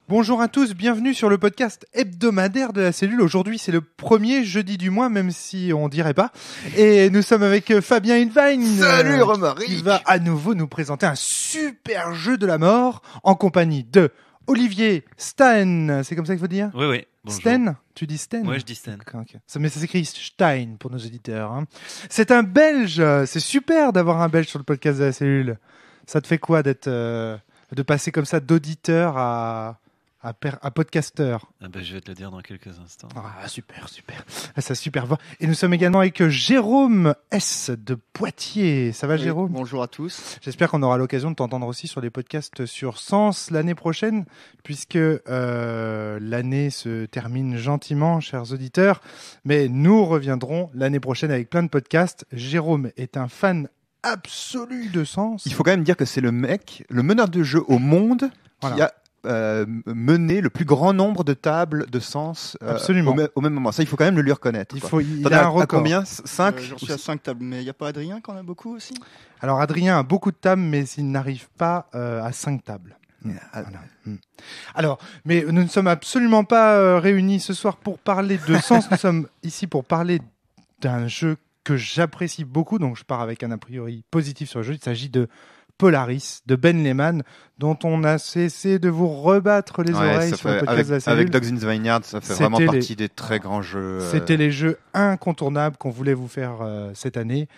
Bonjour à tous, bienvenue sur le podcast hebdomadaire de la cellule. Aujourd'hui, c'est le premier jeudi du mois, même si on dirait pas. Et nous sommes avec Fabien Invine. Salut Romaric. Qui va à nouveau nous présenter un super jeu de la mort en compagnie de Olivier Stein. C'est comme ça qu'il faut dire ? Oui, oui. Bonjour. Stein ? Tu dis Stein ? Ouais, je dis Stein. Okay. Mais ça s'écrit Stein pour nos auditeurs. Hein. C'est un Belge. C'est super d'avoir un Belge sur le podcast de la cellule. Ça te fait quoi d'être, de passer comme ça d'auditeur à podcasteur. Ah bah, je vais te le dire dans quelques instants. Ah, super. Ah, ça super va. Et nous sommes également avec Jérôme S. de Poitiers. Ça va, Jérôme ? Bonjour à tous. J'espère qu'on aura l'occasion de t'entendre aussi sur les podcasts sur Sens l'année prochaine, puisque l'année se termine gentiment, chers auditeurs. Mais nous reviendrons l'année prochaine avec plein de podcasts. Jérôme est un fan absolu de Sens. Il faut quand même dire que c'est le meneur de jeu au monde qui a mener le plus grand nombre de tables de Sens au même moment. Ça, il faut quand même le lui reconnaître. Il y a un record. À combien ? 5 J'en suis à 5 tables, mais il n'y a pas Adrien qui en a beaucoup aussi ? Alors, Adrien a beaucoup de tables, mais il n'arrive pas à 5 tables. Voilà. Alors, mais nous ne sommes absolument pas réunis ce soir pour parler de Sens. Nous sommes ici pour parler d'un jeu que j'apprécie beaucoup, donc je pars avec un a priori positif sur le jeu. Il s'agit de Polaris, de Ben Lehman, dont on a cessé de vous rebattre les oreilles sur le podcast de la cellule. Avec Dogs in the Vineyard, ça fait vraiment partie des très grands jeux. C'était les jeux incontournables qu'on voulait vous faire cette année.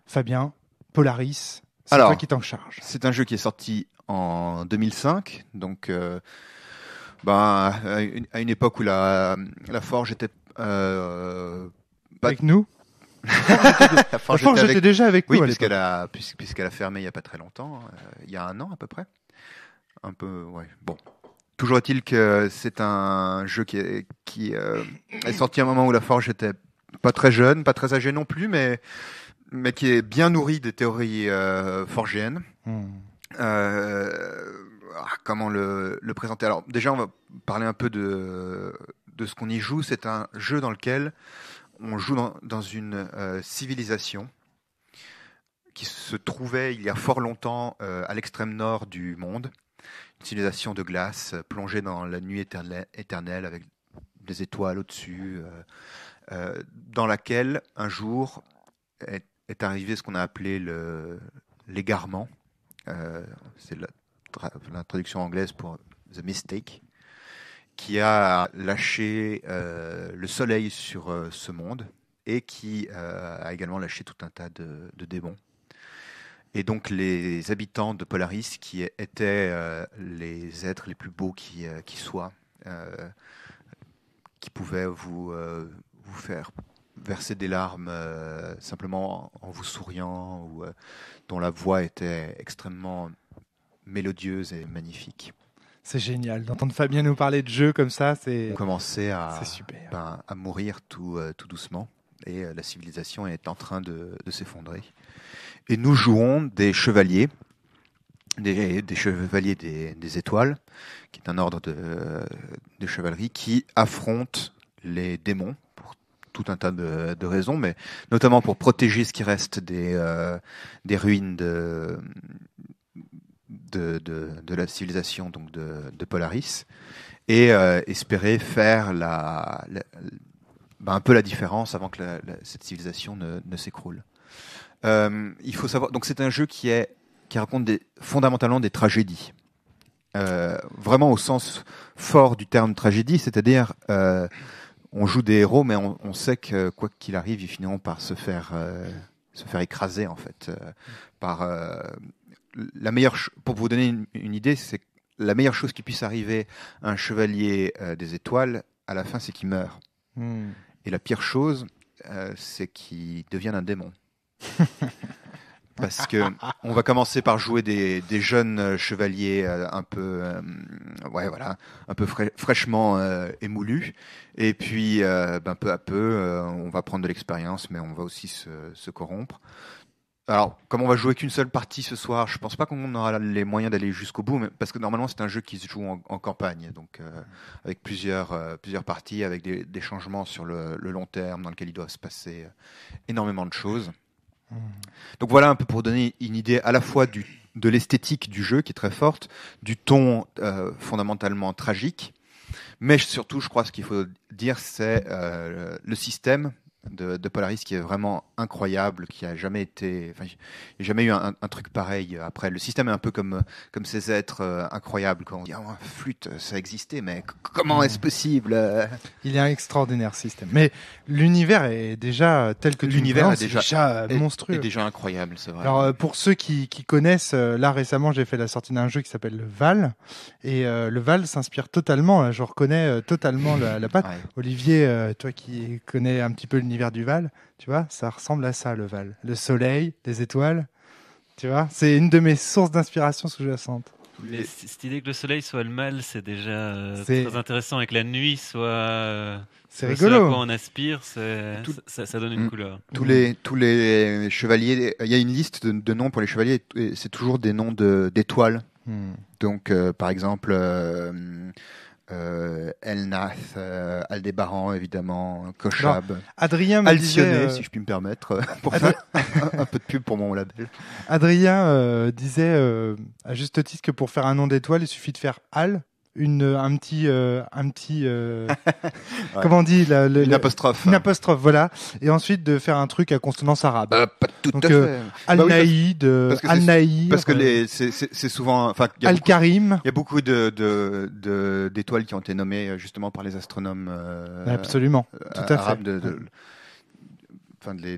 Fabien, Polaris, c'est toi qui t'en charge. C'est un jeu qui est sorti en 2005, donc à une époque où la Forge était avec nous. La Forge était déjà avec nous. Oui, puisqu'elle a fermé il n'y a pas très longtemps, il y a un an à peu près. Un peu, ouais. Bon. Toujours est-il que c'est un jeu qui est sorti à un moment où la Forge était pas très jeune, pas très âgée non plus, mais qui est bien nourri des théories forgéennes. Comment le présenter ? Alors déjà, on va parler un peu de ce qu'on y joue. C'est un jeu dans lequel on joue dans une civilisation qui se trouvait il y a fort longtemps à l'extrême nord du monde. Une civilisation de glace plongée dans la nuit éternelle avec des étoiles au-dessus, dans laquelle un jour est arrivé ce qu'on a appelé l'égarement. C'est la traduction anglaise pour The Mistake, qui a lâché le soleil sur ce monde et qui a également lâché tout un tas de démons. Et donc les habitants de Polaris, qui étaient les êtres les plus beaux qui soient, qui pouvaient vous faire verser des larmes simplement en vous souriant, ou dont la voix était extrêmement mélodieuse et magnifique. C'est génial d'entendre Fabien nous parler de jeux comme ça. On commençait à mourir tout doucement, et la civilisation est en train de s'effondrer. Et nous jouons des chevaliers, des chevaliers des étoiles, qui est un ordre de chevalerie qui affrontent les démons pour tout un tas de raisons, mais notamment pour protéger ce qui reste des ruines de la civilisation, donc de Polaris, et espérer faire un peu la différence avant que cette civilisation ne s'écroule. Il faut savoir, donc c'est un jeu qui raconte fondamentalement des tragédies, vraiment au sens fort du terme tragédie, c'est-à-dire on joue des héros, mais on sait que quoi qu'il arrive, ils finiront par se faire écraser en fait par la meilleure. Pour vous donner une idée, c'est que la meilleure chose qui puisse arriver à un chevalier des étoiles à la fin, c'est qu'il meurt. Et la pire chose, c'est qu'il devienne un démon. Parce que on va commencer par jouer des jeunes chevaliers un peu fraîchement émoulus, et puis peu à peu on va prendre de l'expérience, mais on va aussi se corrompre. Alors, comme on va jouer qu'une seule partie ce soir, je pense pas qu'on aura les moyens d'aller jusqu'au bout, mais parce que normalement c'est un jeu qui se joue en campagne, donc avec plusieurs parties, avec des changements sur le long terme dans lequel il doit se passer énormément de choses. Donc voilà un peu pour donner une idée à la fois de l'esthétique du jeu qui est très forte, du ton fondamentalement tragique. Mais surtout, je crois, ce qu'il faut dire, c'est le système de Polaris qui est vraiment incroyable, qui a jamais été, enfin, il n'y a jamais eu un truc pareil. Après, le système est un peu comme ces êtres incroyables. Quand on dit flûte, ça existait, mais comment est-ce possible? Il est un extraordinaire système. Mais l'univers est déjà tel que l'univers est déjà monstrueux. Est déjà incroyable, c'est vrai. Alors pour ceux qui connaissent, là récemment j'ai fait la sortie d'un jeu qui s'appelle le Val, et le Val s'inspire totalement. Là, je reconnais totalement la patte. Ouais. Olivier, toi qui connais un petit peu l'univers du Val, tu vois, ça ressemble à ça, le Val. Le soleil, les étoiles, tu vois, c'est une de mes sources d'inspiration sous-jacente. Mais cette idée que le soleil soit le mal, c'est déjà C'est- très intéressant, et que la nuit soit C'est ce à rigolo. quoi on aspire, ça donne une Mm. couleur. Tous les chevaliers, il y a une liste de noms pour les chevaliers, et c'est toujours des noms d'étoiles. Donc, par exemple, Elnath, Aldébaran, évidemment, Kochab, Adrien me Alcyone, disait, si je puis me permettre, pour faire un peu de pub pour mon label. Adrien disait à juste titre que pour faire un nom d'étoile, il suffit de faire Al, un petit comment on dit Une apostrophe. une apostrophe, voilà, et ensuite de faire un truc à consonance arabe. Pas tout Donc, à fait. Al-Naïd, parce que Al-Naïr, Parce que c'est souvent, enfin, il y a beaucoup- Al-Karim. il y a beaucoup d'étoiles qui ont été nommées justement par les astronomes Absolument, tout à fait. arabes enfin, de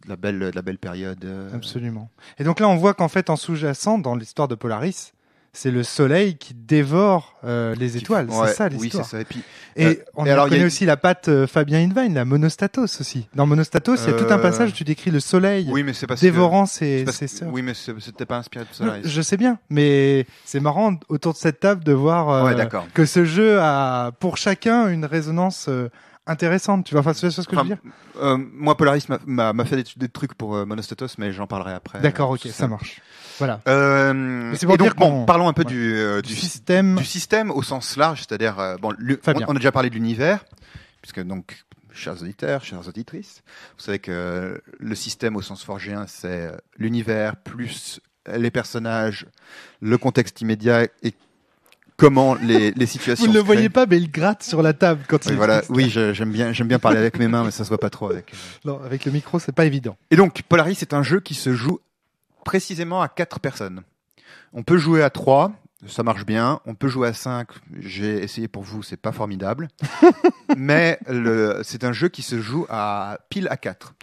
la belle période. Absolument. Et donc là, on voit qu'en fait, en sous-jacent, dans l'histoire de Polaris, c'est le soleil qui dévore les étoiles. Ouais, C'est ça oui, l'histoire. c'est ça. Et puis, Et on et alors, connaît il y a- aussi la patte Fabien Invine, la Monostatos aussi. Dans Monostatos, il y a tout un passage où tu décris le soleil oui, mais c'est parce dévorant c'est parce ses que- sœurs. Oui, mais c'était pas inspiré de ça. Je sais bien, mais c'est marrant autour de cette table de voir Ouais, d'accord. que ce jeu a pour chacun une résonance intéressante. Tu vois, enfin, tu vois ce que je veux dire? Moi, Polaris m'a fait des trucs pour Monostatos, mais j'en parlerai après. D'accord, ok, ça marche. Voilà. C'est pour et donc, dire qu'on- parlons un peu ouais. du système. du système au sens large, c'est-à-dire Fabien. on a déjà parlé de l'univers, puisque donc, chers auditeurs, chères auditrices, vous savez que le système au sens forgéen, c'est l'univers plus les personnages, le contexte immédiat et comment les situations. Vous ne le se voyez créent. pas, mais il gratte sur la table quand Oui, il voilà. explique ça. Oui, j'aime bien parler avec mes mains, mais ça se voit pas trop avec. Non, avec le micro, c'est pas évident. Et donc, Polaris est un jeu qui se joue précisément à 4 personnes. On peut jouer à 3, ça marche bien. On peut jouer à 5, j'ai essayé pour vous, c'est pas formidable. Mais c'est un jeu qui se joue pile à 4.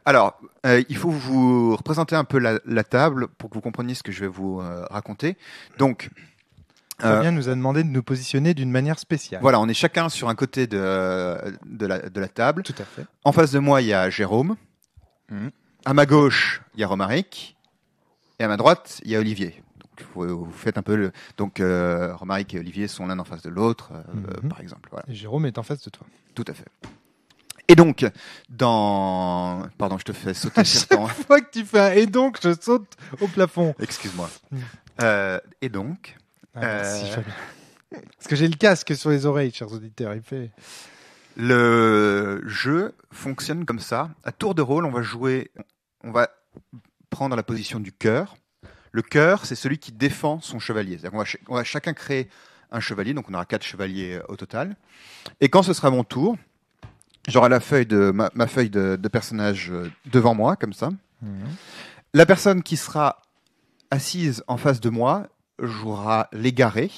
Alors, il faut vous représenter un peu la table pour que vous compreniez ce que je vais vous raconter. Donc, Fabien nous a demandé de nous positionner d'une manière spéciale. voilà, on est chacun sur un côté de la table. Tout à fait. En face de moi, il y a Jérôme. Mhm. À ma gauche, il y a Romaric. Et à ma droite, il y a Olivier. Donc, vous faites un peu le. Donc, Romaric et Olivier sont l'un en face de l'autre, par exemple. Voilà. Et Jérôme est en face de toi. Tout à fait. Et donc, Pardon, je te fais sauter sur ton. Chaque fois que tu fais un et donc, je saute au plafond. Excuse-moi. Mm. Et donc. Merci, Fabien. Parce que j'ai le casque sur les oreilles, chers auditeurs. Il fait. Le jeu fonctionne comme ça. À tour de rôle, on va prendre la position du cœur. Le cœur, c'est celui qui défend son chevalier. C'est-à-dire qu'on va chacun créer un chevalier, donc on aura 4 chevaliers au total. Et quand ce sera mon tour, j'aurai ma feuille de personnage devant moi, comme ça. La personne qui sera assise en face de moi jouera l'égaré.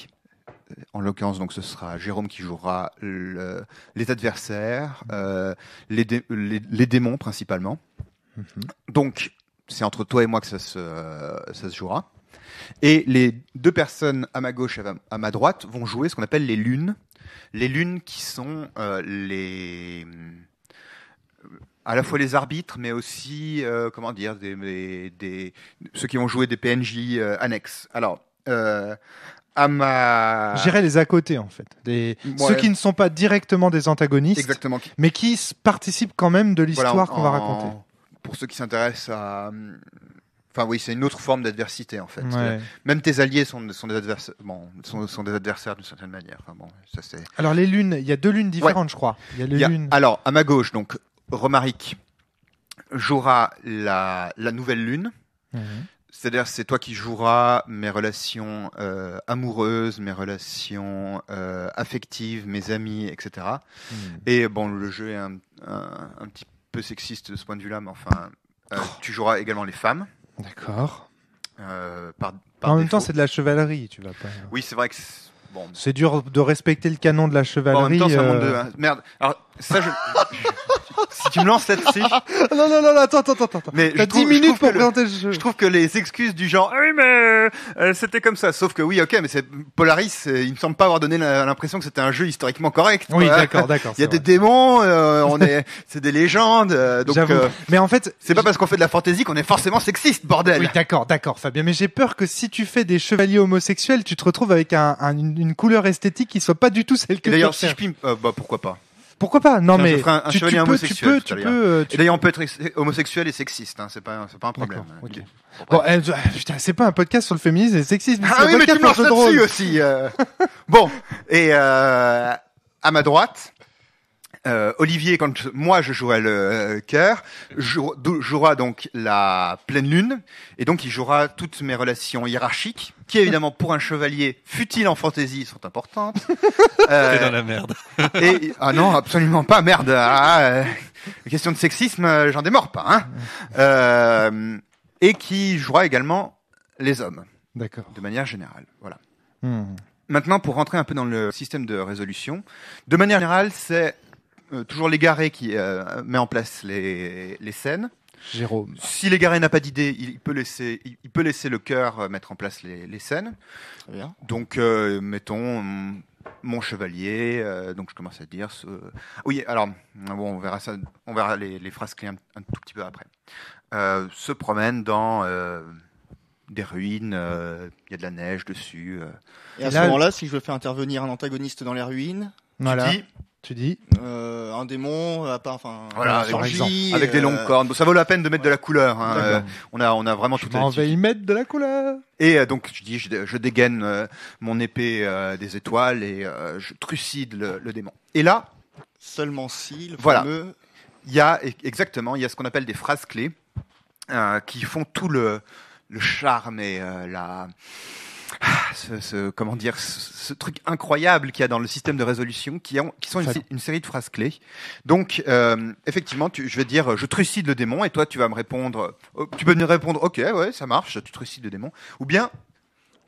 En l'occurrence, donc, ce sera Jérôme qui jouera les adversaires, les démons principalement. Donc, c'est entre toi et moi que ça se jouera. Et les 2 personnes à ma gauche et à ma droite vont jouer ce qu'on appelle les lunes. Les lunes qui sont à la fois les arbitres, mais aussi, comment dire, ceux qui vont jouer des PNJ annexes. Alors, J'irai les à côté, en fait. Ceux qui ne sont pas directement des antagonistes, exactement. mais qui participent quand même de l'histoire Voilà, qu'on va raconter. Pour ceux qui s'intéressent à... Enfin oui, c'est une autre forme d'adversité en fait. Ouais. Même tes alliés sont des adversaires, sont des adversaires d'une certaine manière. Enfin, bon, ça c'est. Alors les lunes, il y a 2 lunes différentes, je crois. Il y a les lunes. Alors à ma gauche, donc Romaric jouera la nouvelle lune. C'est-à-dire, c'est toi qui joueras mes relations amoureuses, mes relations affectives, mes amis, etc. Et bon, le jeu est un petit peu sexiste de ce point de vue-là, mais enfin, tu joueras également les femmes. D'accord. Par En même défaut. temps, c'est de la chevalerie, tu vas pas. Oui, c'est vrai que bon. C'est dur de respecter le canon de la Bon, en chevalerie. même temps, c'est un monde de merde. Alors ça, si tu me lances là-dessus, Non, attends. mais T'as 10 minutes pour présenter le jeu. je trouve que les excuses du genre ah oui mais c'était comme ça, sauf que oui ok mais c'est Polaris, il me semble pas avoir donné l'impression que c'était un jeu historiquement correct. Oui, quoi. d'accord. Il y a des démons, c'est des légendes, donc J'avoue. Mais en fait, c'est pas parce qu'on fait de la fantaisie qu'on est forcément sexiste, bordel. oui, d'accord, Fabien. Mais j'ai peur que si tu fais des chevaliers homosexuels, tu te retrouves avec une couleur esthétique qui soit pas du tout celle que Et d'ailleurs tu si je recherches. puis, bah pourquoi pas. Pourquoi pas? Non, Tiens, mais je ferai un chevalier homosexuel tout à l'heure. Et tu d'ailleurs on peut être homosexuel et sexiste, hein, c'est pas un problème. D'accord, ok. Ok. Bon, putain, c'est pas un podcast sur le féminisme et le sexisme. Ah c'est un oui, mais tu podcast me sur lances le jeu de là-dessus rôle. aussi. Bon, et à ma droite, Olivier, quand moi je jouerai le cœur, jouera donc la pleine lune, et donc il jouera toutes mes relations hiérarchiques, qui évidemment pour un chevalier, fut-il en fantaisie, sont importantes. T'es dans la merde. Et non, absolument pas, merde. Question de sexisme, j'en démords pas. Hein. Et qui jouera également les hommes, D'accord. de manière générale. Voilà. Hmm. Maintenant, pour rentrer un peu dans le système de résolution, de manière générale, c'est toujours l'égaré qui met en place les scènes. Jérôme. Si l'égaré n'a pas d'idée, il peut laisser le cœur mettre en place les scènes. Très bien. Donc, mettons mon chevalier. Donc, je commence à dire. Oui, alors bon, on verra ça. On verra les phrases clés un tout petit peu après. Se promène dans des ruines. Il y a de la neige dessus. Et à ce là- moment-là, si je veux faire intervenir un antagoniste dans les ruines, Voilà. Tu dis, Tu dis. un démon, voilà, surgit, avec des longues cornes. Bon, ça vaut la peine de mettre de la couleur. Hein. D'accord. On a vraiment Je toute m'en la vais y mettre de la couleur. Et donc je dis, je dégaine mon épée des étoiles et je trucide le démon. Et là, seulement si le Voilà. fameux. il y a ce qu'on appelle des phrases clés qui font tout le charme et ce truc incroyable qu'il y a dans le système de résolution, qui sont une série de phrases clés. Donc, effectivement, je vais dire, je trucide le démon, et toi, tu vas me répondre, tu peux me répondre, ok, ouais, ça marche, tu trucides le démon. Ou bien,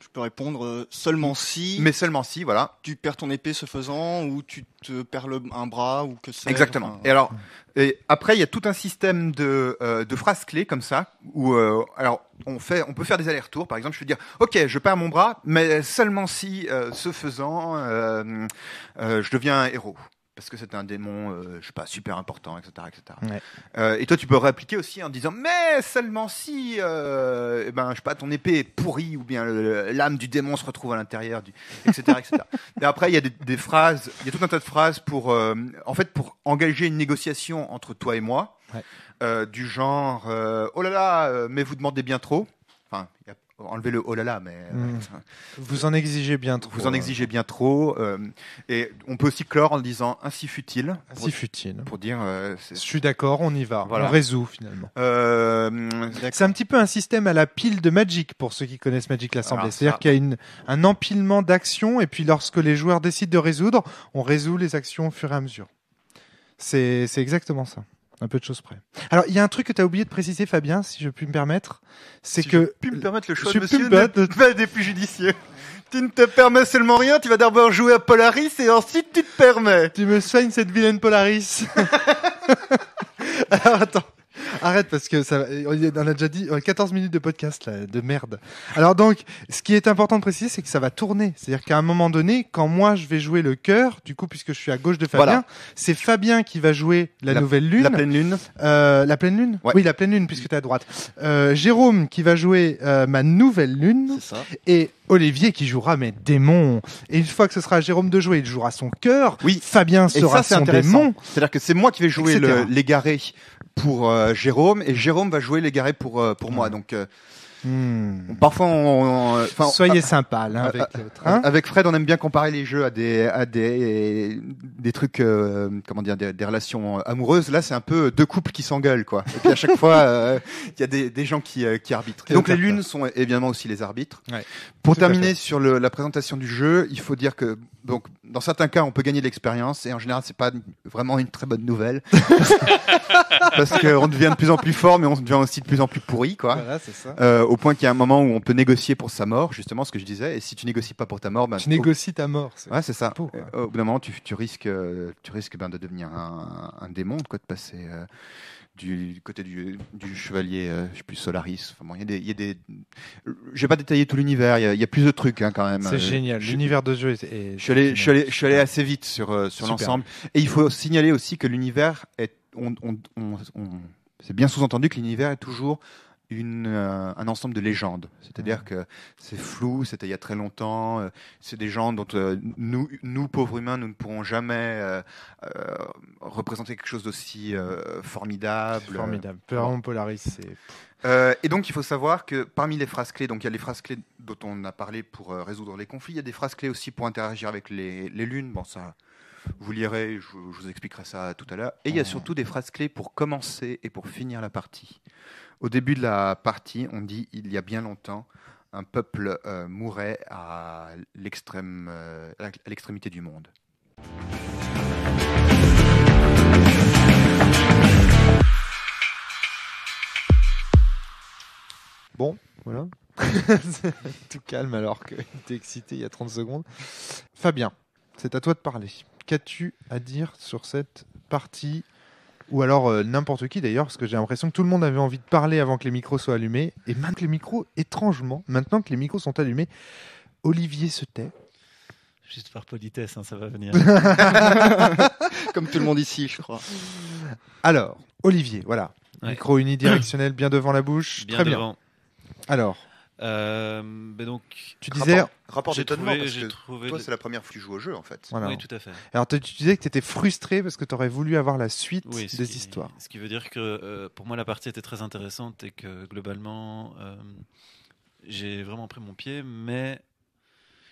Je peux répondre seulement si mais seulement si, voilà. tu perds ton épée ce faisant, ou tu te perds un bras, ou que c'est. Exactement. enfin, Et alors, après, il y a tout un système de phrases clés comme ça, où alors on peut faire des allers-retours. Par exemple, je peux dire, ok, je perds mon bras, mais seulement si, ce faisant, je deviens un héros. Parce que c'est un démon, je sais pas, super important, etc., etc. Ouais. Et toi, tu peux répliquer aussi en disant, mais seulement si, je sais pas, ton épée est pourrie, ou bien l'âme du démon se retrouve à l'intérieur, etc., etc. Et après, il y a des phrases, il y a tout un tas de phrases pour engager une négociation entre toi et moi, du genre, oh là là, mais vous demandez bien trop. Enfin, enlevez le oh là là, mais Vous en exigez bien trop. vous en exigez bien trop. Et on peut aussi clore en disant ainsi fut-il. Ainsi fut-il. Pour dire. Je suis d'accord, on y va. Voilà. On résout finalement. D'accord. C'est un petit peu un système à la pile de Magic pour ceux qui connaissent Magic l'Assemblée. Alors, C'est-à-dire ça- qu'il y a un empilement d'actions et puis lorsque les joueurs décident de résoudre, on résout les actions au fur et à mesure. C'est exactement ça. Un peu de choses près. Alors, il y a un truc que tu as oublié de préciser, Fabien, si je puis me permettre. C'est Si que. je puis me permettre le choix je de puis monsieur me permettre n'est pas des plus judicieux. Tu ne te permets seulement rien, tu vas d'abord jouer à Polaris et ensuite tu te permets. Tu me soignes cette vilaine Polaris. Alors, attends. Arrête parce que on a déjà dit 14 minutes de podcast là, de merde. Alors donc, ce qui est important de préciser, c'est que ça va tourner. C'est-à-dire qu'à un moment donné, quand moi je vais jouer le cœur, du coup puisque je suis à gauche de Fabien, Voilà. c'est Fabien qui va jouer la nouvelle lune. La pleine lune. La pleine lune. Ouais. Oui, la pleine lune puisque tu es à droite. Jérôme qui va jouer ma nouvelle lune. C'est ça. Et Olivier qui jouera mes démons. Et une fois que ce sera à Jérôme de jouer, il jouera son cœur. Oui. Fabien Et sera ça, c'est son intéressant. démon. C'est-à-dire que c'est moi qui vais jouer Etc. l'égaré pour Jérôme et Jérôme va jouer l'égaré pour moi. Donc Parfois, soyez sympa l'un avec l'autre. Hein, avec Fred, on aime bien comparer les jeux à des trucs, comment dire, des relations amoureuses. Là, c'est un peu deux couples qui s'engueulent, quoi. Et puis à chaque fois, il y a des gens qui arbitrent. Et donc les lunes sont évidemment aussi les arbitres. Ouais. Pour terminer sur la présentation du jeu, il faut dire que donc dans certains cas, on peut gagner de l'expérience et en général, c'est pas vraiment une très bonne nouvelle parce qu'on devient de plus en plus fort, mais on devient aussi de plus en plus pourri, quoi. Voilà, c'est ça. Au point qu'il y a un moment où on peut négocier pour sa mort, justement, ce que je disais. Et si tu négocies pas pour ta mort, tu négocies ta mort. Ouais, c'est ça. Beau, au bout d'un moment, tu risques de devenir un démon, quoi, de passer du côté du chevalier, je sais plus, Solaris. Enfin bon, il y a des. Je vais pas détailler tout l'univers. Il y a plus de trucs, hein, quand même. C'est génial. L'univers de jeu est. Je suis allé assez vite sur l'ensemble. Et il faut signaler aussi que l'univers est. C'est bien sous-entendu que l'univers est toujours un ensemble de légendes. C'est-à-dire que c'est flou, c'était il y a très longtemps, c'est des gens dont nous, pauvres humains, nous ne pourrons jamais représenter quelque chose d'aussi formidable. C'est formidable. Vraiment, Polaris, c'est... et donc, il faut savoir que parmi les phrases clés, donc il y a les phrases clés dont on a parlé pour résoudre les conflits, il y a des phrases clés aussi pour interagir avec les lunes. Bon, ça... Vous lirez, je vous expliquerai ça tout à l'heure. Et il y a surtout des phrases clés pour commencer et pour finir la partie. Au début de la partie, on dit « Il y a bien longtemps, un peuple mourait à l'extrémité du monde ». Bon, voilà. Tout calme alors que t'es excité il y a 30 secondes. Fabien, c'est à toi de parler. Qu'as-tu à dire sur cette partie ? Ou alors n'importe qui d'ailleurs, parce que j'ai l'impression que tout le monde avait envie de parler avant que les micros soient allumés. Et maintenant que les micros, étrangement, maintenant que les micros sont allumés, Olivier se tait. Juste par politesse, hein, ça va venir. Comme tout le monde ici, je crois. Alors, Olivier, voilà. Ouais. Micro unidirectionnel bien devant la bouche. Bien Très devant. bien. Alors, donc, tu disais... Rapport d'étonnement, parce j'ai que trouvé toi, c'est la première fois que tu joues au jeu, en fait. Voilà. Oui, tout à fait. Alors, tu disais que tu étais frustré parce que tu aurais voulu avoir la suite des histoires. Ce qui veut dire que pour moi, la partie était très intéressante et que globalement, j'ai vraiment pris mon pied, mais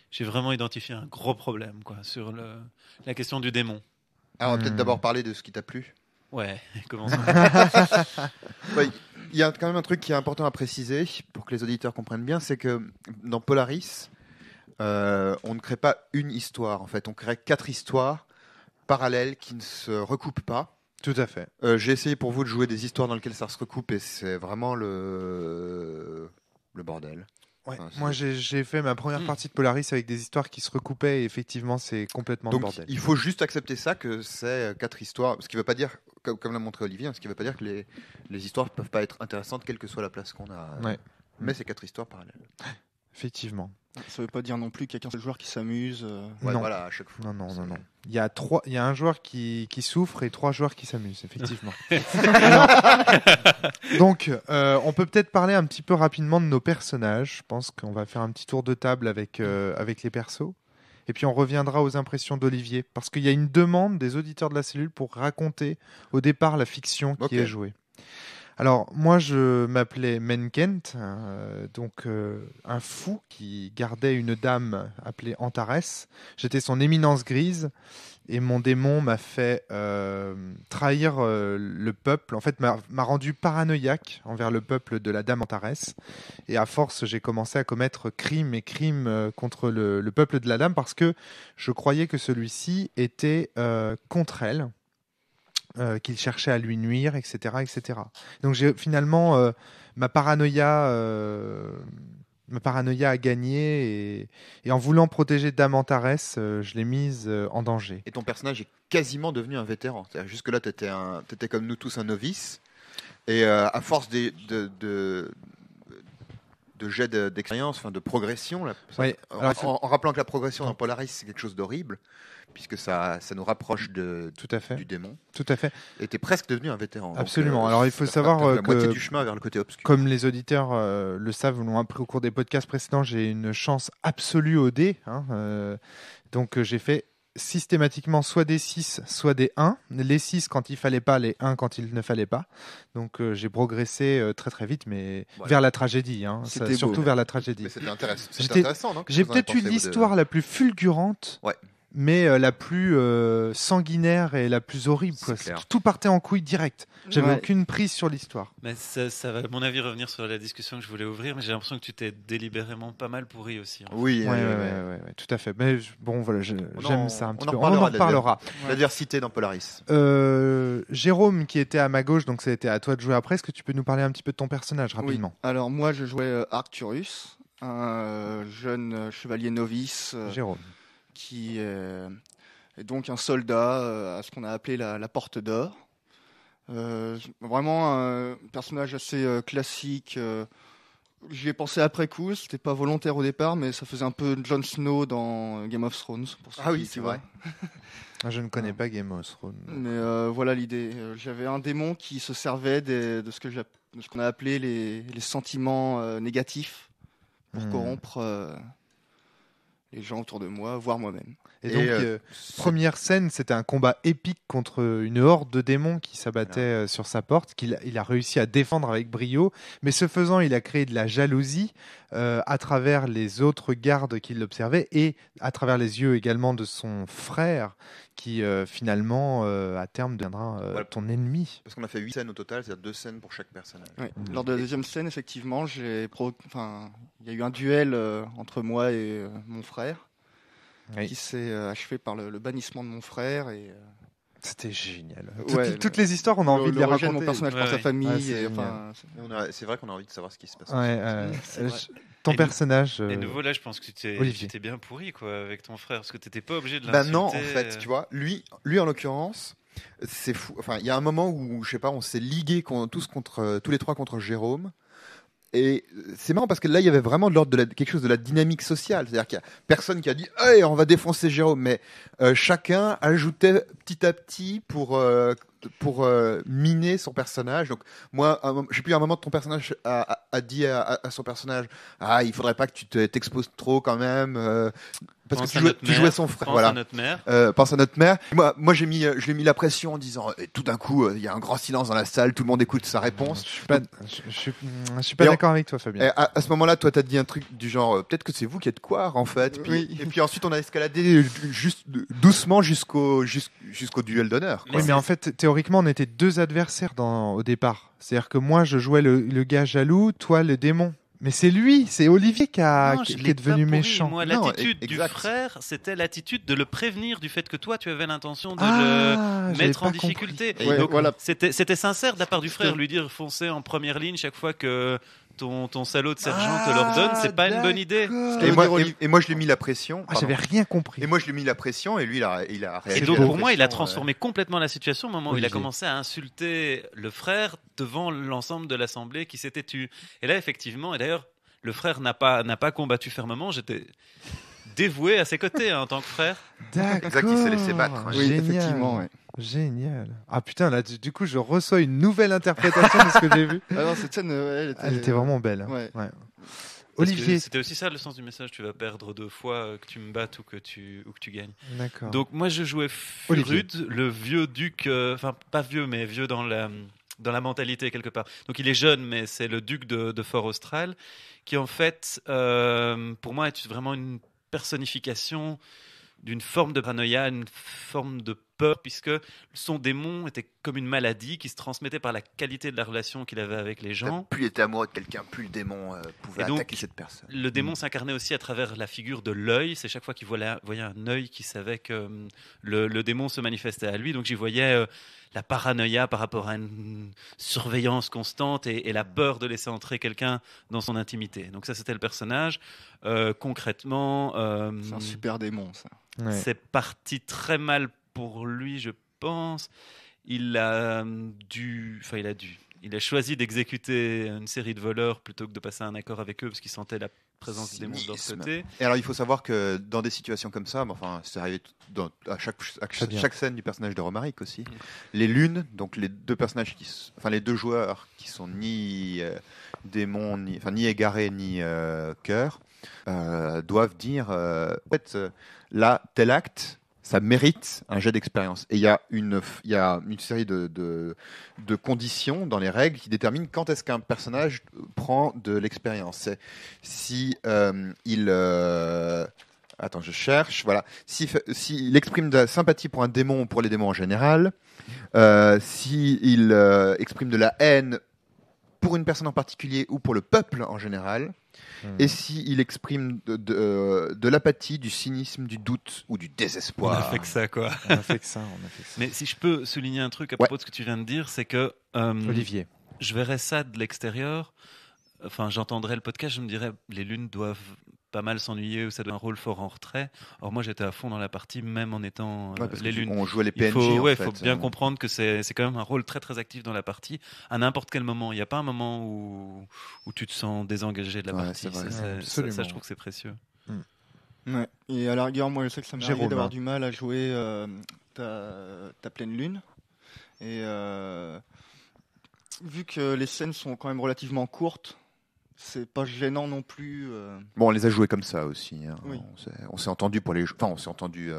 j'ai vraiment identifié un gros problème sur la question du démon. Alors, on va peut-être d'abord parler de ce qui t'a plu. Ouais, commençons. Il y a quand même un truc qui est important à préciser pour que les auditeurs comprennent bien, c'est que dans Polaris, on ne crée pas une histoire. En fait, on crée 4 histoires parallèles qui ne se recoupent pas. Tout à fait. J'ai essayé pour vous de jouer des histoires dans lesquelles ça se recoupe et c'est vraiment le bordel. Ouais. Enfin, moi, j'ai fait ma première partie de Polaris avec des histoires qui se recoupaient et effectivement, c'est complètement Donc, le bordel. il faut juste accepter ça, que c'est 4 histoires. Ce qui ne veut pas dire, comme l'a montré Olivier, ce qui ne veut pas dire que les histoires ne peuvent pas être intéressantes, quelle que soit la place qu'on a. Ouais. Mais c'est 4 histoires parallèles. Effectivement. Ça veut pas dire non plus qu'il y a qu'un seul joueur qui s'amuse. Ouais, Non. voilà, à chaque fois. Non. Il y a un joueur qui souffre et 3 joueurs qui s'amusent, effectivement. Donc, on peut peut-être parler un petit peu rapidement de nos personnages. Je pense qu'on va faire un petit tour de table avec les persos. Et puis, on reviendra aux impressions d'Olivier. Parce qu'il y a une demande des auditeurs de la cellule pour raconter au départ la fiction qui est jouée. Alors, moi, je m'appelais Menkent, un fou qui gardait une dame appelée Antares. J'étais son éminence grise et mon démon m'a fait trahir le peuple. En fait, m'a rendu paranoïaque envers le peuple de la dame Antares. Et à force, j'ai commencé à commettre crimes contre le peuple de la dame parce que je croyais que celui-ci était contre elle. Qu'il cherchait à lui nuire, etc. etc. Donc j'ai finalement ma paranoïa a gagné et en voulant protéger Dame Antares, je l'ai mise en danger. Et ton personnage est quasiment devenu un vétéran. Jusque-là, tu étais comme nous tous un novice. Et à force de jets d'expérience, de progression, là, en rappelant que la progression dans Polaris, c'est quelque chose d'horrible, puisque ça nous rapproche du démon. Tout à fait. Et tu es presque devenu un vétéran. Absolument. Donc, alors il faut savoir la moitié du chemin vers le côté obscur. Comme les auditeurs le savent, l'ont appris au cours des podcasts précédents, j'ai une chance absolue au dé. Donc j'ai fait systématiquement soit des 6, soit des 1. Les 6 quand il fallait pas, les 1 quand il ne fallait pas. Donc j'ai progressé très très vite, mais vers la tragédie. C'était beau. Surtout vers la tragédie. Mais c'était intéressant. J'étais- Intéressant, non? J'ai peut-être eu l'histoire la plus fulgurante, Ouais. mais la plus sanguinaire et la plus horrible. Quoi. C'est clair. Tout partait en couille direct. J'avais Ouais. aucune prise sur l'histoire. Mais ça va, à mon avis, revenir sur la discussion que je voulais ouvrir, mais j'ai l'impression que tu t'es délibérément pas mal pourri aussi. En fait. Oui, Ouais, tout à fait. Mais bon, voilà, j'aime ça un petit peu. On en reparlera de la reparlera. La diversité dans Polaris. Jérôme, qui était à ma gauche, donc c'était à toi de jouer après. Est-ce que tu peux nous parler un petit peu de ton personnage rapidement? Oui. Alors moi, je jouais Arcturus, un jeune chevalier novice Jérôme. qui est donc un soldat à ce qu'on a appelé la Porte d'Or. Vraiment un personnage assez classique. J'y ai pensé après coup, c'était pas volontaire au départ, mais ça faisait un peu Jon Snow dans Game of Thrones. Pour ceux Ah oui, qui c'est voient. vrai. Je ne connais pas Game of Thrones. Mais voilà l'idée. J'avais un démon qui se servait de ce qu'on a appelé les sentiments négatifs pour corrompre les gens autour de moi, voire moi-même. Et donc, première scène, c'était un combat épique contre une horde de démons qui s'abattait sur sa porte, qu'il a réussi à défendre avec brio. Mais ce faisant, il a créé de la jalousie à travers les autres gardes qui l'observaient et à travers les yeux également de son frère, qui finalement, à terme, deviendra ton ennemi. Parce qu'on a fait 8 scènes au total, c'est-à-dire 2 scènes pour chaque personnage. Ouais. Lors de la deuxième scène, effectivement, il y a eu un duel entre moi et mon frère. Oui. Qui s'est achevé par le bannissement de mon frère. C'était génial. Ouais, toutes les histoires, on a envie de les rejet de mon raconter. personnage par sa famille. Ouais, c'est et, enfin, C'est vrai qu'on a envie de savoir ce qui se passe. C'est vrai. Ton Et personnage. Et nouveau, là, je pense que tu Olivier. t'es bien pourri quoi, avec ton frère, parce que tu n'étais pas obligé de Bah l'insulter. non, en fait, tu vois, lui en l'occurrence, c'est fou. Enfin, il y a un moment où, je sais pas, on s'est ligués tous les trois contre Jérôme. Et c'est marrant parce que là, il y avait vraiment de l'ordre de quelque chose de la dynamique sociale. C'est-à-dire qu'il y a personne qui a dit hey, on va défoncer Jérôme, mais chacun ajoutait petit à petit pour miner son personnage. Donc moi, je sais plus, à un moment, ton personnage a dit à son personnage ah, il faudrait pas que tu t'exposes trop quand même. Parce Pense que tu jouais son frère. Pense Voilà. à notre mère. Pense à notre mère. Moi je lui ai mis la pression en disant tout d'un coup, il y a un grand silence dans la salle, tout le monde écoute sa réponse. Je suis pas d'accord avec toi, Fabien. À ce moment-là, toi, t'as dit un truc du genre peut-être que c'est vous qui êtes quoi en fait. Oui. Et puis ensuite, on a escaladé juste doucement jusqu'au duel d'honneur. Oui, mais en fait, théoriquement, on était deux adversaires au départ. C'est-à-dire que moi, je jouais le gars jaloux, toi, le démon. Mais c'est lui, c'est Olivier qui Non, je est l'ai devenu pas pourri. méchant. Moi, Non, l'attitude du exact. frère, c'était l'attitude de le prévenir du fait que toi, tu avais l'intention de Ah, le j'avais mettre pas en difficulté. compris. Ouais, Donc, voilà. c'était sincère de la part du frère, lui dire foncer en première ligne chaque fois que ton salaud de sergent te l'ordonne, c'est pas une bonne idée. Et moi, je lui ai mis la pression. Ah, j'avais rien compris. Et moi, je lui ai mis la pression et lui, il a réagi. Et donc à la pour moi, il a pression, transformé complètement la situation au moment où il a Olivier. commencé à insulter le frère devant l'ensemble de l'assemblée qui s'était tue. Et là, effectivement, et d'ailleurs, le frère n'a pas combattu fermement. J'étais dévoué à ses côtés en tant que frère. D'accord. Exact, il s'est laissé battre, ouais. Oui, Génial. effectivement. Ouais. Génial. Ah putain, là, du coup, je reçois une nouvelle interprétation de ce que j'ai vu. Ah non, cette scène, Elle était vraiment belle. hein. Ouais. Ouais. Parce Olivier. que c'était aussi ça le sens du message. Tu vas perdre 2 fois, que tu me battes ou que tu gagnes. D'accord. Donc moi, je jouais Olivier. Furud, le vieux duc, enfin pas vieux, mais vieux dans la mentalité quelque part. Donc il est jeune, mais c'est le duc de Fort Austral, qui en fait, pour moi, est vraiment une personnification d'une forme de paranoïa, une forme de peur, puisque son démon était comme une maladie qui se transmettait par la qualité de la relation qu'il avait avec les gens. Plus il était amoureux de quelqu'un, plus le démon pouvait Et donc, attaquer cette personne. Le démon s'incarnait aussi à travers la figure de l'œil. C'est chaque fois qu'il voyait un œil qui savait que le démon se manifestait à lui. Donc j'y voyais la paranoïa par rapport à une surveillance constante et la peur de laisser entrer quelqu'un dans son intimité. Donc ça, c'était le personnage. Concrètement, C'est un super démon, ça. Ouais. c'est parti très mal pour lui, je pense. Il a choisi d'exécuter une série de voleurs plutôt que de passer un accord avec eux parce qu'il sentait la présence du démon de leur Cynisme. côté. Et alors, il faut savoir que dans des situations comme ça, enfin, c'est arrivé à chaque scène du personnage de Romaric aussi. Les lunes, donc les deux personnages les deux joueurs qui sont ni démons, ni égarés, ni cœur, doivent dire en fait, là, tel acte, ça mérite un jet d'expérience. Et il y a une série de conditions dans les règles qui déterminent quand est-ce qu'un personnage prend de l'expérience. C'est si attends, je cherche. Voilà. S'il exprime de la sympathie pour un démon ou pour les démons en général, s'il exprime de la haine pour une personne en particulier ou pour le peuple en général, et s'il exprime de l'apathie, du cynisme, du doute ou du désespoir. On a fait que ça, quoi. On a fait que ça. Mais si je peux souligner un truc à propos de ce que tu viens de dire, c'est que Olivier, je verrais ça de l'extérieur. Enfin, j'entendrais le podcast, je me dirais les lunes doivent pas mal s'ennuyer ou ça doit un rôle fort en retrait. Or moi j'étais à fond dans la partie même en étant parce les que lunes. On jouait les PNJ. Il faut bien comprendre que c'est quand même un rôle très très actif dans la partie à n'importe quel moment. Il n'y a pas un moment où tu te sens désengagé de la partie. Ça, je trouve que c'est précieux. Ouais. Et à la rigueur, moi je sais que ça m'est arrivé Jérôme, d'avoir du mal à jouer ta pleine lune. Et vu que les scènes sont quand même relativement courtes, c'est pas gênant non plus. Bon, on les a joués comme ça aussi. Hein. Oui. On s'est entendu pour les jeux. Enfin, on s'est entendu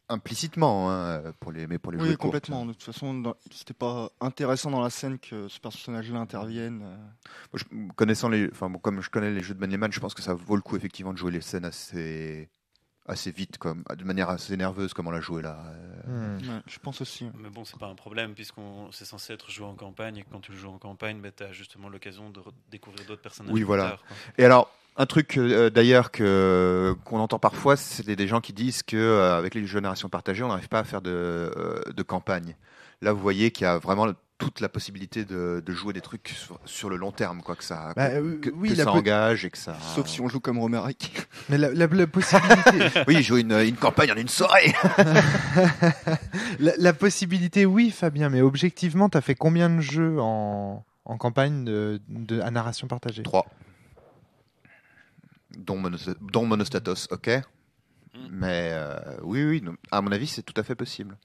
implicitement pour les jeux. Oui, complètement. De toute façon, c'était pas intéressant dans la scène que ce personnage-là intervienne. Comme je connais les jeux de Bunnyman, je pense que ça vaut le coup effectivement de jouer les scènes assez vite, de manière assez nerveuse comme on l'a joué là. Ouais, je pense aussi. Mais bon, c'est pas un problème puisqu'on c'est censé être joué en campagne et que quand tu joues en campagne, tu as justement l'occasion de découvrir d'autres personnages. Oui, voilà. Tard, quoi. Et alors, un truc d'ailleurs qu'on entend parfois, c'est des gens qui disent que avec les jeux de narration partagée, on n'arrive pas à faire de campagne. Là, vous voyez qu'il y a vraiment toute la possibilité de jouer des trucs sur le long terme, quoi, que ça engage et que ça. Sauf si on joue comme Romeric. mais la possibilité. Oui, jouer une campagne en une soirée. la possibilité, oui, Fabien, mais objectivement, t'as fait combien de jeux en campagne à narration partagée? 3. Dont Monostatos, ok. Mais oui, à mon avis, c'est tout à fait possible.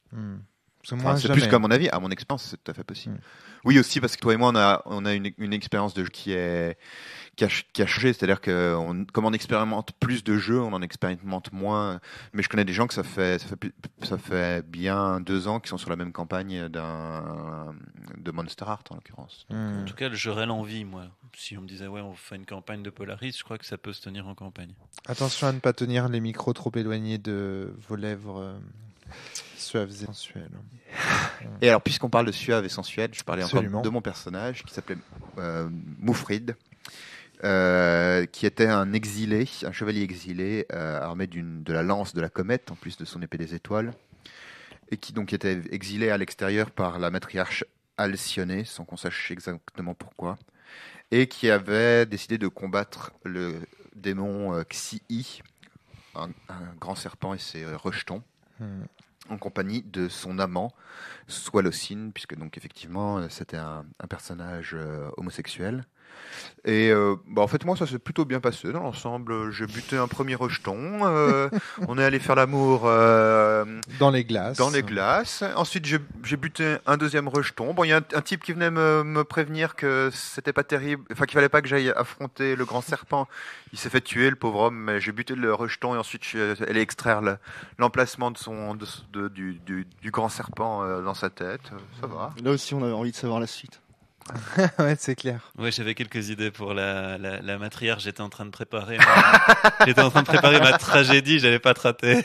C'est plus qu'à mon avis, à mon expérience, c'est tout à fait possible. Oui, aussi parce que toi et moi, on a une expérience de jeu qui a changé. C'est-à-dire que comme on expérimente plus de jeux, on en expérimente moins. Mais je connais des gens que ça fait bien 2 ans qu'ils sont sur la même campagne de Monster Heart en l'occurrence. En tout cas, j'aurais l'envie, moi. Si on me disait, on fait une campagne de Polaris, je crois que ça peut se tenir en campagne. Attention à ne pas tenir les micros trop éloignés de vos lèvres suaves et sensuelles. Et alors, puisqu'on parle de suave et sensuelle, je parlais Absolument. encore de mon personnage qui s'appelait Moufrid, qui était un chevalier exilé, armé de la lance de la comète, en plus de son épée des étoiles, et qui donc était exilé à l'extérieur par la matriarche Alcyone, sans qu'on sache exactement pourquoi, et qui avait décidé de combattre le démon Xii, un grand serpent et ses rejetons, en compagnie de son amant, Swalocine, puisque donc effectivement c'était un personnage homosexuel. Et en fait moi ça s'est plutôt bien passé dans l'ensemble. J'ai buté un premier rejeton, on est allé faire l'amour dans les glaces. Ensuite j'ai buté un deuxième rejeton. Bon, il y a un type qui venait me prévenir que c'était pas terrible, enfin qu'il fallait pas que j'aille affronter le grand serpent. Il s'est fait tuer, le pauvre homme, mais j'ai buté le rejeton et ensuite je suis allé extraire l'emplacement du grand serpent dans sa tête. Ça va. Là aussi on avait envie de savoir la suite. Ouais, c'est clair. Ouais, j'avais quelques idées pour la matriarche. J'étais en train de préparer ma tragédie. J'allais pas te rater.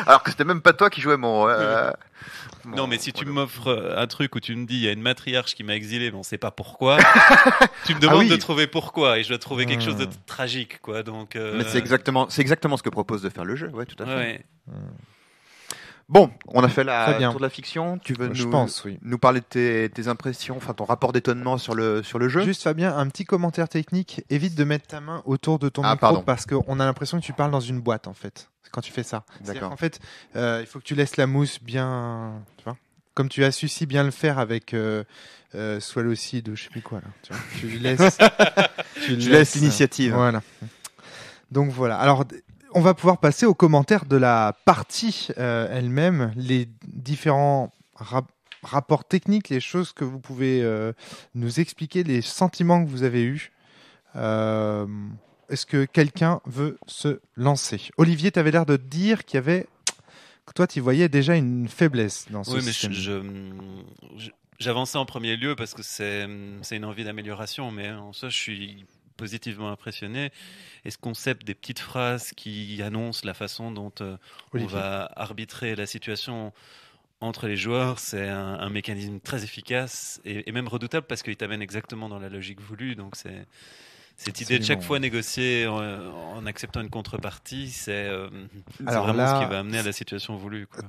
Alors que c'était même pas toi qui jouais mon. Non, mais si tu m'offres un truc où tu me dis il y a une matriarche qui m'a exilé, mais on sait pas pourquoi, tu me demandes de trouver pourquoi, et je dois trouver quelque chose de tragique, quoi. Donc. Mais c'est exactement ce que propose de faire le jeu. Ouais, tout à fait. Ouais. Bon, on a fait le tour de la fiction. Tu veux nous parler de tes impressions, enfin ton rapport d'étonnement sur le jeu? Juste Fabien, un petit commentaire technique. Évite de mettre ta main autour de ton micro parce qu'on a l'impression que tu parles dans une boîte en fait quand tu fais ça. D'accord. En fait, il faut que tu laisses la mousse bien, tu vois, comme tu as su si bien le faire avec Swalocide ou je sais plus quoi là. Tu vois, tu laisses l'initiative. Voilà. Donc voilà. Alors. On va pouvoir passer aux commentaires de la partie elle-même, les différents rapports techniques, les choses que vous pouvez nous expliquer, les sentiments que vous avez eus. Est-ce que quelqu'un veut se lancer? Olivier, tu avais l'air de dire qu'il y avait... que toi, tu voyais déjà une faiblesse dans ce système. J'avançais en premier lieu parce que c'est une envie d'amélioration, mais en soi, je suis positivement impressionné. Et ce concept des petites phrases qui annoncent la façon dont on va arbitrer la situation entre les joueurs, c'est un mécanisme très efficace et même redoutable parce qu'il t'amène exactement dans la logique voulue. Donc cette idée de chaque fois négocier en acceptant une contrepartie, c'est vraiment ce qui va amener à la situation voulue, quoi.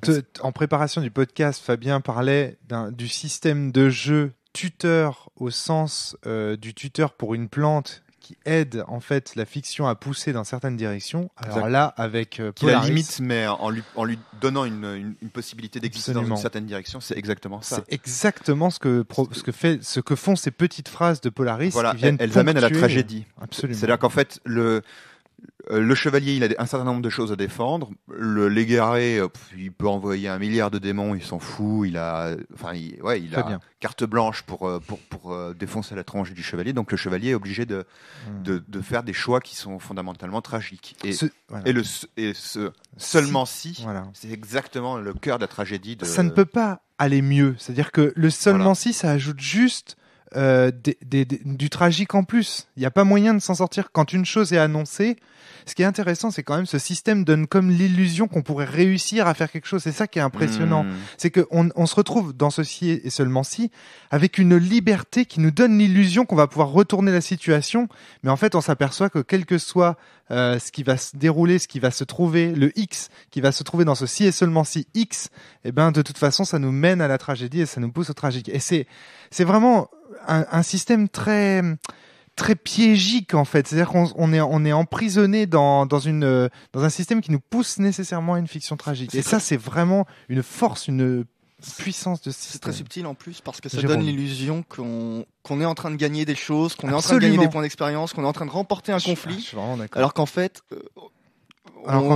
En préparation du podcast, Fabien parlait du système de jeu tuteur au sens du tuteur pour une plante qui aide en fait la fiction à pousser dans certaines directions. Alors là, avec qui la limite, mais en lui donnant une possibilité d'exister dans une certaine direction, c'est exactement ça. C'est exactement ce que font ces petites phrases de Polaris. Voilà, qui viennent elles amènent à la tragédie. Absolument. C'est-à-dire qu'en fait, le chevalier, il a un certain nombre de choses à défendre. L'égaré, il peut envoyer 1 milliard de démons, il s'en fout. Il a carte blanche pour défoncer la tronche du chevalier. Donc le chevalier est obligé de faire des choix qui sont fondamentalement tragiques. Seulement si, c'est exactement le cœur de la tragédie. Ça ne peut pas aller mieux. C'est-à-dire que le seulement si, ça ajoute juste du tragique en plus. Il n'y a pas moyen de s'en sortir quand une chose est annoncée. Ce qui est intéressant, c'est quand même ce système donne comme l'illusion qu'on pourrait réussir à faire quelque chose. C'est ça qui est impressionnant. C'est qu'on se retrouve dans ceci et seulement si, avec une liberté qui nous donne l'illusion qu'on va pouvoir retourner la situation. Mais en fait, on s'aperçoit que quel que soit ce qui va se dérouler, ce qui va se trouver, le X qui va se trouver dans ce si et seulement si X, eh ben, de toute façon, ça nous mène à la tragédie et ça nous pousse au tragique. Et c'est vraiment un système très piégique en fait, c'est-à-dire qu'on est emprisonné dans un système qui nous pousse nécessairement à une fiction tragique. Et ça, c'est vraiment une force, une puissance de système. C'est très subtil en plus parce que ça donne l'illusion qu'on est en train de gagner des choses, qu'on est en train de gagner des points d'expérience, qu'on est en train de remporter un conflit. Je suis vraiment d'accord. Alors qu'en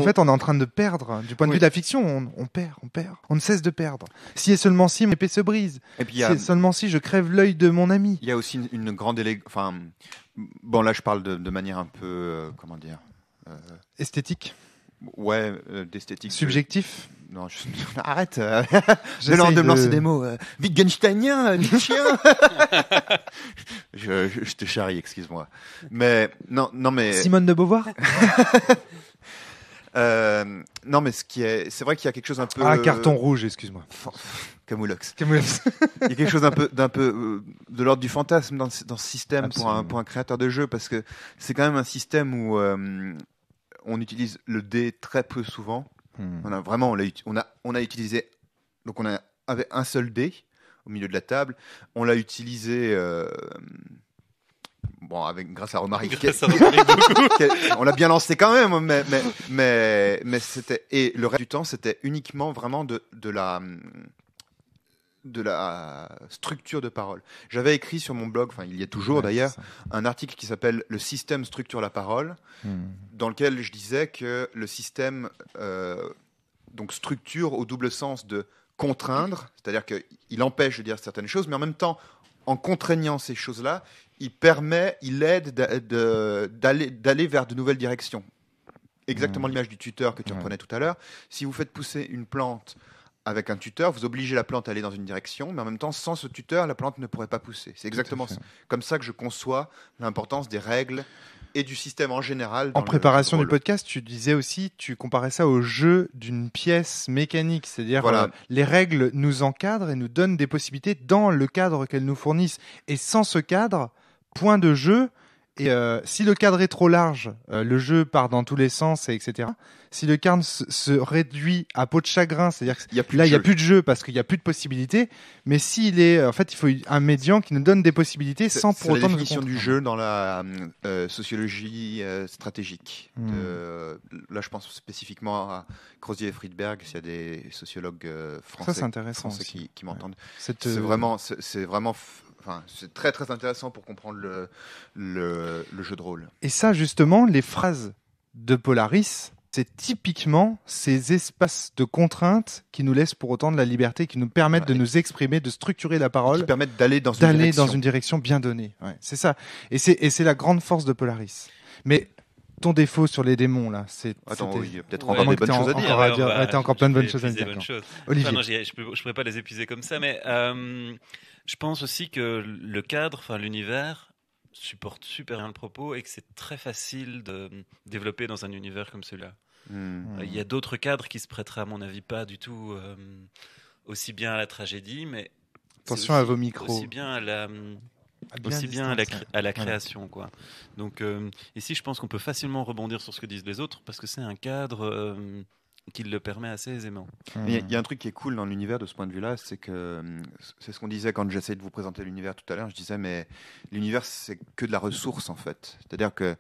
fait, on est en train de perdre. Du point de vue de la fiction, on perd. On ne cesse de perdre. Si et seulement si, mon épée se brise. Et puis, si et seulement si, je crève l'œil de mon ami. Il y a aussi une grande enfin, bon, là, je parle de manière un peu, comment dire, esthétique. Ouais, d'esthétique. Subjectif. Non, arrête. De me lancer des mots. Wittgensteinien, Nietzschéen. je te charrie, excuse-moi. Mais non, mais. Simone de Beauvoir. Non, mais c'est vrai qu'il y a quelque chose un peu. Ah, carton rouge, excuse-moi. Camoulox. Il y a quelque chose d'un peu de l'ordre du fantasme dans ce système pour un créateur de jeu, parce que c'est quand même un système où on utilise le dé très peu souvent. On a utilisé, donc on avait un seul dé au milieu de la table. On l'a utilisé. Bon, grâce à Romaric. On l'a bien lancé quand même, mais c'était, et le reste du temps, c'était uniquement vraiment de la structure de parole. J'avais écrit sur mon blog, enfin il y a toujours d'ailleurs, un article qui s'appelle « Le système structure la parole », dans lequel je disais que le système donc structure au double sens de contraindre, c'est-à-dire qu'il empêche de dire certaines choses, mais en même temps, en contraignant ces choses-là, il aide d'aller vers de nouvelles directions. Exactement l'image du tuteur que tu reprenais tout à l'heure. Si vous faites pousser une plante avec un tuteur, vous obligez la plante à aller dans une direction, mais en même temps, sans ce tuteur, la plante ne pourrait pas pousser. C'est exactement comme ça que je conçois l'importance des règles et du système en général. En préparation du podcast, tu disais aussi, tu comparais ça au jeu d'une pièce mécanique, c'est-à-dire les règles nous encadrent et nous donnent des possibilités dans le cadre qu'elles nous fournissent. Et sans ce cadre, point de jeu. Et si le cadre est trop large, le jeu part dans tous les sens, etc. Si le cadre se réduit à peau de chagrin, c'est-à-dire que il n'y a plus de jeu parce qu'il n'y a plus de possibilités. Mais s'il est, en fait, il faut un médian qui nous donne des possibilités sans pour autant. C'est la définition du jeu dans la sociologie stratégique. Là, je pense spécifiquement à Crozier et Friedberg. S'il y a des sociologues français qui m'entendent, c'est vraiment. Enfin, c'est très très intéressant pour comprendre le jeu de rôle. Et ça, justement, les phrases de Polaris, c'est typiquement ces espaces de contraintes qui nous laissent pour autant de la liberté, qui nous permettent de nous exprimer, de structurer la parole, qui permettent d'aller dans une direction bien donnée. Ouais, c'est ça. Et c'est la grande force de Polaris. Mais ton défaut sur les démons là. Attends, il y a peut-être Ouais, encore des que bonnes t'as choses à dire. encore à dire. Ouais, t'as encore plein de bonnes je choses à vais dire, épuiser quoi. bonnes choses. Olivier. Enfin, non, je pourrais pas les épuiser comme ça, mais je pense aussi que le cadre, enfin l'univers, supporte super bien le propos et que c'est très facile de développer dans un univers comme celui-là. Il y a d'autres cadres qui se prêteraient, à mon avis, pas du tout aussi bien à la tragédie, mais Attention à vos micros. aussi bien à la Bien aussi bien à la, distance, à la Voilà. création, quoi. Donc ici, je pense qu'on peut facilement rebondir sur ce que disent les autres parce que c'est un cadre qui le permet assez aisément. Il y a un truc qui est cool dans l'univers de ce point de vue-là, c'est que c'est ce qu'on disait quand j'essayais de vous présenter l'univers tout à l'heure. Je disais, mais l'univers, c'est que de la ressource en fait. C'est-à-dire que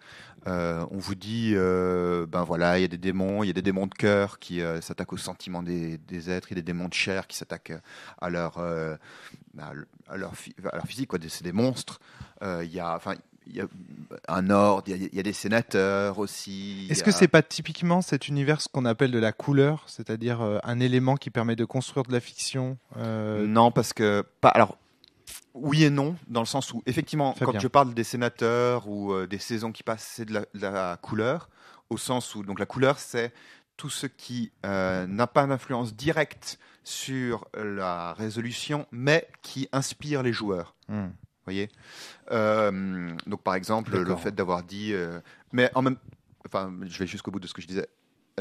on vous dit, ben voilà, il y a des démons de cœur qui s'attaquent aux sentiments des êtres, il y a des démons de chair qui s'attaquent à leur physique, quoi. C'est des monstres. Il y a un ordre, il y a des sénateurs aussi. Est-ce que c'est pas typiquement cet univers ce qu'on appelle de la couleur, c'est-à-dire un élément qui permet de construire de la fiction Non, parce que alors oui et non, dans le sens où effectivement, Fabien. quand je parle des sénateurs ou des saisons qui passent, c'est de la couleur, au sens où donc la couleur c'est tout ce qui n'a pas d'influence directe sur la résolution, mais qui inspire les joueurs. Voyez, donc par exemple le D'accord. fait d'avoir dit, mais en même, enfin, je vais jusqu'au bout de ce que je disais.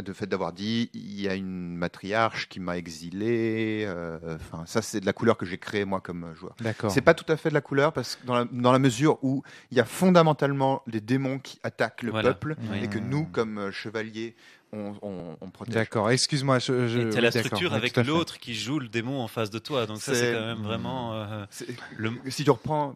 Le fait d'avoir dit, il y a une matriarche qui m'a exilé. Enfin, ça c'est de la couleur que j'ai créée moi comme joueur. D'accord. C'est pas tout à fait de la couleur parce que dans la mesure où il y a fondamentalement des démons qui attaquent le Voilà. peuple Oui. et que nous comme chevaliers on protège. D'accord. Excuse-moi, Et tu as la oui, d'accord. structure Oui, avec tout à fait. l'autre qui joue le démon en face de toi. Donc ça, c'est quand même vraiment... C'est- le... Si tu reprends,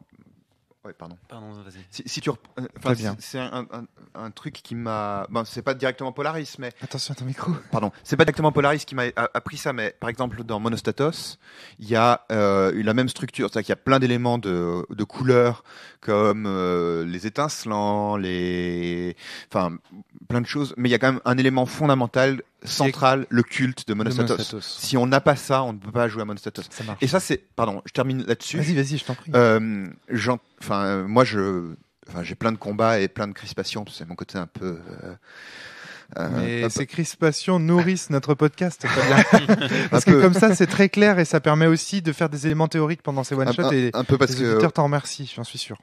ouais, pardon. Pardon, vas-y. Si tu enfin, Très bien. c'est un truc qui m'a, bon, c'est pas directement Polaris, mais Attention à ton micro. pardon, c'est pas directement Polaris qui m'a appris ça, mais par exemple dans Monostatos, il y a eu la même structure, c'est-à-dire qu'il y a plein d'éléments de couleurs comme les étincelants, enfin plein de choses, mais il y a quand même un élément fondamental, central, le culte de Monostatos. Monostatos. Si on n'a pas ça, on ne peut pas jouer à Monostatos. Ça marche. Et ça c'est, pardon, je termine là-dessus. Vas-y, je t'en prie. Moi j'ai plein de combats et plein de crispations, c'est mon côté un peu. Mais ces crispations nourrissent notre podcast, Fabien. Parce que comme ça, c'est très clair et ça permet aussi de faire des éléments théoriques pendant ces one-shots et un peu parce les que auditeurs t'en remercient, j'en suis sûr.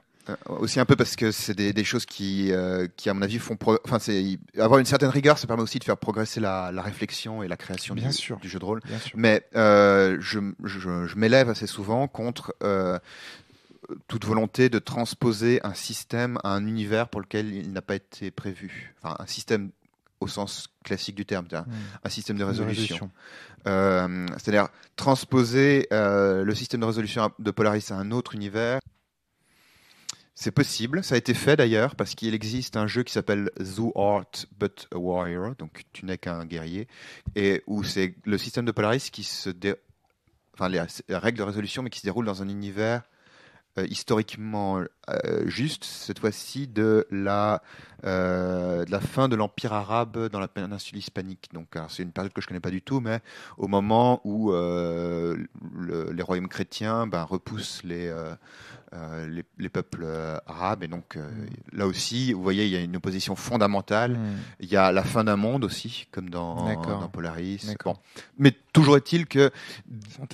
aussi un peu parce que c'est des choses qui à mon avis enfin c'est avoir une certaine rigueur, ça permet aussi de faire progresser la réflexion et la création Bien sûr. du jeu de rôle. Bien sûr. Mais je m'élève assez souvent contre toute volonté de transposer un système à un univers pour lequel il n'a pas été prévu. Enfin, un système au sens classique du terme, un système de résolution. C'est-à-dire transposer le système de résolution de Polaris à un autre univers. C'est possible, ça a été fait d'ailleurs, parce qu'il existe un jeu qui s'appelle The Art But a Warrior, donc tu n'es qu'un guerrier, et où c'est le système de Polaris qui enfin les règles de résolution, mais qui se déroule dans un univers historiquement juste, cette fois-ci de la fin de l'Empire arabe dans la péninsule hispanique. Donc c'est une période que je connais pas du tout, mais au moment où les royaumes chrétiens repoussent les peuples arabes, et donc là aussi, vous voyez, il y a une opposition fondamentale. Il y a la fin d'un monde aussi, comme dans Polaris. Bon. Mais toujours est-il que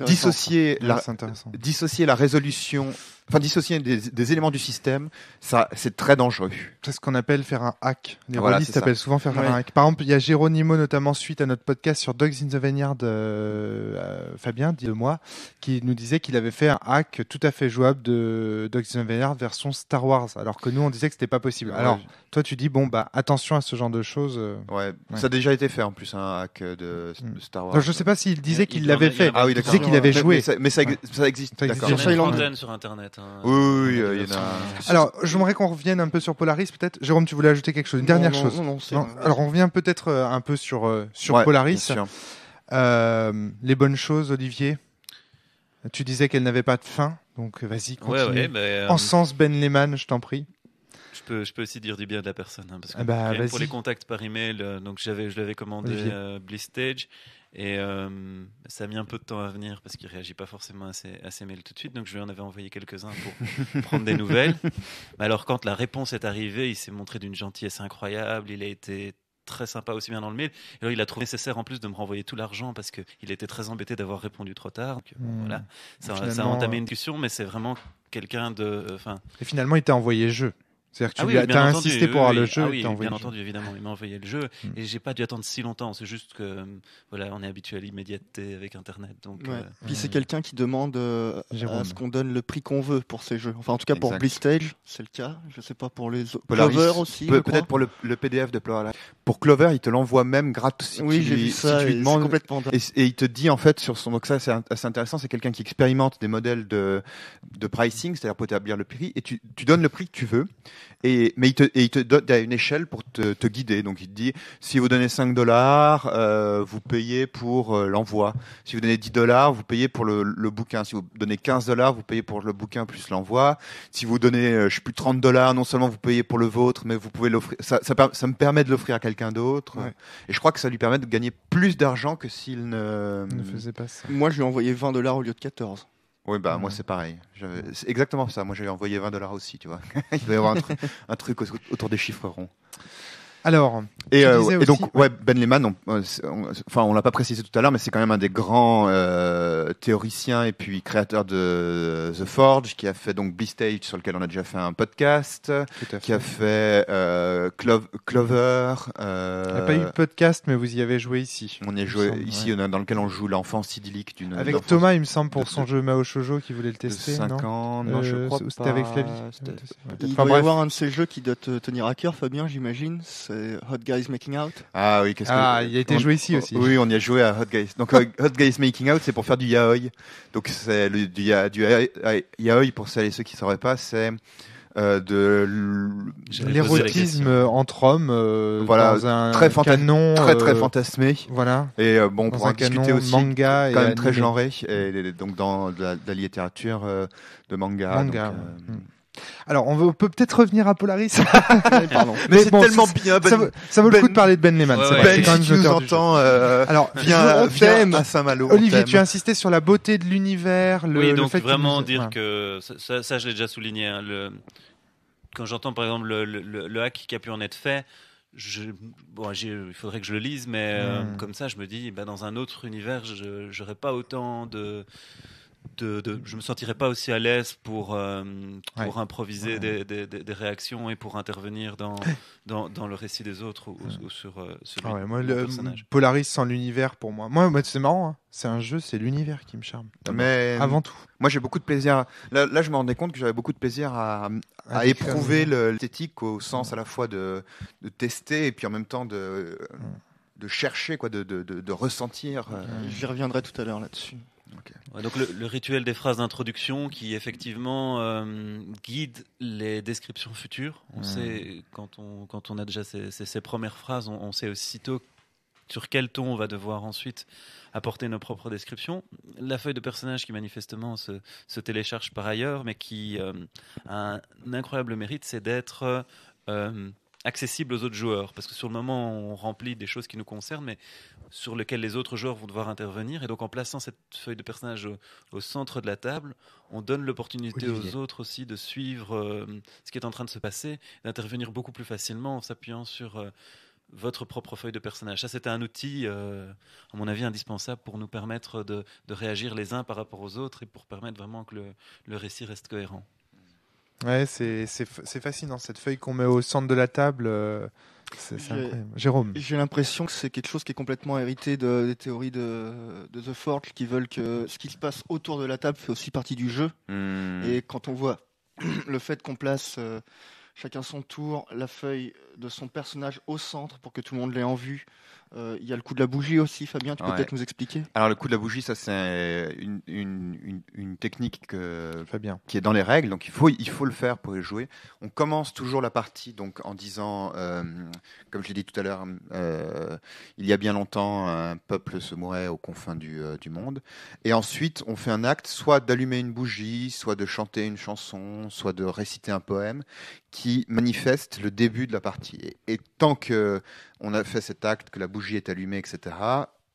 dissocier la résolution, enfin dissocier des éléments du système, ça c'est très dangereux. C'est ce qu'on appelle faire un hack. Les Voilà, rôlistes c'est ça. appellent souvent faire un hack. Par exemple, il y a Geronimo, notamment suite à notre podcast sur Dogs in the Vineyard, Fabien, dit de moi, qui nous disait qu'il avait fait un hack tout à fait jouable de Dogs in the Vineyard version Star Wars, alors que nous on disait que c'était pas possible. Ouais. Alors, toi tu dis, bon, attention à ce genre de choses. Ouais, ça a déjà été fait en plus, un hack de Star Wars. Non, je sais pas s'il disait qu'il Il l'avait en a- fait. Ah oui, Il d'accord. disait qu'il avait joué. Mais ça existe. Ça D'accord. existe. Il y en a Sur une Island. trentaine sur Internet. Oui, il y en a. Alors, j'aimerais qu'on revienne un peu sur Polaris, peut-être. Jérôme, tu voulais ajouter quelque chose, une dernière chose. Non, c'est Non. Alors, on revient peut-être un peu sur Ouais, Polaris. bien sûr. Les bonnes choses, Olivier. Tu disais qu'elle n'avait pas de fin, donc vas-y, continue. Encense Ben Lehman, je t'en prie. Je peux aussi dire du bien de la personne, parce que Ah bah, rien que pour vas-y. les contacts par email, donc je l'avais commandé Olivier. Bliss Stage, Et ça a mis un peu de temps à venir parce qu'il réagit pas forcément à ses mails tout de suite. Donc je lui en avais envoyé quelques-uns pour prendre des nouvelles. Mais alors quand la réponse est arrivée, il s'est montré d'une gentillesse incroyable. Il a été très sympa aussi bien dans le mail. Et alors il a trouvé nécessaire en plus de me renvoyer tout l'argent parce qu'il était très embêté d'avoir répondu trop tard. Donc, voilà, ça a entamé une discussion, mais c'est vraiment quelqu'un de... Et finalement, il t'a envoyé le jeu. C'est-à-dire que tu as insisté pour avoir le jeu. Oui, bien entendu, évidemment. Il m'a envoyé le jeu et j'ai pas dû attendre si longtemps. C'est juste que voilà, on est habitué à l'immédiateté avec Internet. Donc, Puis c'est quelqu'un qui demande à ce qu'on donne le prix qu'on veut pour ces jeux. Enfin, en tout cas, pour Blistage, c'est le cas. Je sais pas pour les autres. Clover aussi. Peut-être pour le PDF de Polaris. Pour Clover, il te l'envoie même gratos. Oui, j'ai vu ça. Si tu lui demandes, complètement et il te dit en fait sur son. Donc ça, c'est assez intéressant. C'est quelqu'un qui expérimente des modèles de pricing, c'est-à-dire pour établir le prix. Et tu donnes le prix que tu veux. Mais il te donne une échelle pour te guider. Donc il te dit, si vous donnez $5, vous payez pour l'envoi. Si vous donnez $10, vous payez pour le bouquin. Si vous donnez $15, vous payez pour le bouquin plus l'envoi. Si vous donnez, je sais plus, $30, non seulement vous payez pour le vôtre, mais vous pouvez l'offrir. Ça me permet de l'offrir à quelqu'un d'autre. Ouais. Et je crois que ça lui permet de gagner plus d'argent que s'il ne faisait pas ça. Moi, je lui ai envoyé $20 au lieu de 14. Oui, moi c'est pareil. C'est exactement ça. Moi j'avais envoyé $20 aussi, tu vois. Il doit y avoir un truc autour des chiffres ronds. Alors, et donc, Ben Lehman, on l'a pas précisé tout à l'heure, mais c'est quand même un des grands théoriciens et puis créateur de The Forge, qui a fait donc Blistage, sur lequel on a déjà fait un podcast, qui a fait Clover. Il n'y a pas eu de podcast, mais vous y avez joué ici. On y a joué ici, dans lequel on joue l'enfance idyllique d'une. Avec Thomas, il me semble, pour son jeu Mao Shoujo, qui voulait le tester. 5 ans, non, je crois pas. C'était avec Flavie. Il doit y avoir un de ces jeux qui doit te tenir à cœur, Fabien, j'imagine. C'est Hot Guys Making Out. Ah oui, il a été joué ici aussi. Oui, on y a joué à Hot Guys. Donc Hot Guys Making Out, c'est pour faire du yaoi. Donc c'est du yaoi, pour celles et ceux qui ne sauraient pas, c'est l'érotisme entre hommes, voilà, dans un très canon très fantasmé. Voilà. Et on pourra discuter aussi, manga quand même très genré, et donc dans de la littérature de manga. Donc, alors, on peut peut-être revenir à Polaris. Pardon. Mais c'est tellement bien. Ça vaut le coup de parler de Ben Lehman. Ben, si tu nous entends, viens à Saint-Malo. Olivier, tu as insisté sur la beauté de l'univers. Oui, donc vraiment dire que ça, je l'ai déjà souligné. Hein, quand j'entends par exemple le hack qui a pu en être fait, il faudrait que je le lise, mais comme ça, je me dis, dans un autre univers, j'aurais pas autant je me sentirais pas aussi à l'aise pour improviser des réactions et pour intervenir dans le récit des autres ou sur le personnage. Polaris sans l'univers, pour moi c'est marrant, hein. C'est un jeu, c'est l'univers qui me charme. Mais avant tout. Moi j'ai beaucoup de plaisir. Là je me rendais compte que j'avais beaucoup de plaisir à éprouver l'esthétique, au sens à la fois de tester et puis en même temps de chercher, de ressentir. J'y reviendrai tout à l'heure là-dessus. Okay. Ouais, donc le rituel des phrases d'introduction qui effectivement guide les descriptions futures. On sait, quand on a déjà ces premières phrases, on sait aussitôt sur quel ton on va devoir ensuite apporter nos propres descriptions. La feuille de personnage qui manifestement se télécharge par ailleurs, mais qui a un incroyable mérite, c'est d'être accessible aux autres joueurs, parce que sur le moment on remplit des choses qui nous concernent, mais sur lesquelles les autres joueurs vont devoir intervenir, et donc en plaçant cette feuille de personnage au centre de la table, on donne l'opportunité aux autres aussi de suivre ce qui est en train de se passer, d'intervenir beaucoup plus facilement en s'appuyant sur votre propre feuille de personnage. Ça, c'était un outil, à mon avis, indispensable pour nous permettre de réagir les uns par rapport aux autres et pour permettre vraiment que le récit reste cohérent. Ouais, c'est fascinant, cette feuille qu'on met au centre de la table. C'est incroyable. Jérôme. J'ai l'impression que c'est quelque chose qui est complètement hérité des théories de The Forge, qui veulent que ce qui se passe autour de la table fait aussi partie du jeu. Et quand on voit le fait qu'on place chacun son tour, la feuille de son personnage au centre pour que tout le monde l'ait en vue. Il y a le coup de la bougie aussi, Fabien, tu peux peut-être nous expliquer ? Alors le coup de la bougie, ça c'est une technique qui est dans les règles, donc il faut le faire pour y jouer. On commence toujours la partie donc en disant, comme je l'ai dit tout à l'heure, il y a bien longtemps un peuple se mourait aux confins du monde, et ensuite on fait un acte, soit d'allumer une bougie, soit de chanter une chanson, soit de réciter un poème qui manifeste le début de la partie. Et tant que on a fait cet acte, que la bougie est allumée, etc.,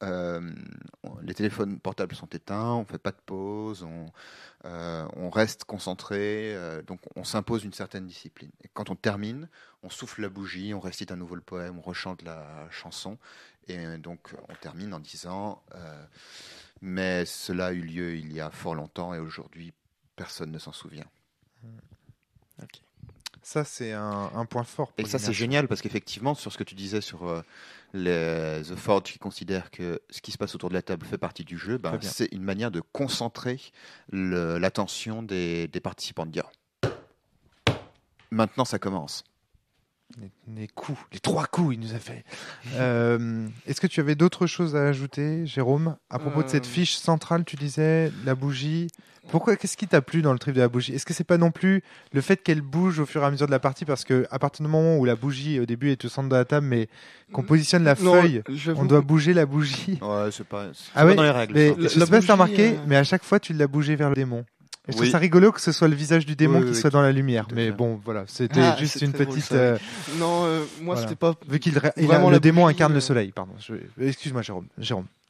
les téléphones portables sont éteints, on ne fait pas de pause, on reste concentré, donc on s'impose une certaine discipline. Et quand on termine, on souffle la bougie, on récite à nouveau le poème, on rechante la chanson, et donc on termine en disant mais cela a eu lieu il y a fort longtemps et aujourd'hui personne ne s'en souvient. Okay. Ça, c'est un point fort. Et ça, c'est génial parce qu'effectivement, sur ce que tu disais sur The Forge qui considèrent que ce qui se passe autour de la table fait partie du jeu, c'est une manière de concentrer l'attention des participants, de dire maintenant ça commence. Les coups, les 3 coups, il nous a fait. Est-ce que tu avais d'autres choses à ajouter, Jérôme, à propos de cette fiche centrale? Tu disais la bougie. Pourquoi? Qu'est-ce qui t'a plu dans le trip de la bougie? Est-ce que c'est pas non plus le fait qu'elle bouge au fur et à mesure de la partie, parce que à partir du moment où la bougie au début est au centre de la table, mais qu'on positionne la feuille, on doit bouger la bougie. Ouais, c'est pas ouais, dans les règles. Mais je sais pas si t'as remarqué, mais à chaque fois tu l'as bougé vers le démon. Et je trouve ça rigolo que ce soit le visage du démon qui soit dans la lumière. Mais bon, voilà, c'était juste une petite. Non, moi c'était pas. Vu qu'il le démon incarne le soleil, pardon. Excuse-moi, Jérôme.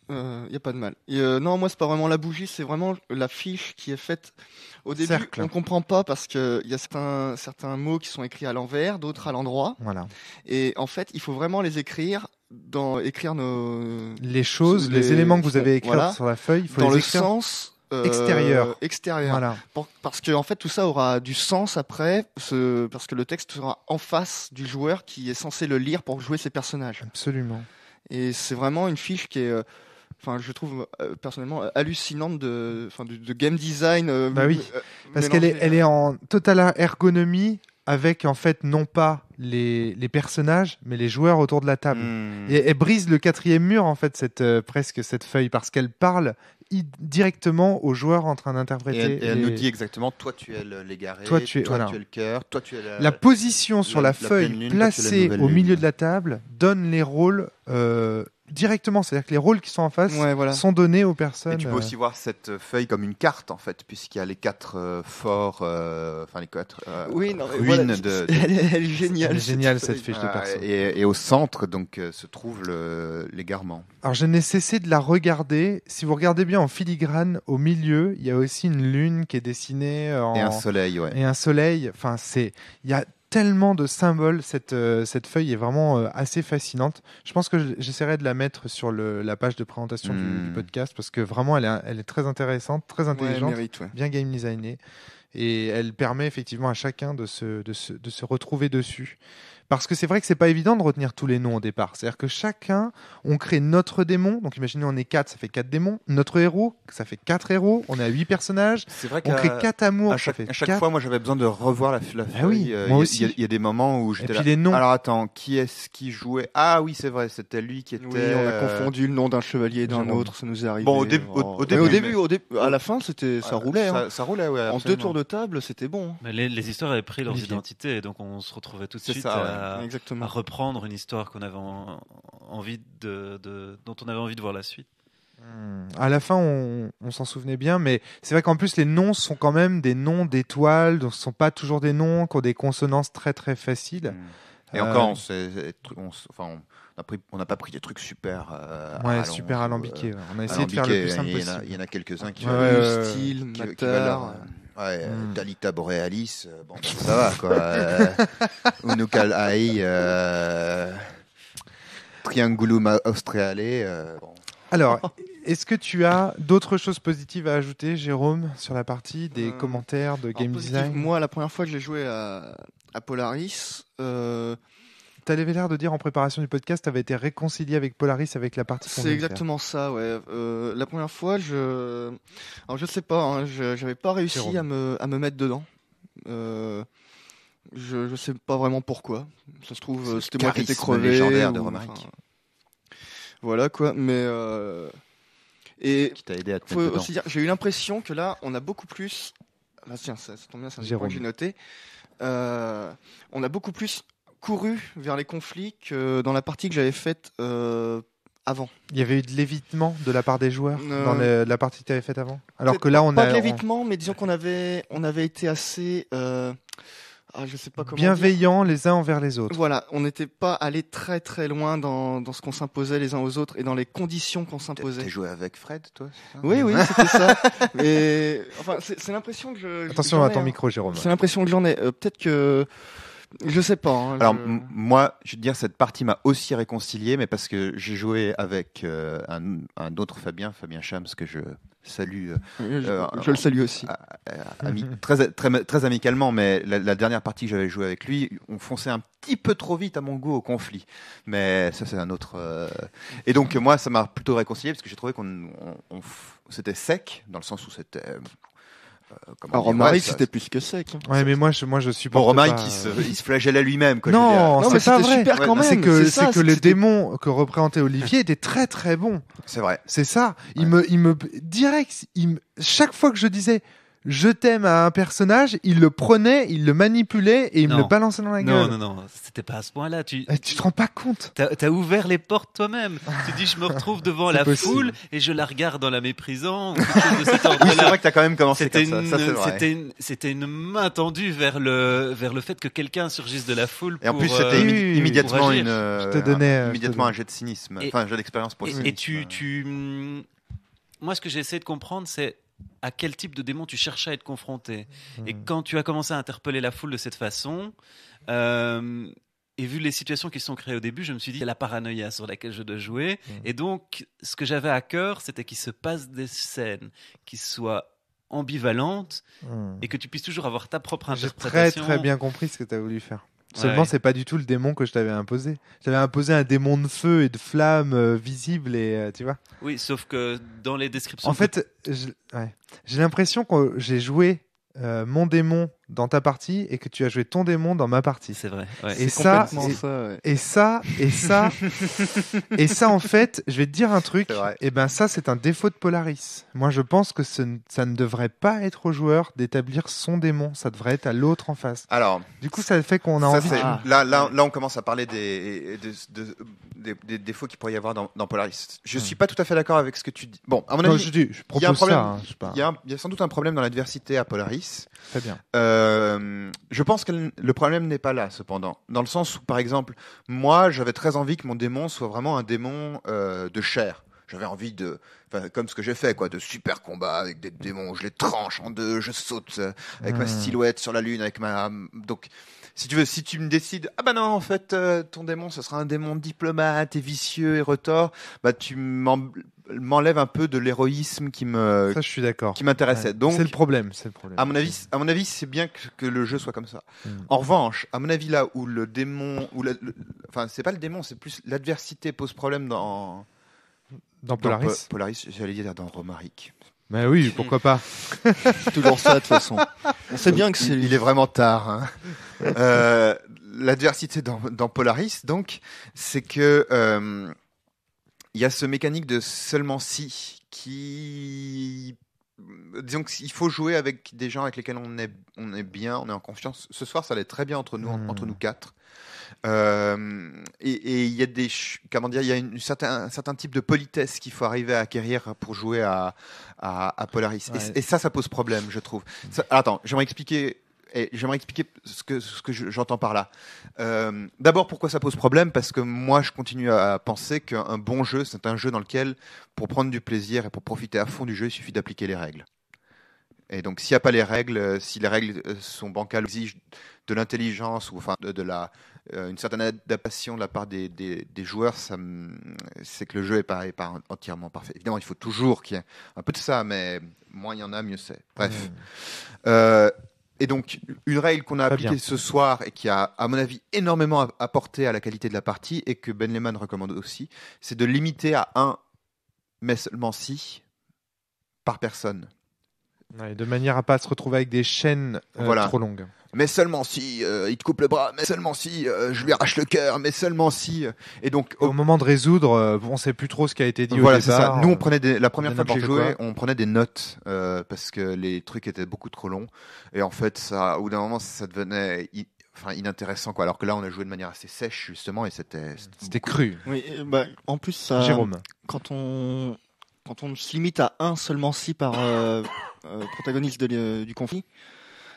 Y a pas de mal. Non, moi c'est pas vraiment la bougie, c'est vraiment la fiche qui est faite. Au début, Cercle. on comprend pas parce que il y a certains mots qui sont écrits à l'envers, d'autres à l'endroit. Voilà. Et en fait, il faut vraiment les écrire les choses, les éléments que vous avez écrits sur la feuille, il faut dans les le écrire sens extérieur. Voilà. Parce que en fait tout ça aura du sens après, parce que le texte sera en face du joueur qui est censé le lire pour jouer ses personnages. Absolument. Et c'est vraiment une fiche qui est, je trouve personnellement hallucinante de game design. Oui, parce qu'elle est en totale ergonomie avec en fait non pas les personnages mais les joueurs autour de la table. Et elle brise le 4e mur en fait presque cette feuille parce qu'elle parle directement aux joueurs en train d'interpréter. Et elle nous dit exactement, toi tu es l'égaré, toi tu es le cœur, toi tu es la position sur la feuille placée au milieu de la table donne les rôles directement, c'est-à-dire que les rôles qui sont en face sont donnés aux personnes. Et tu peux aussi voir cette feuille comme une carte en fait, puisqu'il y a les 4 forts, les 4 ruines elle est géniale. Elle est géniale cette fiche de perso. Et au centre donc se trouve l'égarement. Alors je n'ai cessé de la regarder. Si vous regardez bien en filigrane, au milieu, il y a aussi une lune qui est dessinée et un soleil, Et un soleil. Enfin, il y a tellement de symboles. Cette feuille est vraiment assez fascinante. Je pense que j'essaierai de la mettre sur la page de présentation du podcast parce que vraiment, elle est très intéressante, très intelligente, bien game designée. Et elle permet effectivement à chacun de se retrouver dessus. Parce que c'est vrai que c'est pas évident de retenir tous les noms au départ. C'est-à-dire que chacun, on crée notre démon. Donc imaginez, on est 4, ça fait 4 démons. Notre héros, ça fait 4 héros. On a 8 personnages. C'est vrai on crée 4 amours. À chaque fois, moi, j'avais besoin de revoir la feuille. Oui, moi aussi. Il y a des moments où j'étais là. Les noms. Alors attends, qui est-ce qui jouait? Ah oui, c'est vrai, c'était lui qui était. Oui, on a confondu le nom d'un chevalier et d'un autre. Ça nous est arrivé. Bon, au début, à la fin, ça roulait. Ça roulait, ouais. En 2 tours de table, c'était bon. Mais les histoires avaient pris leurs identités, et donc on se retrouvait tout de suite à reprendre une histoire qu'on avait envie dont on avait envie de voir la suite. À la fin, on s'en souvenait bien, mais c'est vrai qu'en plus les noms sont quand même des noms d'étoiles, donc ce sont pas toujours des noms qui ont des consonances très très faciles. Et encore, on n'a pas pris des trucs super super alambiqués. On a essayé de faire le plus simple possible. Il y en a quelques-uns qui ont style, Matar. Dalita Borealis, ça va quoi. Unukal Ai, Triangulum Australe. Alors, est-ce que tu as d'autres choses positives à ajouter, Jérôme, sur la partie des commentaires de game design? Moi, la première fois que j'ai joué à Polaris, tu avais l'air de dire en préparation du podcast, tu avais été réconcilié avec Polaris, avec la partie. C'est exactement ça, ouais. La première fois, je sais pas, j'avais pas réussi à me mettre dedans. Je sais pas vraiment pourquoi. Ça se trouve, c'était moi qui étais crevé. Légendaire de Romaric. Voilà quoi, mais qui t'a aidé à te mettre dedans. Aussi dire, j'ai eu l'impression que là, on a beaucoup plus. Tiens, ça tombe bien, c'est un point que j'ai noté. On a beaucoup plus couru vers les conflits que dans la partie que j'avais faite avant. Il y avait eu de l'évitement de la part des joueurs dans la partie que tu avais faite avant. Alors que là, on pas de l'évitement, mais disons qu'on avait été assez je sais pas comment bienveillants les uns envers les autres. Voilà, on n'était pas allé très très loin dans ce qu'on s'imposait les uns aux autres et dans les conditions qu'on s'imposait. T'as joué avec Fred, toi, c'est ça? Oui, c'était ça. Mais enfin, c'est l'impression que Attention à ton micro, Jérôme. C'est l'impression que j'en ai. Peut-être que je sais pas. Hein, Alors moi, je veux dire, cette partie m'a aussi réconcilié, mais parce que j'ai joué avec un autre Fabien Chams, que je salue. Je le salue aussi. Très amicalement, mais la dernière partie que j'avais joué avec lui, on fonçait un petit peu trop vite à mon goût au conflit. Mais ça, c'est un autre. Et donc moi, ça m'a plutôt réconcilié parce que j'ai trouvé qu'on c'était sec, dans le sens où c'était. Romaric, c'était plus que sec. Hein. Ouais, mais moi je suis bon. Romaric, il se flagelle à lui-même. Quoi, non, mais c'est pas vrai. Super quand même. C'est que les démons que représentait Olivier étaient très très bons. C'est vrai. C'est ça. Chaque fois que je disais je t'aime à un personnage, il le prenait, il le manipulait et il me le balançait dans la gueule. Non, c'était pas à ce point-là. Tu te rends pas compte. T'as ouvert les portes toi-même. Tu dis, je me retrouve devant la foule et je la regarde en la méprisant. Ou quelque chose de cet ordre-là. Oui, c'est vrai que t'as quand même commencé comme ça. Ça, c'est vrai. C'était une main tendue vers le fait que quelqu'un surgisse de la foule. Et en plus, c'était immédiatement immédiatement un jet de cynisme, enfin un jet d'expérience pour le cynisme. Moi, ce que j'ai essayé de comprendre, c'est à quel type de démon tu cherchais à être confronté. Et quand tu as commencé à interpeller la foule de cette façon, et vu les situations qui se sont créées au début, je me suis dit, c'est la paranoïa sur laquelle je dois jouer. Et donc, ce que j'avais à cœur, c'était qu'il se passe des scènes qui soient ambivalentes et que tu puisses toujours avoir ta propre interprétation. J'ai très bien compris ce que tu as voulu faire. Seulement, c'est pas du tout le démon que je t'avais imposé. J'avais imposé un démon de feu et de flammes visibles et tu vois. Oui, sauf que dans les descriptions. En fait, j'ai l'impression que j'ai joué mon démon dans ta partie et que tu as joué ton démon dans ma partie. C'est vrai. Ouais. Et ça, en fait, je vais te dire un truc. Et ben ça, c'est un défaut de Polaris. Moi, je pense que ça ne devrait pas être au joueur d'établir son démon. Ça devrait être à l'autre en face. Alors, du coup, ça fait qu'on a envie. Là, on commence à parler des défauts qu'il pourrait y avoir dans Polaris. Je suis pas tout à fait d'accord avec ce que tu dis. Bon, à mon avis, je propose ça. Il y a sans doute un problème dans l'adversité à Polaris. Très bien. Je pense que le problème n'est pas là, cependant. Dans le sens où, par exemple, moi, j'avais très envie que mon démon soit vraiment un démon de chair. J'avais envie comme ce que j'ai fait, quoi, de super combats avec des démons. Je les tranche en deux, je saute avec ma silhouette sur la lune, donc. Si tu me décides, ah bah non, en fait, ton démon, ce sera un démon diplomate et vicieux et retors, bah tu m'enlèves un peu de l'héroïsme qui ça, je suis d'accord. Qui m'intéressait. Donc, c'est le problème. À mon avis, c'est bien que le jeu soit comme ça. En revanche, à mon avis, là où le démon, enfin, c'est pas le démon, c'est plus l'adversité pose problème dans Polaris. Polaris, j'allais dire dans Romaric. Mais oui, pourquoi pas. C'est toujours ça, de toute façon. On sait bien que il est vraiment tard. Hein. L'adversité dans Polaris, donc, c'est que il y a ce mécanique de seulement si qui, disons qu'il faut jouer avec des gens avec lesquels on est bien, on est en confiance. Ce soir, ça allait très bien entre nous quatre. Et il y a il y a un certain type de politesse qu'il faut arriver à acquérir pour jouer à Polaris. Ouais. Et ça pose problème, je trouve. Attends, j'aimerais expliquer ce que j'entends par là. D'abord, pourquoi ça pose problème ? Parce que moi, je continue à penser qu'un bon jeu, c'est un jeu dans lequel, pour prendre du plaisir et pour profiter à fond du jeu, il suffit d'appliquer les règles. Et donc, s'il n'y a pas les règles, si les règles sont bancales, exigent de l'intelligence ou enfin une certaine adaptation de la part des joueurs, c'est que le jeu n'est pas entièrement parfait. Évidemment, il faut toujours qu'il y ait un peu de ça, mais moins il y en a, mieux c'est. Bref. Et donc, une règle qu'on a appliquée ce soir et qui a, à mon avis, énormément apporté à la qualité de la partie et que Ben Lehman recommande aussi, c'est de limiter à 1, mais seulement 6 par personne. Ouais, de manière à pas se retrouver avec des chaînes trop longues. Mais seulement si il te coupe le bras, mais seulement si je lui arrache le cœur, mais seulement si. Et donc au moment de résoudre, on sait plus trop ce qui a été dit. Voilà, au départ, c'est ça. Nous, on prenait la première fois que j'ai joué, on prenait des notes parce que les trucs étaient beaucoup trop longs. Et en fait, au bout d'un moment, ça devenait inintéressant, quoi. Alors que là, on a joué de manière assez sèche justement, et c'était cru. Oui, en plus, ça, Jérôme, quand on se limite à 1 seulement si par protagoniste du conflit,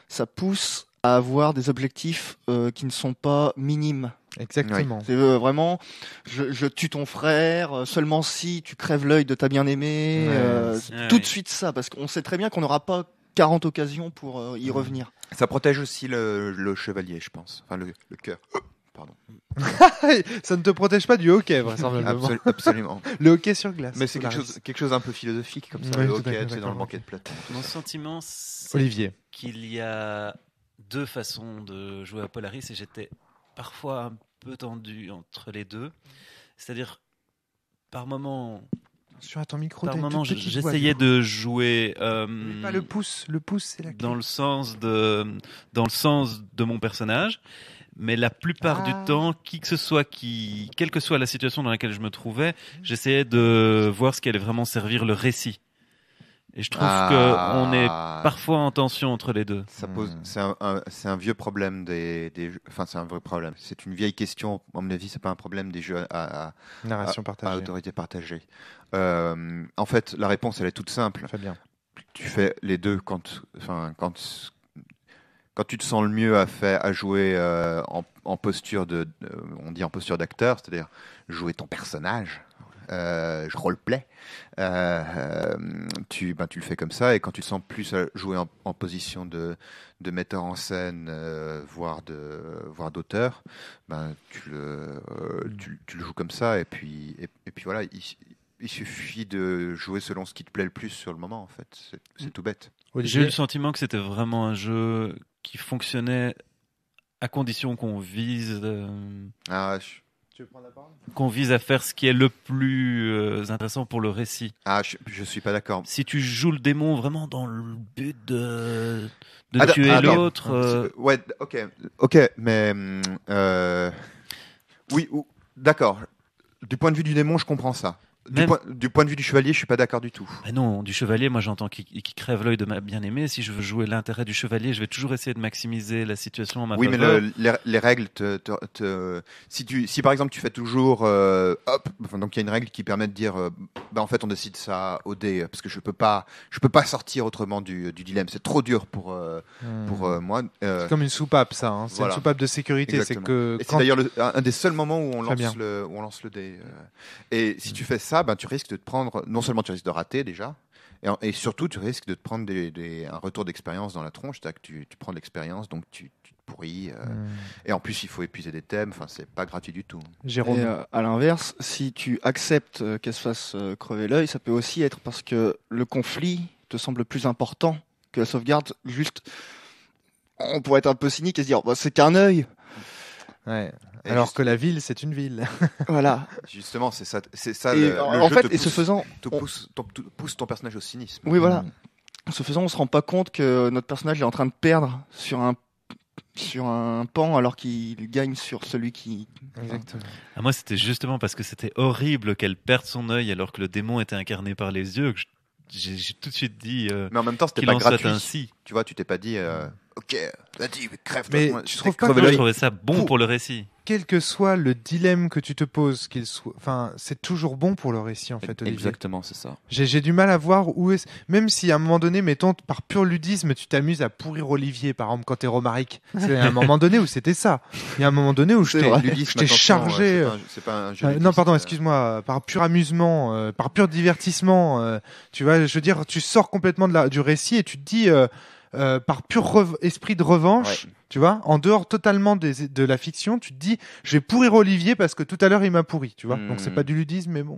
ça pousse à avoir des objectifs qui ne sont pas minimes. Exactement. C'est vraiment, je tue ton frère, seulement si tu crèves l'œil de ta bien-aimée, tout de suite ça, parce qu'on sait très bien qu'on n'aura pas 40 occasions pour y revenir. Ça protège aussi le chevalier, je pense. Enfin, le cœur. Pardon. Ça ne te protège pas du hockey, vraisemblablement. Absolument. Le hockey sur glace. Mais c'est quelque chose un peu philosophique comme ça. Ouais, Le tout à hockey, fait, c'est dans d'accord. le banquet de plate. Mon sentiment, c'est Olivier. qu'il y a deux façons de jouer à Polaris et j'étais parfois un peu tendu entre les deux. C'est-à-dire, par moment, Sur ton micro, par t'as une moment toute petite voix, j'essayais du coup. de jouer Pas le pouce c'est la clé. dans le sens de mon personnage. Mais la plupart du temps, qui que ce soit quelle que soit la situation dans laquelle je me trouvais, j'essayais de voir ce qui allait vraiment servir le récit. Et je trouve qu'on est parfois en tension entre les deux. Ça pose, c'est un vieux problème enfin c'est un vrai problème. C'est une vieille question. À mon avis, c'est pas un problème des jeux Narration à partagée. autorité partagée. En fait, la réponse elle est toute simple. Fabien. Tu fais les deux quand tu te sens le mieux à jouer en posture on dit en posture d'acteur, c'est-à-dire jouer ton personnage. Je roleplay, tu le fais comme ça, et quand tu te sens plus à jouer en position de metteur en scène, voire d'auteur, tu le joues comme ça, et puis voilà, il suffit de jouer selon ce qui te plaît le plus sur le moment, en fait, c'est tout bête. J'ai eu le sentiment que c'était vraiment un jeu qui fonctionnait à condition qu'on vise Tu veux prendre la parole ? qu'on vise à faire ce qui est le plus intéressant pour le récit. Je suis pas d'accord. Si tu joues le démon vraiment dans le but de Attends, tuer l'autre, Ouais, ok, mais oui, d'accord. Du point de vue du démon, je comprends ça. Du point de vue du chevalier, je suis pas d'accord du tout. mais non, du chevalier, moi j'entends qu'il crève l'œil de ma bien-aimée. Si je veux jouer l'intérêt du chevalier, je vais toujours essayer de maximiser la situation en ma Oui, faveur. mais les règles si par exemple tu fais toujours donc il y a une règle qui permet de dire en fait on décide ça au dé, parce que je peux pas sortir autrement du dilemme, c'est trop dur pour moi. C'est comme une soupape, ça. Hein. C'est Voilà. une soupape de sécurité. Exactement. C'est que Et c'est d'ailleurs un des seuls moments où on Fabien. lance le dé. Et si tu fais ça, tu risques de te prendre, non seulement tu risques de rater déjà, et surtout tu risques de te prendre un retour d'expérience dans la tronche. Tu prends de l'expérience, donc tu te pourris. Et en plus, il faut épuiser des thèmes. Enfin, c'est pas gratuit du tout. Jérôme. Et à l'inverse, si tu acceptes qu'elle se fasse crever l'œil, ça peut aussi être parce que le conflit te semble plus important que la sauvegarde. Juste, on pourrait être un peu cynique et se dire, c'est qu'un œil. Ouais. Et Alors que la ville, c'est une ville. Voilà. Justement, c'est ça. Et le en jeu fait, te et ce faisant, pousse ton personnage au cynisme. oui, voilà. Ce faisant, on se rend pas compte que notre personnage est en train de perdre sur un pan alors qu'il gagne sur celui qui. Exactement. Ah, moi, c'était justement parce que c'était horrible qu'elle perde son œil alors que le démon était incarné par les yeux que j'ai tout de suite dit Mais en même temps, c'était qu'il pas en soit gratuit. ainsi. Tu vois, tu t'es pas dit, ok, vas-y, crève. Mais toi, tu c'est trouves pas crever que- Je l'œil. trouvais ça bon pour le récit. Quel que soit le dilemme que tu te poses, c'est toujours bon pour le récit, en fait, Olivier. Exactement, c'est ça. J'ai du mal à voir où est. Même si à un moment donné, mettons, par pur ludisme, tu t'amuses à pourrir Olivier, par exemple, quand t'es Romaric. C'est à un moment donné où c'était ça. Il y a un moment donné où je C'est t'ai vrai. je t'ai chargé. C'est pas un jeu. Non, ludiste, pardon, excuse-moi, par pur amusement, par pur divertissement, tu vois, je veux dire, tu sors complètement du récit et tu te dis, par pur esprit de revanche, tu vois, en dehors totalement de la fiction, tu te dis, je vais pourrir Olivier parce que tout à l'heure il m'a pourri, tu vois. Donc c'est pas du ludisme, mais bon,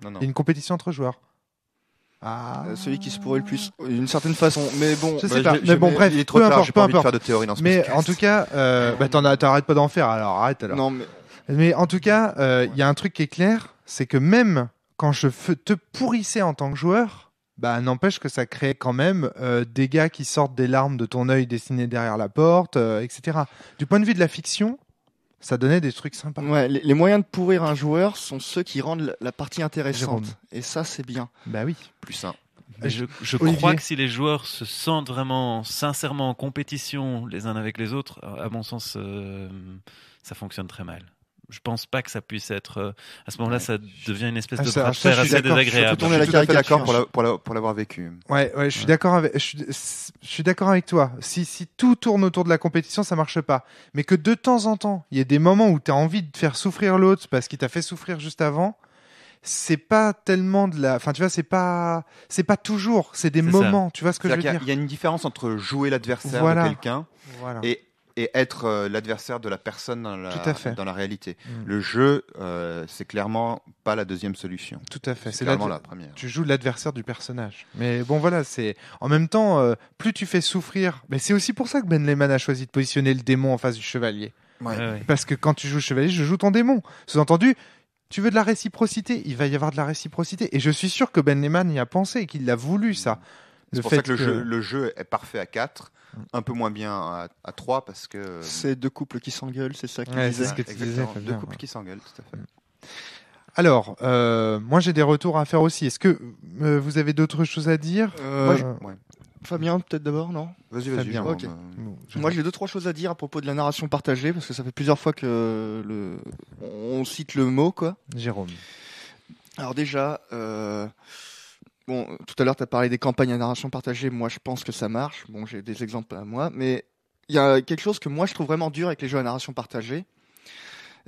Non, il y a une compétition entre joueurs. Celui qui se pourrait le plus, d'une certaine façon. Mais bon, Je sais pas. Mais bon, bref, il est trop peu tard, importe, j'ai peu pas envie de importe. faire de théorie dans ce Mais podcast. en tout cas, t'arrêtes pas d'en faire, alors arrête alors. non, mais Mais en tout cas, il y a un truc qui est clair, c'est que même quand je te pourrissais en tant que joueur, n'empêche que ça crée quand même des gars qui sortent des larmes de ton œil dessiné derrière la porte, etc. Du point de vue de la fiction, ça donnait des trucs sympas. ouais, les moyens de pourrir un joueur sont ceux qui rendent la partie intéressante. Jérôme. Et ça, c'est bien. Bah oui. Plus sain. Mais je Olivier. crois que si les joueurs se sentent vraiment sincèrement en compétition les uns avec les autres, à mon sens, ça fonctionne très mal. je pense pas que ça puisse être. À ce moment-là, ça devient une espèce Ah, de ça, bras de ça, fer je suis assez d'accord. désagréable. Tourner Je la suis tout à fait d'accord caricature. pour l'avoir vécu. Ouais, je suis d'accord avec, je suis d'accord avec toi. Si tout tourne autour de la compétition, ça marche pas. Mais que de temps en temps, il y ait des moments où tu as envie de faire souffrir l'autre parce qu'il t'a fait souffrir juste avant, c'est pas tellement de la, enfin, tu vois, c'est pas toujours, c'est des C'est moments, tu vois ce que je veux C'est-à-dire dire? qu'il y a une différence entre jouer l'adversaire Voilà. de quelqu'un Voilà. et être l'adversaire de la personne Tout à fait. dans la réalité. Mm. Le jeu, c'est clairement pas la deuxième solution. Tout à fait. C'est clairement la première. Tu joues l'adversaire du personnage. Mais bon, voilà, c'est en même temps, plus tu fais souffrir. Mais c'est aussi pour ça que Ben Lehman a choisi de positionner le démon en face du chevalier. Ouais. Ouais. Parce que quand tu joues le chevalier, je joue ton démon. Sous-entendu, tu veux de la réciprocité. Il va y avoir de la réciprocité. Et je suis sûr que Ben Lehman y a pensé et qu'il l'a voulu, ça. C'est pour ça que le jeu est parfait à 4, un peu moins bien à 3 parce que. C'est deux couples qui s'engueulent, c'est ça que tu Ouais, disais. c'est ce que tu disais, Exactement. Fabien, Deux couples ouais. qui s'engueulent, tout à fait. Alors, moi j'ai des retours à faire aussi. Est-ce que vous avez d'autres choses à dire? Moi, Ouais. Fabien, peut-être d'abord, non? Vas-y, Fabien, Jérôme. ok. Bon, Moi, j'ai 2-3 choses à dire à propos de la narration partagée, parce que ça fait plusieurs fois que on cite le mot, quoi. Jérôme. Alors déjà, bon, tout à l'heure, tu as parlé des campagnes à narration partagée. Moi, je pense que ça marche. Bon, j'ai des exemples à moi, mais il y a quelque chose que moi, je trouve vraiment dur avec les jeux à narration partagée.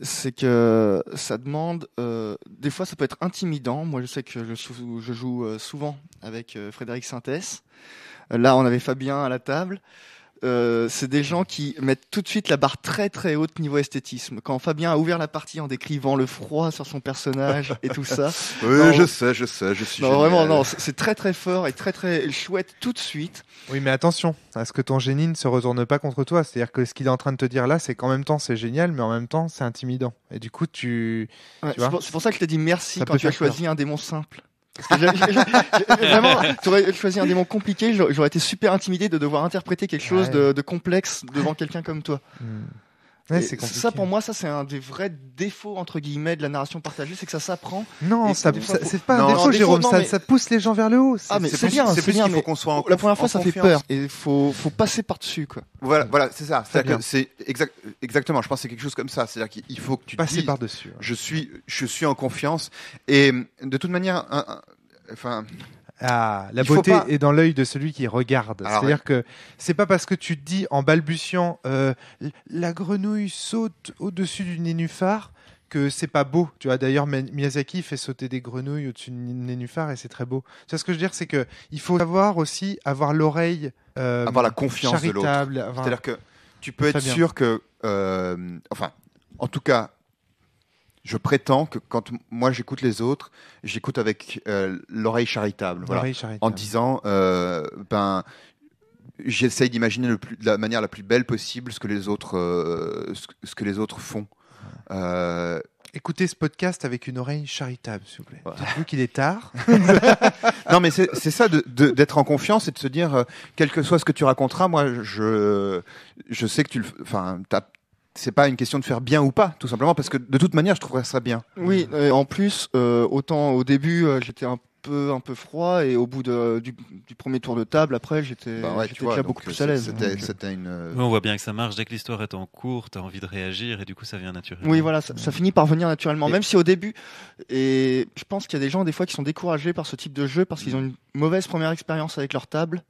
C'est que ça demande... des fois, ça peut être intimidant. Moi, je sais que je joue souvent avec Frédéric Sintès. Là, on avait Fabien à la table. C'est des gens qui mettent tout de suite la barre très très haute niveau esthétisme. Quand Fabien a ouvert la partie en décrivant le froid sur son personnage et tout ça. Oui, Non, je sais, je suis non, génial. vraiment, non, c'est très très fort et très très chouette tout de suite. Oui, mais attention, à ce que ton génie ne se retourne pas contre toi. C'est-à-dire que ce qu'il est en train de te dire là, c'est qu'en même temps, c'est génial, mais en même temps, c'est intimidant. Et du coup, Ouais, Tu c'est vois pour ça que je t'ai dit merci Ça quand peut tu as faire peur. choisi un démon simple. Parce que vraiment, tu aurais choisi un démon compliqué, j'aurais été super intimidé de devoir interpréter quelque chose Ouais. de complexe devant quelqu'un comme toi. Ouais, Et c'est compliqué. ça, pour moi, ça c'est un des vrais défauts entre guillemets de la narration partagée, c'est que ça s'apprend. Non, Et ça, des fois, c'est pas Non, un défaut, défaut, Jérôme. non, ça, mais- ça pousse les gens vers le haut. Ah, mais c'est c'est plus- bien, c'est c'est plus bien, qu'il faut mais qu'on soit en la première fois, en ça fait confiance. peur. Et il faut passer par-dessus, quoi. Voilà, c'est ça. Très bien. C'est exactement. Je pense que c'est quelque chose comme ça. C'est-à-dire qu'il faut que tu te Passer dises, par-dessus. je suis en confiance. Et de toute manière, enfin, Ah, la Il faut beauté pas- est dans l'œil de celui qui regarde. Alors, C'est-à-dire que c'est pas parce que tu te dis en balbutiant la grenouille saute au-dessus du nénuphar que c'est pas beau. Tu vois, d'ailleurs, Miyazaki fait sauter des grenouilles au-dessus du nénuphar et c'est très beau. Tu vois ce que je veux dire, c'est que il faut savoir aussi avoir l'oreille avoir la confiance de l'autre. charitable. avoir- C'est-à-dire que tu peux être Très bien. sûr que, enfin, en tout cas, je prétends que quand moi j'écoute les autres, j'écoute avec l'oreille charitable. Voilà. l'oreille charitable. En disant, j'essaye d'imaginer de la manière la plus belle possible ce que les autres, ce que les autres font. Écoutez ce podcast avec une oreille charitable, s'il vous plaît. Ouais. Dites-vous qu'il est tard. Non, mais c'est ça d'être en confiance et de se dire, quel que soit ce que tu raconteras, moi, je sais que c'est pas une question de faire bien ou pas, tout simplement, parce que de toute manière, je trouverais ça bien. Oui, et en plus, autant au début, j'étais un peu froid, et au bout du premier tour de table, après, j'étais Bah ouais, tu j'étais vois, déjà donc, beaucoup plus à l'aise. Donc, C'était une. Ouais, on voit bien que ça marche. Dès que l'histoire est en cours, t'as envie de réagir et du coup, ça vient naturellement. oui, voilà, ça finit par venir naturellement, Et- même si au début, et je pense qu'il y a des gens des fois qui sont découragés par ce type de jeu parce qu'ils ont une mauvaise première expérience avec leur table.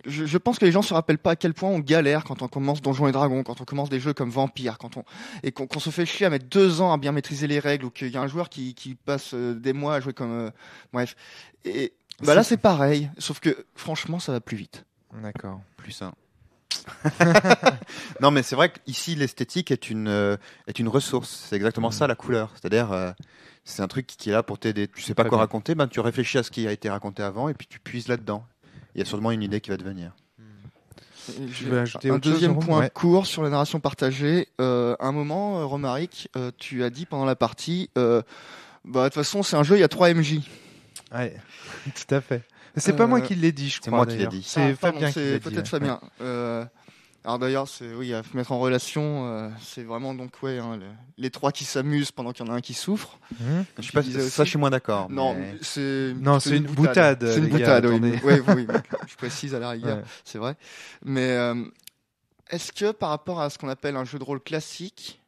Je pense que les gens se rappellent pas à quel point on galère quand on commence Donjons et Dragons, quand on commence des jeux comme Vampire, qu'on se fait chier à mettre 2 ans à bien maîtriser les règles, ou qu'il y a un joueur qui passe des mois à jouer comme bref. Et bah là c'est pareil, sauf que franchement ça va plus vite. D'accord. Plus sain. Non, mais c'est vrai qu'ici, l'esthétique est une ressource. C'est exactement ça, la couleur. C'est-à-dire, c'est un truc qui est là pour t'aider. Tu sais pas Très quoi bien. raconter, ben, tu réfléchis à ce qui a été raconté avant et puis tu puises là-dedans. Il y a sûrement une idée qui va te venir. Et Tu j'ai veux ajouter un autre chose, deuxième Jérôme point Ouais. court sur la narration partagée. À un moment, Romaric, tu as dit pendant la partie, bah de toute façon c'est un jeu, il y a 3 MJ. Ouais, tout à fait. C'est pas moi qui l'ai dit, je c'est crois. moi qui l'ai d'ailleurs. dit. C'est Ah, pardon, Fabien qui l'a c'est dit. peut-être ouais. Fabien. Alors d'ailleurs, oui, à mettre en relation, c'est vraiment donc les 3 qui s'amusent pendant qu'il y en a un qui souffre. Mhm. Je suis pas, disais ça, aussi. je suis moins d'accord. Non, mais- c'est une boutade, C'est une les gars, boutade, oui. attendez. Oui, je précise à la rigueur, Ouais. c'est vrai. Mais est-ce que par rapport à ce qu'on appelle un jeu de rôle classique,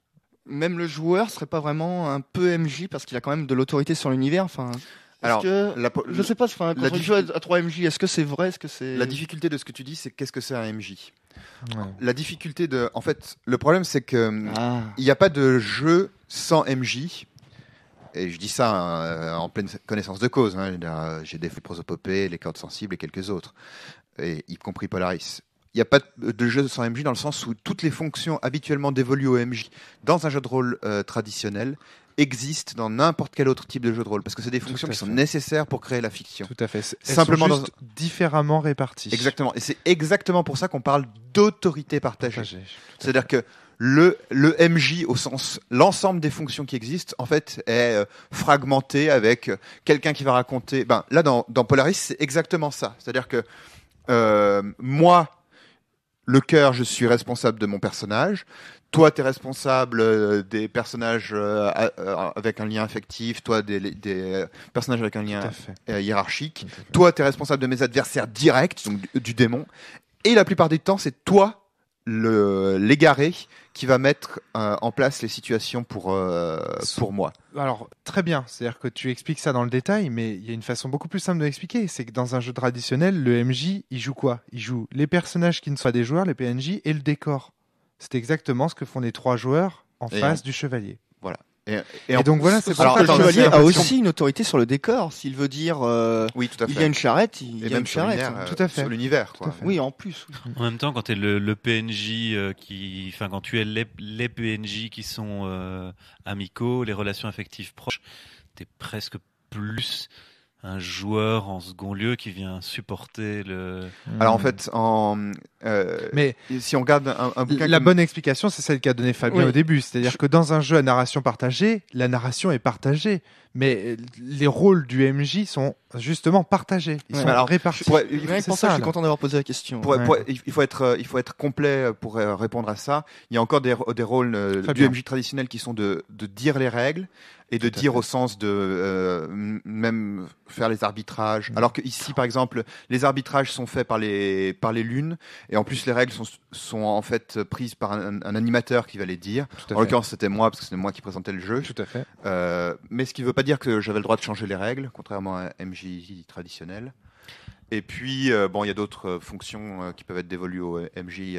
même le joueur serait pas vraiment un peu MJ parce qu'il a quand même de l'autorité sur l'univers. Enfin, Alors, je sais pas. Enfin, quand on joue à 3 MJ, est-ce que c'est vrai, est-ce que c'est la difficulté de ce que tu dis, c'est qu'est-ce que c'est un MJ? Ouais. La difficulté en fait, le problème, c'est que Ah. il n'y a pas de jeu sans MJ. Et je dis ça en pleine connaissance de cause. Hein. J'ai des prosopopées, les cordes sensibles et quelques autres, et y compris Polaris. Il n'y a pas de jeu sans MJ dans le sens où toutes les fonctions habituellement dévolues au MJ dans un jeu de rôle traditionnel existent dans n'importe quel autre type de jeu de rôle, parce que c'est des fonctions qui sont nécessaires pour créer la fiction. Tout à fait. Elles Simplement sont juste différemment réparties. Exactement. Et c'est exactement pour ça qu'on parle d'autorité partagée. C'est-à-dire que le MJ, au sens, l'ensemble des fonctions qui existent, en fait, est fragmenté avec quelqu'un qui va raconter. Ben, là, dans Polaris, c'est exactement ça. C'est-à-dire que moi, le cœur, je suis responsable de mon personnage. Toi, tu es responsable des personnages avec un lien affectif. Toi, des personnages avec un lien hiérarchique. Toi, tu es responsable de mes adversaires directs, donc du démon. Et la plupart du temps, c'est toi, l'égaré, qui va mettre en place les situations pour moi. Alors, très bien. C'est-à-dire que tu expliques ça dans le détail, mais il y a une façon beaucoup plus simple de l'expliquer. C'est que dans un jeu traditionnel, le MJ, il joue quoi? Il joue les personnages qui ne sont pas des joueurs, les PNJ, et le décor. C'est exactement ce que font les 3 joueurs en face du chevalier. Voilà. Et donc voilà, c'est pour Alors, ça le que chevalier j'ai a l'impression- aussi une autorité sur le décor. S'il veut dire Oui, tout à fait. il y a une charrette, il Et y a même une sur charrette. l'univers, Tout à fait. sur l'univers, quoi. Tout à fait. Oui, en plus. Oui. En même temps, quand tu es le PNJ quand tu es les PNJ qui sont amicaux, les relations affectives proches, tu es presque plus un joueur en second lieu qui vient supporter le. Alors en fait, Mais si on regarde un bouquin la comme- bonne explication, c'est celle qu'a donnée Fabien Oui. au début. C'est-à-dire que dans un jeu à narration partagée, la narration est partagée. Mais les rôles du MJ sont justement partagés. Ils Ouais. sont Mais alors, répartis. pour- Rien que C'est pour ça, ça, je suis là. content d'avoir posé la question. il faut être complet pour répondre à ça. Il y a encore des rôles Très du bien. MJ traditionnel qui sont de dire les règles et de Tout à dire fait. au sens de même faire les arbitrages. Alors que ici, par exemple, les arbitrages sont faits par les lunes, et en plus les règles sont en fait prises par un animateur qui va les dire. Tout à En fait. l'occurrence, c'était moi parce que c'était moi qui présentais le jeu. Tout à fait. Mais ce qui ne veut pas dire que j'avais le droit de changer les règles, contrairement à un MJ traditionnel. Et puis, bon, il y a d'autres fonctions qui peuvent être dévolues au MJ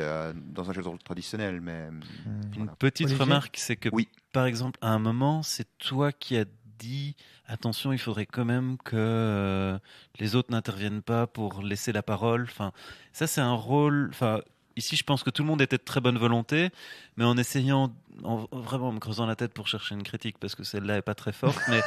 dans un jeu de rôle traditionnel, mais Une voilà. petite Olivier remarque, c'est que Oui. par exemple, à un moment, c'est toi qui as dit attention, il faudrait quand même que les autres n'interviennent pas pour laisser la parole. Enfin, ça, c'est un rôle. Enfin, ici, je pense que tout le monde était de très bonne volonté, mais en essayant, vraiment en me creusant la tête pour chercher une critique, parce que celle-là est pas très forte, mais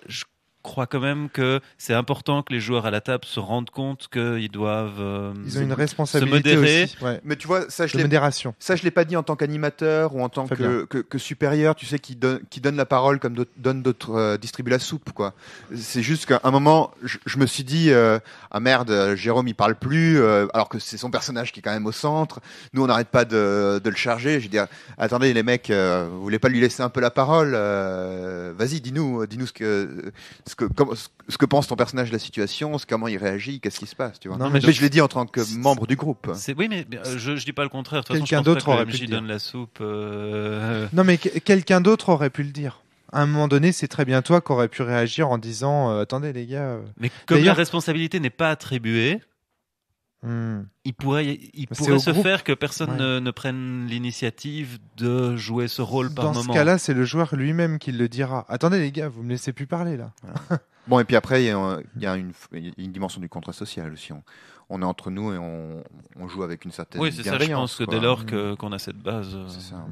je crois quand même que c'est important que les joueurs à la table se rendent compte qu'ils doivent Ils ont une responsabilité modérer. aussi. Ouais. Mais tu vois, ça, je De l'ai modération. Ça, je l'ai pas dit en tant qu'animateur ou en tant Fabien. que supérieur, tu sais, qui donne la parole comme donne d'autres distribue la soupe, quoi. C'est juste qu'à un moment, je me suis dit, ah merde, Jérôme, il parle plus, alors que c'est son personnage qui est quand même au centre. Nous, on n'arrête pas de le charger. J'ai dit, attendez, les mecs, vous voulez pas lui laisser un peu la parole? Vas-y, dis-nous ce que pense ton personnage de la situation, comment il réagit, qu'est-ce qui se passe, tu vois. Non, mais mais je l'ai dit en tant que membre du groupe. Oui, mais je dis pas le contraire. De toute façon, Quelqu'un je pense d'autre pas que aurait le pu MJ le dire. donne la soupe. Non, mais quelqu'un d'autre aurait pu le dire. À un moment donné, c'est très bien toi qui aurais pu réagir en disant attendez les gars. Mais comme la D'ailleurs- responsabilité n'est pas attribuée, il pourrait c'est au se groupe. faire que personne Ouais. ne prenne l'initiative de jouer ce rôle par Dans moment. ce cas-là, c'est le joueur lui-même qui le dira. Attendez les gars, vous me laissez plus parler là. Bon, et puis après, il y a une dimension du contrat social aussi. On est entre nous et on joue avec une certaine Oui, c'est ça. Je bienveillance, pense que quoi. dès lors qu'on a cette base. C'est ça.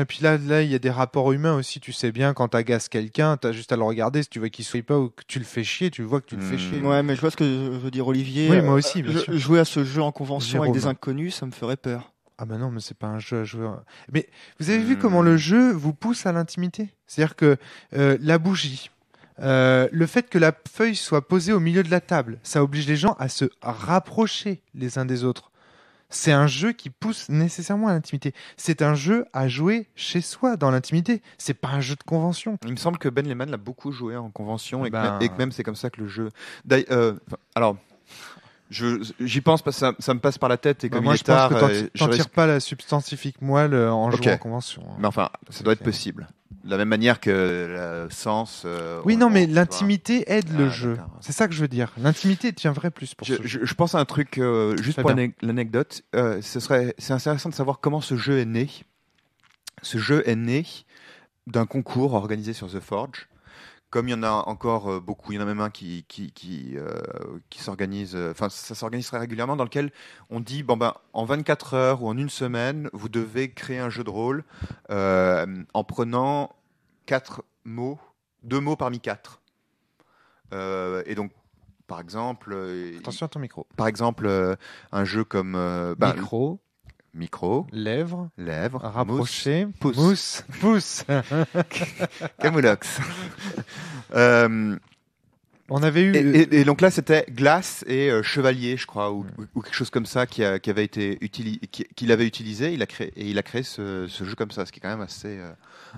Et puis là, il y a des rapports humains aussi. Tu sais bien, quand t'agaces quelqu'un, t'as juste à le regarder. Si tu vois qu'il sourit pas ou que tu le fais chier, tu vois que tu le fais chier. Ouais, mais je vois ce que veut dire Olivier. Oui, moi aussi, bien sûr. Jouer à ce jeu en convention avec Jérôme. des inconnus, ça me ferait peur. Ah bah non, mais c'est pas un jeu à jouer. Mais vous avez vu comment le jeu vous pousse à l'intimité? C'est-à-dire que la bougie, le fait que la feuille soit posée au milieu de la table, ça oblige les gens à se rapprocher les uns des autres. C'est un jeu qui pousse nécessairement à l'intimité. C'est un jeu à jouer chez soi, dans l'intimité. C'est pas un jeu de convention. Il me semble que Ben Lehman l'a beaucoup joué en convention et Ben- que même c'est comme ça que le jeu. Alors, J'y pense parce que ça me passe par la tête et comme moi, il je est tard, pense que je t'en tires risque- pas la substantifique moelle en Ok. jouant en convention. Mais enfin, ça doit être Ok. possible. De la même manière que le sens. Oui, non, mais tu l'intimité aide le Ah, jeu. d'accord. C'est ça que je veux dire. L'intimité tiendrait plus pour vois. ce jeu. Je pense à un truc, juste Très pour bien. l'anecdote. C'est intéressant de savoir comment ce jeu est né. Ce jeu est né d'un concours organisé sur The Forge. Comme il y en a encore beaucoup, il y en a même un qui s'organise, enfin ça s'organise très régulièrement, dans lequel on dit, bon ben, en 24 heures ou en une semaine, vous devez créer un jeu de rôle en prenant 4 mots, 2 mots parmi 4. Et donc, par exemple, Attention à ton micro. un jeu comme micro, Lèvres, lèvres, rapproché, pouce. mousse, pouce. Camoulox. Euh, On avait eu. Et donc là, c'était glace et chevalier, je crois, ou quelque chose comme ça qui avait été qu'il avait utilisé. Il a créé ce jeu comme ça, ce qui est quand même assez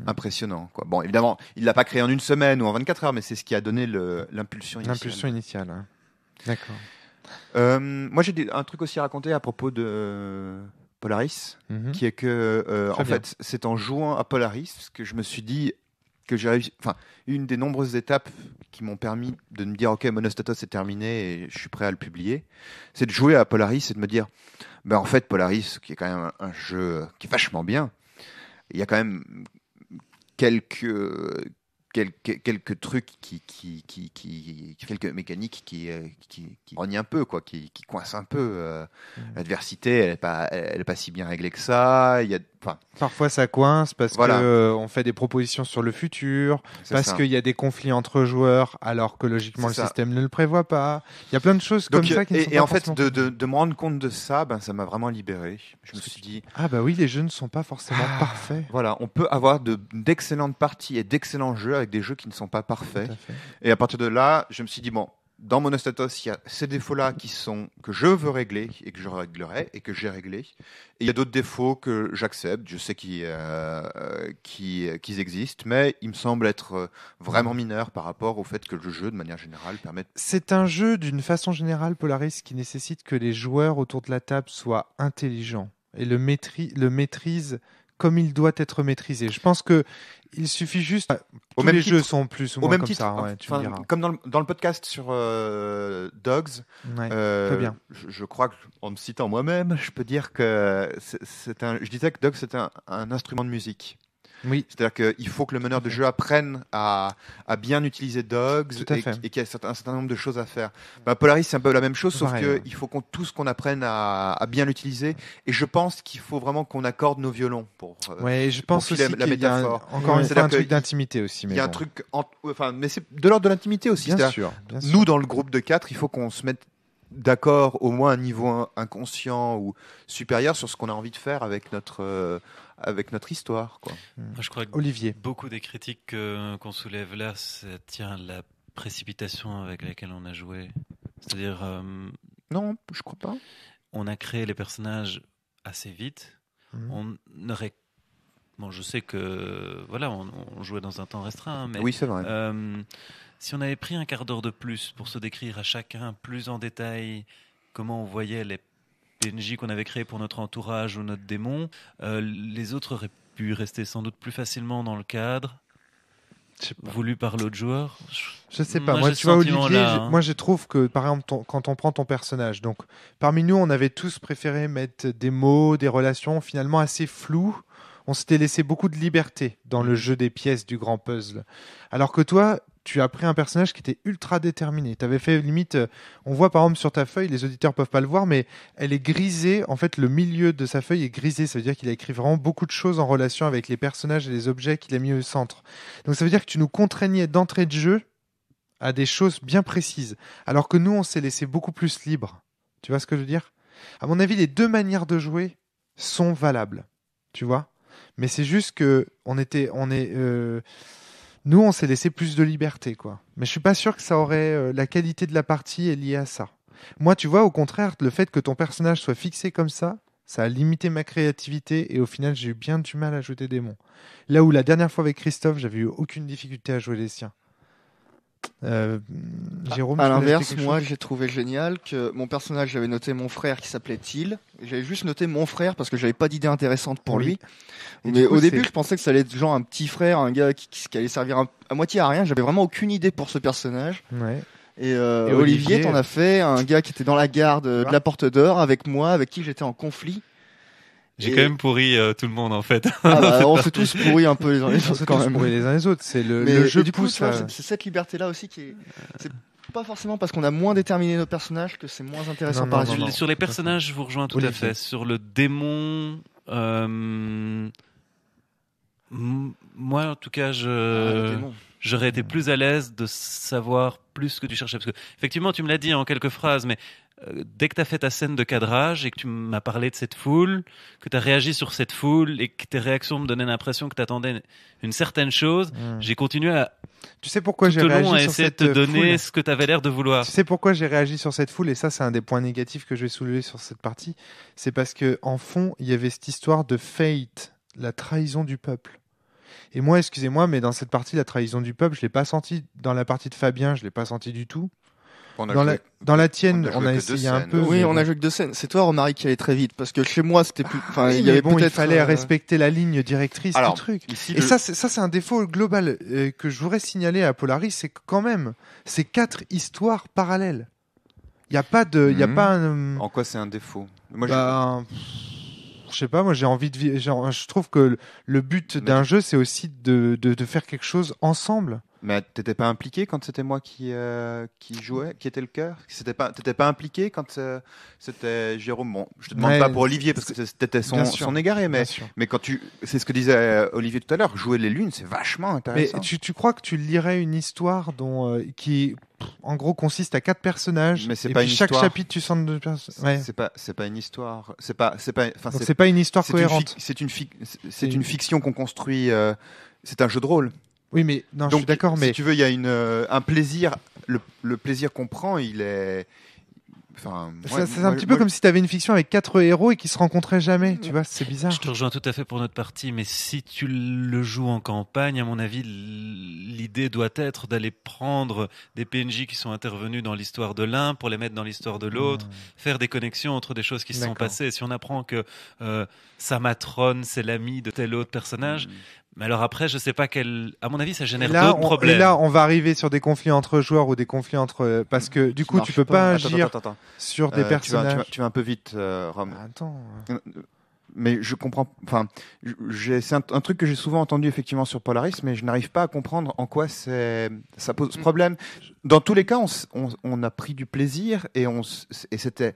impressionnant, quoi. Bon, évidemment, il l'a pas créé en une semaine ou en 24 heures, mais c'est ce qui a donné l'impulsion initiale. L'impulsion initiale. Hein. D'accord. Moi, j'ai un truc aussi à raconter à propos de Polaris, Mhm. qui est que Très en bien. fait, c'est en jouant à Polaris que je me suis dit que j'ai réussi. Enfin, une des nombreuses étapes qui m'ont permis de me dire, ok, Monostatos c'est terminé et je suis prêt à le publier, c'est de jouer à Polaris et de me dire, ben en fait, Polaris, qui est quand même un jeu qui est vachement bien, il y a quand même quelques trucs quelques mécaniques qui rognent un peu, quoi, qui coincent un peu. L'adversité, elle est pas si bien réglée que ça. Enfin, Parfois ça coince parce Voilà. que on fait des propositions sur le futur, c'est parce ça. qu'il y a des conflits entre joueurs alors que logiquement le C'est ça. système ne le prévoit pas. Il y a plein de choses Donc, comme ça qui ne sont et pas en fait, forcément- de me rendre compte de ça, ben, ça m'a vraiment libéré. Je me suis dit, Ah bah oui, les jeux ne sont pas forcément Ah, parfaits. voilà, on peut avoir d'excellentes parties et d'excellents jeux avec des jeux qui ne sont pas parfaits. Tout à fait. Et à partir de là, je me suis dit, bon, dans Monostatos, il y a ces défauts-là que je veux régler et que je réglerai et que j'ai réglés. Et il y a d'autres défauts que j'accepte. Je sais qu'ils existent, mais ils me semblent être vraiment mineurs par rapport au fait que le jeu, de manière générale, permet. C'est un jeu d'une façon générale, Polaris, qui nécessite que les joueurs autour de la table soient intelligents et le maîtrisent comme il doit être maîtrisé. Je pense que il suffit juste. Tous même les titre- jeux sont plus ou Au moins même comme titre, ça. Ouais, tu me enfin, diras. comme dans le podcast sur Dogs, Ouais, très bien. je crois qu'en me citant moi-même, je peux dire que je disais que Dogs c'était un instrument de musique. Oui, C'est-à-dire qu'il faut que le meneur de jeu apprenne à bien utiliser Dogs Tout à fait. et qu'il y a un certain nombre de choses à faire. Bah, Polaris, c'est un peu la même chose, sauf Pareil, ouais. qu'il faut tous qu'on apprenne à bien l'utiliser. Et je pense qu'il faut vraiment qu'on accorde nos violons pour. ouais, je pense filer aussi la qu'il y a métaphore. encore Ouais. une fois un C'est-à-dire truc que d'intimité aussi. Il Mais y a un bon. truc, enfin, mais c'est de l'ordre de l'intimité aussi. Bien C'est-à-dire, sûr, bien sûr. nous, dans le groupe de 4, il faut qu'on se mette d'accord au moins à un niveau inconscient ou supérieur sur ce qu'on a envie de faire avec notre histoire, quoi. Moi, je crois que Olivier. beaucoup des critiques qu'on soulève là, ça tient à la précipitation avec laquelle on a joué. C'est-à-dire, Non, je crois pas. on a créé les personnages assez vite. Mhm. On aurait... Bon, je sais que voilà, on jouait dans un temps restreint, mais Oui, c'est vrai. si on avait pris un quart d'heure de plus pour se décrire à chacun plus en détail comment on voyait les PNJ qu'on avait créés pour notre entourage ou notre démon, les autres auraient pu rester sans doute plus facilement dans le cadre Je sais pas. voulu par l'autre joueur. Je sais pas. Moi, Moi, j'ai tu ce vois, Olivier, sentiment-là, hein. moi, je trouve que, par exemple, quand on prend ton personnage, donc, parmi nous, on avait tous préféré mettre des mots, des relations finalement assez floues. On s'était laissé beaucoup de liberté dans le jeu des pièces du grand puzzle. Alors que toi, tu as pris un personnage qui était ultra déterminé. Tu avais fait limite, on voit par exemple sur ta feuille, les auditeurs peuvent pas le voir, mais elle est grisée. En fait, le milieu de sa feuille est grisé. Ça veut dire qu'il a écrit vraiment beaucoup de choses en relation avec les personnages et les objets qu'il a mis au centre. Donc ça veut dire que tu nous contraignais d'entrée de jeu à des choses bien précises. Alors que nous, on s'est laissé beaucoup plus libre. Tu vois ce que je veux dire? À mon avis, les deux manières de jouer sont valables. Tu vois? Mais c'est juste que nous, on s'est laissé plus de liberté, quoi. Mais je suis pas sûr que ça aurait la qualité de la partie est liée à ça. Moi, tu vois, au contraire, le fait que ton personnage soit fixé comme ça a limité ma créativité et au final, j'ai eu bien du mal à ajouter des démons. Là où la dernière fois avec Christophe, j'avais eu aucune difficulté à jouer les siens. Jérôme, À tu voulais l'inverse, ajouter quelque moi chose j'ai trouvé génial que mon personnage, j'avais noté mon frère qui s'appelait Till. J'avais juste noté mon frère parce que j'avais pas d'idée intéressante pour Oui. lui. Et Mais du coup, au début, c'est- je pensais que ça allait être genre un petit frère, un gars qui allait servir à moitié à rien. J'avais vraiment aucune idée pour ce personnage. Ouais. Et, Et Olivier, Olivier, t'en as fait un gars qui était dans la garde de vois. la Porte d'Or avec moi, avec qui j'étais en conflit. J'ai Et- quand même pourri tout le monde en fait. Ah dans bah, cette on partie. s'est tous pourris un peu les uns les On autres se quand tous même. pour les uns les autres. C'est le Mais jeu et du coup, pousse tu vois, à- c'est cette liberté-là aussi qui est. C'est pas forcément parce qu'on a moins déterminé nos personnages que c'est moins intéressant Non, par non, la non, suite. Sur les personnages, je vous rejoins tout à Olivier. fait. Sur le démon, moi en tout cas, Ah, le démon. j'aurais été plus à l'aise de savoir plus ce que tu cherchais. Parce que, effectivement, tu me l'as dit en quelques phrases, mais dès que tu as fait ta scène de cadrage et que tu m'as parlé de cette foule, que tu as réagi sur cette foule et que tes réactions me donnaient l'impression que tu attendais une certaine chose, j'ai continué à, Tu sais pourquoi tout j'ai au long, à réagi sur essayer de cette te donner foule ce que tu avais l'air de vouloir. Tu sais pourquoi j'ai réagi sur cette foule, et ça c'est un des points négatifs que je vais soulever sur cette partie, c'est parce que en fond il y avait cette histoire de fate, la trahison du peuple. Et moi, excusez-moi, mais dans cette partie, la trahison du peuple, je l'ai pas senti. Dans la partie de Fabien, je l'ai pas senti du tout. On a Dans joué- la, dans la tienne, on a on joué a que essayé deux un scènes. peu. Oui, mais on bon. a joué que 2 scènes. C'est toi, Romaric, qui allait très vite parce que chez moi, c'était plus. Enfin, Oui, il y mais avait bon, il peut-être. fallait respecter la ligne directrice Alors, du truc. Ici, Et ça, c'est un défaut global que je voudrais signaler à Polaris, c'est que quand même, c'est 4 histoires parallèles. Il n'y a pas de, il y a Mhm. pas un, en quoi c'est un défaut? Moi, je sais pas, moi j'ai envie de je trouve que le but Mais d'un jeu, c'est aussi de faire quelque chose ensemble. Mais t'étais pas impliqué quand c'était moi qui jouais, qui était le cœur? T'étais pas impliqué quand c'était Jérôme? Bon, je te demande Ouais, pas pour Olivier parce que t'étais bien sûr. son égaré, Bien mais, sûr. mais quand c'est ce que disait Olivier tout à l'heure, jouer les lunes, c'est vachement Mais intéressant. tu crois que tu lirais une histoire qui, en gros, consiste à 4 personnages, Mais c'est et pas puis une chaque histoire. chapitre, tu sens deux personnes. Ouais. C'est pas une histoire. Enfin, Donc c'est pas une histoire c'est cohérente. c'est une fiction qu'on construit. C'est un jeu de rôle. Oui, mais non, je Donc, suis d'accord, si mais tu veux, il y a un plaisir. Le plaisir qu'on prend, il est. Enfin, c'est un petit peu comme si tu avais une fiction avec 4 héros et qui se rencontraient jamais. Tu vois, c'est bizarre. Je te rejoins tout à fait pour notre partie, mais si tu le joues en campagne, à mon avis, l'idée doit être d'aller prendre des PNJ qui sont intervenus dans l'histoire de l'un pour les mettre dans l'histoire de l'autre, faire des connexions entre des choses qui se sont D'accord. passées. Et si on apprend que sa matrone, c'est l'ami de tel autre personnage, mais alors après, je sais pas à mon avis, ça génère d'autres problèmes. Et là, on va arriver sur des conflits entre joueurs ou des conflits entre. Parce que du coup, tu marche peux pas. pas Attends, agir attends. sur des Tu personnages. vas un peu vite, Ram. Attends. Mais je comprends. Enfin, c'est un truc que j'ai souvent entendu effectivement sur Polaris, mais je n'arrive pas à comprendre en quoi ça pose problème. Dans tous les cas, on a pris du plaisir et c'était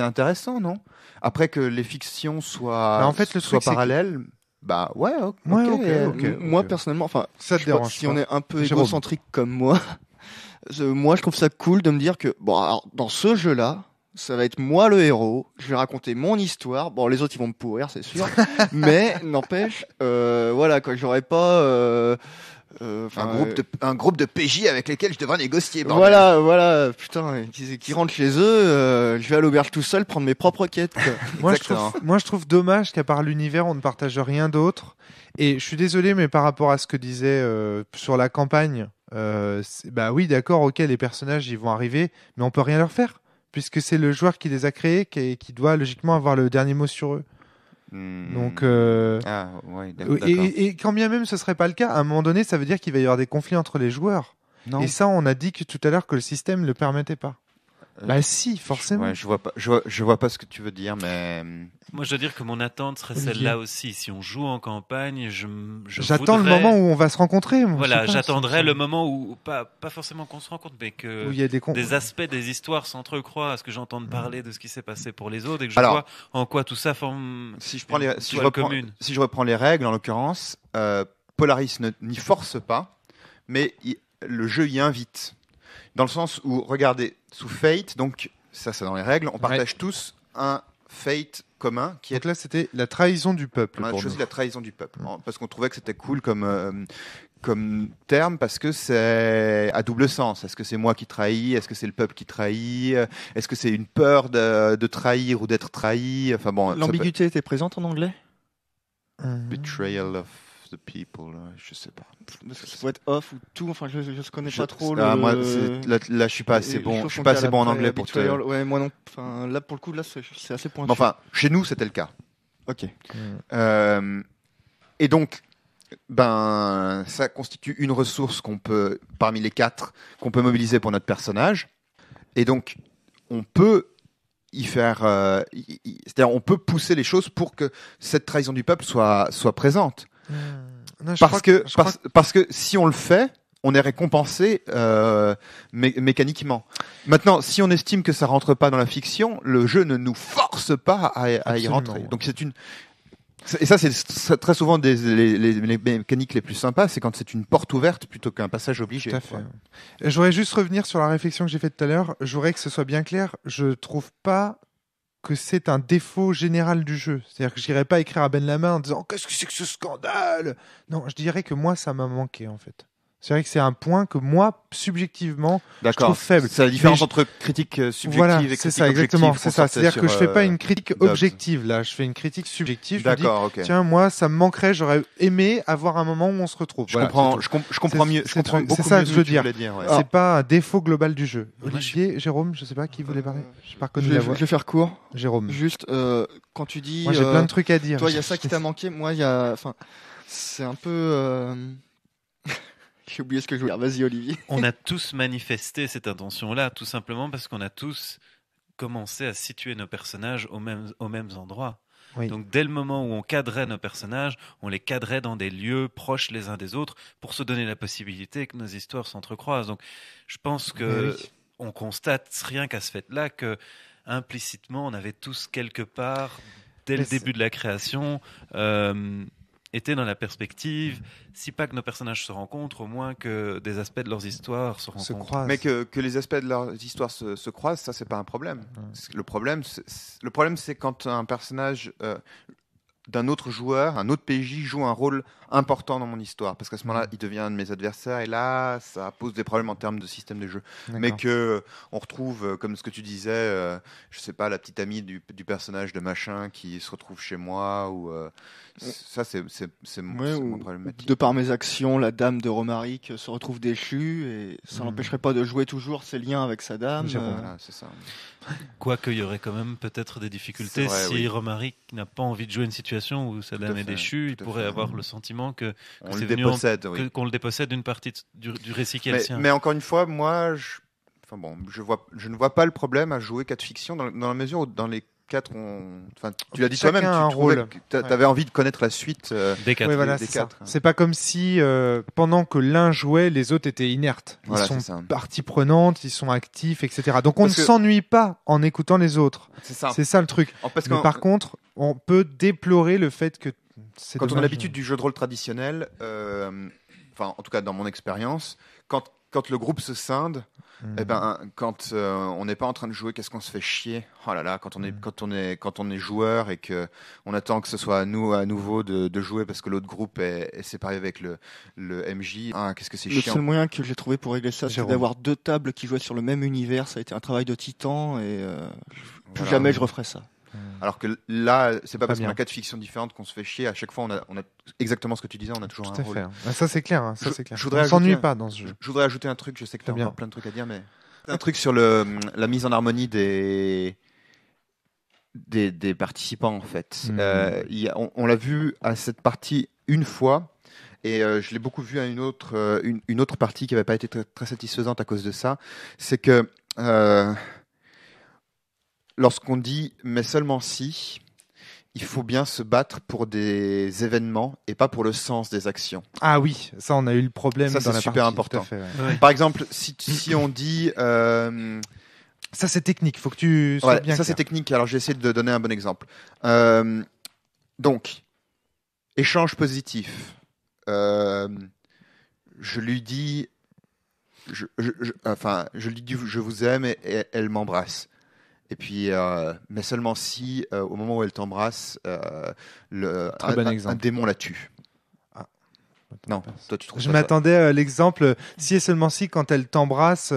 intéressant, non? Après que les fictions soient Bah, en fait, le soient truc, c'est que- parallèles, bah ouais, ok. Ouais, ok. Moi, personnellement, enfin, Ça te je sais pas, dérange si pas. on est un peu Jérôme. égocentrique comme moi, moi, je trouve ça cool de me dire que, bon, alors, dans ce jeu-là, ça va être moi le héros, je vais raconter mon histoire. Bon, les autres, ils vont me pourrir, c'est sûr. Mais, n'empêche, voilà, quoi, j'aurais pas, un groupe de PJ avec lesquels je devrais négocier. bordel. voilà, putain, qui rentrent chez eux, je vais à l'auberge tout seul prendre mes propres quêtes, quoi. Exactement. Moi, je trouve dommage qu'à part l'univers, on ne partage rien d'autre. Et je suis désolé, mais par rapport à ce que disait sur la campagne, bah oui, d'accord, ok, les personnages, ils vont arriver, mais on peut rien leur faire, puisque c'est le joueur qui les a créés qui doit logiquement avoir le dernier mot sur eux. Donc, Ah, ouais, d'accord. et quand bien même ce serait pas le cas, à un moment donné, ça veut dire qu'il va y avoir des conflits entre les joueurs. Non. Et ça, on a dit que tout à l'heure que le système ne le permettait pas. Bah si, forcément. Ouais, je vois pas ce que tu veux dire, mais Moi, je dois dire que mon attente serait Olivier. celle-là aussi. Si on joue en campagne, J'attends le moment où on va se rencontrer. moi, je Voilà, sais pas, j'attendrai ça- le moment où, pas forcément qu'on se rencontre, mais que où il y a des des aspects des histoires s'entrecroient, à ce que j'entende parler de ce qui s'est passé pour les autres, et que je Alors, vois en quoi tout ça forme si je prends une toile commune. si je reprends les règles, en l'occurrence, Polaris n'y force pas, mais le jeu y invite. Dans le sens où, regardez, sous Fate, donc ça c'est dans les règles, on partage tous un Fate commun qui est Donc là, c'était la trahison du peuple. on a pour choisi nous. la trahison du peuple, parce qu'on trouvait que c'était cool comme terme, parce que c'est à double sens. Est-ce que c'est moi qui trahis? Est-ce que c'est le peuple qui trahit? Est-ce que c'est une peur de trahir ou d'être trahi? Enfin bon, ça peut- L'ambiguïté était présente en anglais? Betrayal of the people, je sais pas. Ça peut être off ou tout. Enfin, je ne connais pas trop. Moi, là, je suis pas assez bon. Je suis pas assez bon en anglais pour te. Ouais, moi non. Enfin, là, pour le coup, là, c'est assez pointu. Enfin, chez nous, c'était le cas. Ok. Et donc, ça constitue une ressource parmi les 4, qu'on peut mobiliser pour notre personnage. Et donc, on peut y faire, c'est-à-dire, on peut pousser les choses pour que cette trahison du peuple soit présente. Non, Parce que si on le fait, on est récompensé mécaniquement. Maintenant, si on estime que ça rentre pas dans la fiction, le jeu ne nous force pas à y rentrer. Donc et ça, c'est très souvent les mécaniques les plus sympas, c'est quand c'est une porte ouverte plutôt qu'un passage obligé. Tout à fait. Je voudrais juste revenir sur la réflexion que j'ai faite tout à l'heure. Je voudrais que ce soit bien clair. Je trouve pas que c'est un défaut général du jeu. C'est-à-dire que j'irai pas écrire à Ben Lama en disant qu'est-ce que c'est que ce scandale. Non, je dirais que moi, ça m'a manqué en fait. C'est vrai que c'est un point que moi, subjectivement, je trouve faible. C'est la différence entre critique subjective voilà, et critique c'est ça, exactement. C'est ça. C'est-à-dire que je fais pas une critique Dobbs. objective, là. Je fais une critique subjective. D'accord, ok. ok. Tiens, moi, ça me manquerait. J'aurais aimé avoir un moment où on se retrouve. Je comprends mieux. Je comprends beaucoup c'est ça mieux que je veux dire. Ouais. C'est pas un défaut global du jeu. Moi, Olivier, Jérôme, je sais pas qui voulait parler. Je pas reconnu Je la voix. vais faire court. Jérôme. Juste, quand tu dis. Moi, j'ai plein de trucs à dire. Toi, il y a ça qui t'a manqué. Moi, il y a. Enfin, c'est un peu. J'ai oublié ce que je voulais dire. Vas-y, Olivier. On a tous manifesté cette intention-là, tout simplement parce qu'on a tous commencé à situer nos personnages aux mêmes endroits. Oui. Donc, dès le moment où on cadrait nos personnages, on les cadrait dans des lieux proches les uns des autres pour se donner la possibilité que nos histoires s'entrecroisent. Donc, je pense que on constate rien qu'à ce fait-là que implicitement, on avait tous quelque part, dès le début de la création, étaient dans la perspective, si pas que nos personnages se rencontrent, au moins que des aspects de leurs histoires se rencontrent. Mais que les aspects de leurs histoires se croisent, ça, c'est pas un problème. Le problème, c'est quand un personnage d'un autre joueur, un autre PJ joue un rôle important dans mon histoire, parce qu'à ce moment-là, il devient un de mes adversaires, et là, ça pose des problèmes en termes de système de jeu. D'accord. Mais que on retrouve, comme ce que tu disais, je sais pas, la petite amie du personnage de machin qui se retrouve chez moi, ou ça, c'est mon problématique. De par mes actions, la dame de Romaric se retrouve déchue, et ça n'empêcherait pas de jouer toujours ses liens avec sa dame. Voilà, c'est ça. Quoique, il y aurait quand même peut-être des difficultés si Romaric n'a pas envie de jouer une situation où sa dame est déchue, il pourrait avoir le sentiment qu'on le dépossède d'une partie du récit qui est le sien. Mais encore une fois, moi, je ne vois pas le problème à jouer 4 fictions dans la mesure où dans les 4, tu l'as dit toi-même, tu avais envie de connaître la suite des 4. Oui, voilà, des c'est 4. C'est pas comme si pendant que l'un jouait, les autres étaient inertes. Ils sont partie prenante, ils sont actifs, etc. Donc on ne s'ennuie pas en écoutant les autres. C'est ça le truc. Mais par contre, on peut déplorer le fait que quand on a l'habitude du jeu de rôle traditionnel, en tout cas dans mon expérience, quand le groupe se scinde, quand on n'est pas en train de jouer, qu'est-ce qu'on se fait chier. Oh là là, quand on est joueur et que on attend que ce soit à nous à nouveau de jouer parce que l'autre groupe est séparé avec le MJ. Qu'est-ce que c'est chiant. Le seul moyen que j'ai trouvé pour régler ça, c'est d'avoir 2 tables qui jouaient sur le même univers. Ça a été un travail de titan et plus jamais je referai ça. Alors que là, c'est pas parce qu'on a 4 fictions différentes qu'on se fait chier. À chaque fois, on a exactement ce que tu disais, on a toujours un rôle. Ça, c'est clair. C'est clair. On s'ennuie pas dans ce jeu. Je voudrais ajouter un truc. Je sais que tu as encore plein de trucs à dire, mais un truc sur la mise en harmonie des participants, en fait. On l'a vu à cette partie une fois. Et je l'ai beaucoup vu à une autre partie qui n'avait pas été très, très satisfaisante à cause de ça. C'est que lorsqu'on dit « mais seulement si », il faut bien se battre pour des événements et pas pour le sens des actions. Ah oui, ça on a eu le problème. Ça c'est super important. Fait, Par exemple, si on dit... ça c'est technique, il faut que tu sois bien ça clair. C'est technique, alors j'ai essayé de donner un bon exemple. Donc, échange positif. Je lui dis... Je lui dis je vous aime et elle m'embrasse. Et puis, mais seulement si, au moment où elle t'embrasse, un démon la tue. Non, toi tu trouves Je pas ça. m'attendais à l'exemple, si et seulement si, quand elle t'embrasse,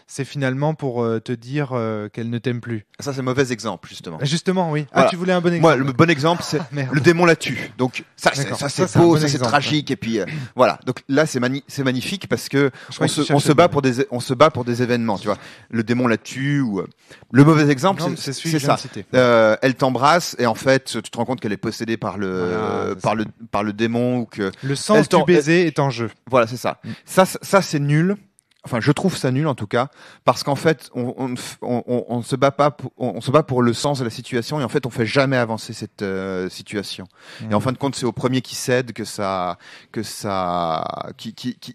c'est finalement pour te dire qu'elle ne t'aime plus. Ça, c'est un mauvais exemple, justement. Justement, oui. Voilà. Ah, tu voulais un bon exemple. Moi, le bon exemple, c'est Merde. le démon la tue. Donc ça, D'accord. ça c'est Ça, c'est un beau, bon ça c'est exemple, tragique. Et puis voilà. Donc là, c'est magnifique parce que Je crois qu'il on cherchait se bat le on se bat pour des événements. Tu vois, le démon la tue ou le mauvais exemple, Non, c'est celui que je viens ça. de citer. Elle t'embrasse et en fait, tu te rends compte qu'elle est possédée par Voilà, par le démon ou que Le sens du baiser est en jeu. voilà, c'est ça. Ça c'est nul. Enfin, je trouve ça nul en tout cas, parce qu'en fait, on se bat pas, on se bat pour le sens de la situation et en fait, on fait jamais avancer cette situation. Et en fin de compte, c'est au premier qui cède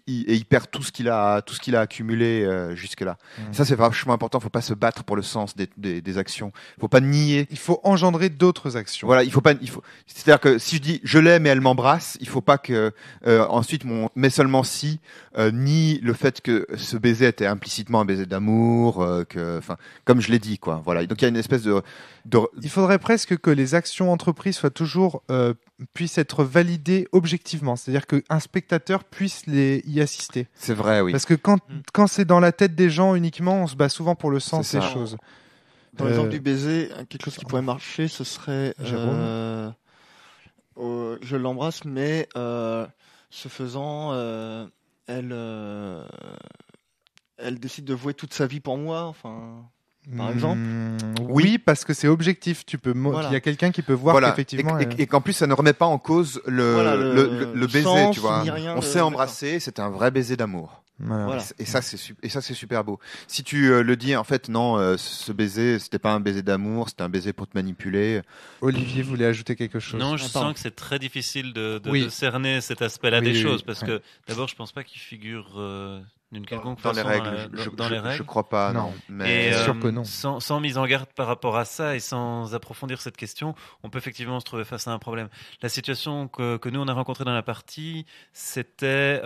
et il perd tout ce qu'il a accumulé jusque là. Ça, c'est vachement important. Faut pas se battre pour le sens des actions. Faut pas nier. Il faut engendrer d'autres actions. Voilà, c'est-à-dire que si je dis je l'aime et elle m'embrasse, il faut pas que ensuite mais seulement si nie le fait que ce baiser était implicitement un baiser d'amour, comme je l'ai dit, quoi. Voilà. Donc il y a une espèce de Il faudrait presque que les actions entreprises soient toujours puissent être validées objectivement, c'est-à-dire qu'un spectateur puisse y assister. C'est vrai, oui. Parce que quand c'est dans la tête des gens uniquement, on se bat souvent pour le sens C'est des ça. choses. Dans l'exemple du baiser, quelque chose qui pourrait marcher, ce serait Jérôme. je l'embrasse, mais ce faisant, elle décide de vouer toute sa vie pour moi, enfin, par exemple. Oui, parce que c'est objectif. Voilà. Il y a quelqu'un qui peut voir Voilà. qu'effectivement. Et qu'en plus, ça ne remet pas en cause le baiser, sens, tu vois. ni rien On de- s'est embrassé, c'était un vrai baiser d'amour. Voilà. Et ça, c'est super beau. Si tu le dis, en fait, non, ce baiser, c'était pas un baiser d'amour, c'était un baiser pour te manipuler. Olivier voulait ajouter quelque chose. Non, je Ah, pardon. sens que c'est très difficile de Oui. cerner cet aspect-là Oui, des oui, choses, oui. parce que d'abord, je pense pas qu'il figure d'une quelconque Dans les façon règles, dans les je règles. crois pas, Non. non. Mais Et C'est sûr que non. sans mise en garde par rapport à ça et sans approfondir cette question, on peut effectivement se trouver face à un problème. La situation que nous on a rencontrée dans la partie, c'était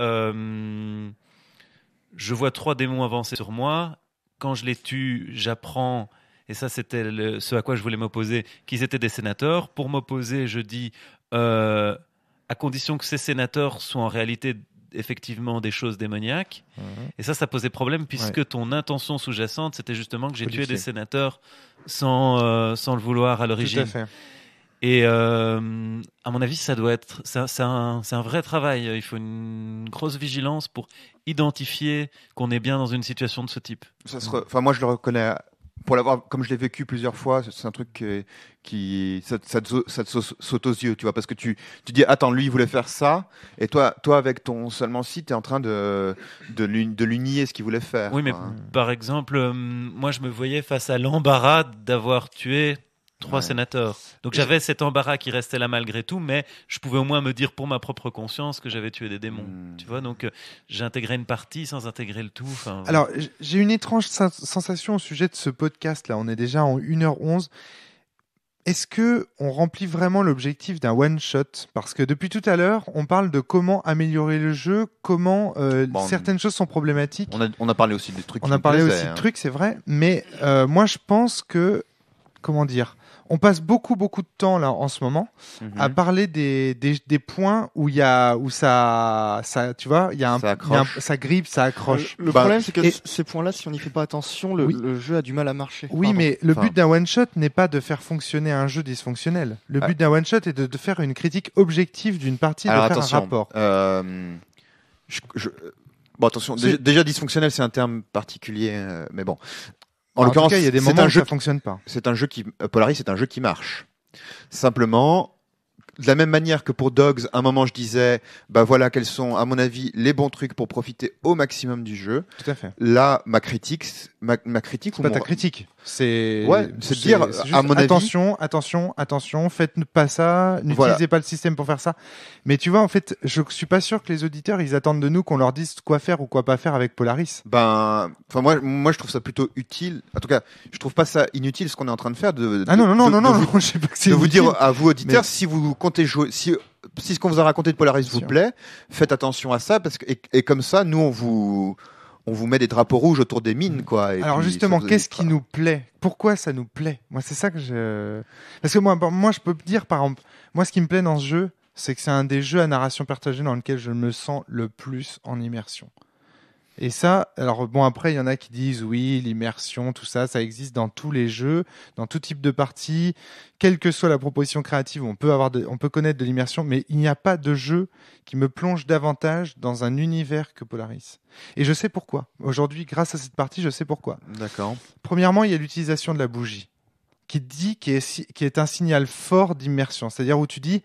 je vois 3 démons avancer sur moi. Quand je les tue, j'apprends, et ça c'était ce à quoi je voulais m'opposer, qu'ils étaient des sénateurs. Pour m'opposer, je dis à condition que ces sénateurs soient en réalité effectivement des choses démoniaques. Et ça posait problème puisque ton intention sous-jacente, c'était justement que j'ai tué Codifié. des sénateurs sans le vouloir à Tout l'origine. à fait. Et à mon avis, ça doit être, c'est un vrai travail. Il faut une grosse vigilance pour identifier qu'on est bien dans une situation de ce type. enfin, moi, je le reconnais. Pour l'avoir, comme je l'ai vécu plusieurs fois, c'est un truc ça te saute aux yeux, tu vois, parce que tu dis, attends, lui, il voulait faire ça, et toi avec ton seulement si, t'es en train de lui nier ce qu'il voulait faire. Oui, mais quoi. par exemple, moi, je me voyais face à l'embarras d'avoir tué 3 sénateurs. Donc j'avais cet embarras qui restait là malgré tout, mais je pouvais au moins me dire pour ma propre conscience que j'avais tué des démons. Tu vois, donc j'ai intégré une partie sans intégrer le tout. Enfin, Alors, j'ai une étrange sensation au sujet de ce podcast. Là, on est déjà en 1h11. Est-ce que on remplit vraiment l'objectif d'un one-shot? Parce que depuis tout à l'heure, on parle de comment améliorer le jeu, comment certaines choses sont problématiques. On a parlé aussi des trucs. On qui a nous parlé plaisaient, aussi de hein. trucs, c'est vrai. Mais moi, je pense que, comment dire, on passe beaucoup de temps là en ce moment à parler des points où ça tu vois, il y a ça grippe, ça accroche. Le Bah, problème, c'est que et- ces points-là, si on n'y fait pas attention, Oui. le jeu a du mal à marcher. Oui, Pardon. mais le Enfin- but d'un one-shot n'est pas de faire fonctionner un jeu dysfonctionnel. Le Ah. but d'un one-shot est de faire une critique objective d'une partie et de Alors faire attention. un rapport. Bon, attention. C'est- Déjà dysfonctionnel, c'est un terme particulier, mais bon. En En tout l'occurrence, cas, il y a des c'est moments un où jeu ça fonctionne pas. c'est un jeu qui Polaris, c'est un jeu qui marche. Simplement, de la même manière que pour Dogs, à un moment je disais, bah voilà quels sont, à mon avis, les bons trucs pour profiter au maximum du jeu. Tout à fait. Là, ma critique C'est pas ta critique. C'est c'est de dire, c'est juste, à mon avis- attention, faites pas ça, n'utilisez Voilà. pas le système pour faire ça. Mais tu vois, en fait, je suis pas sûr que les auditeurs ils attendent de nous qu'on leur dise quoi faire ou quoi pas faire avec Polaris. Ben, enfin moi je trouve ça plutôt utile. En tout cas, je trouve pas ça inutile ce qu'on est en train de faire. Ah non, vous, je sais pas que c'est de vous inutile. dire à vous auditeurs, Mais- si vous comptez jouer, si ce qu'on vous a raconté de Polaris Bien vous sûr. plaît, faites attention à ça parce que et comme ça, nous on vous met des drapeaux rouges autour des mines, quoi. Et Alors puis, justement, ça vous qu'est-ce qui évitera. nous plaît? Pourquoi ça nous plaît? Moi, c'est ça que je... Parce que moi, je peux dire, par exemple, moi, ce qui me plaît dans ce jeu, c'est que c'est un des jeux à narration partagée dans lequel je me sens le plus en immersion. Et ça, alors bon, après, il y en a qui disent oui, l'immersion, tout ça, ça existe dans tous les jeux, dans tout type de partie, quelle que soit la proposition créative, on peut connaître de l'immersion, mais il n'y a pas de jeu qui me plonge davantage dans un univers que Polaris. Et je sais pourquoi. Aujourd'hui, grâce à cette partie, je sais pourquoi. D'accord. Premièrement, il y a l'utilisation de la bougie, qui est un signal fort d'immersion. C'est-à-dire où tu dis,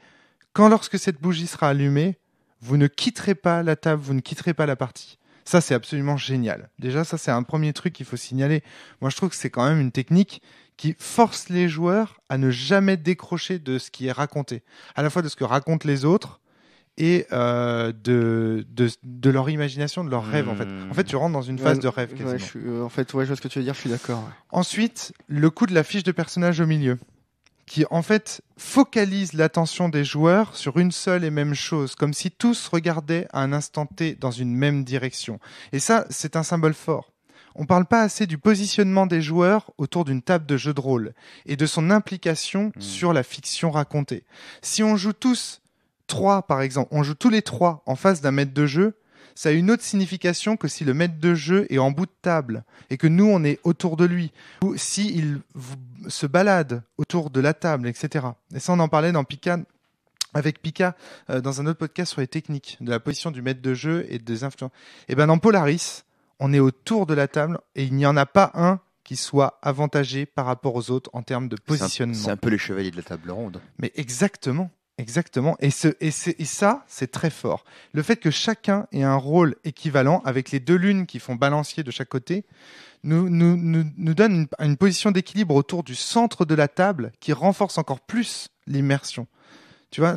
lorsque cette bougie sera allumée, vous ne quitterez pas la table, vous ne quitterez pas la partie. Ça, c'est absolument génial. Déjà, ça, c'est un premier truc qu'il faut signaler. Moi, je trouve que c'est quand même une technique qui force les joueurs à ne jamais décrocher de ce qui est raconté. À la fois de ce que racontent les autres et de leur imagination, de leur rêve, en fait. En fait, tu rentres dans une phase de rêve, quasiment. Je vois ce que tu veux dire, je suis d'accord. Ouais. Ensuite, le coup de la fiche de personnage au milieu, qui en fait focalise l'attention des joueurs sur une seule et même chose, comme si tous regardaient à un instant T dans une même direction. Et ça, c'est un symbole fort. On parle pas assez du positionnement des joueurs autour d'une table de jeu de rôle et de son implication sur la fiction racontée. Si on joue tous trois, par exemple, on joue tous les trois en face d'un maître de jeu, ça a une autre signification que si le maître de jeu est en bout de table et que nous, on est autour de lui, ou s'il se balade autour de la table, etc. Et ça, on en parlait avec Pika dans un autre podcast sur les techniques de la position du maître de jeu et des influences. Et ben dans Polaris, on est autour de la table et il n'y en a pas un qui soit avantagé par rapport aux autres en termes de positionnement. C'est un peu les chevaliers de la table ronde. Mais exactement. Exactement. Et ça, c'est très fort. Le fait que chacun ait un rôle équivalent avec les deux lunes qui font balancier de chaque côté nous donne une position d'équilibre autour du centre de la table qui renforce encore plus l'immersion. Tu vois,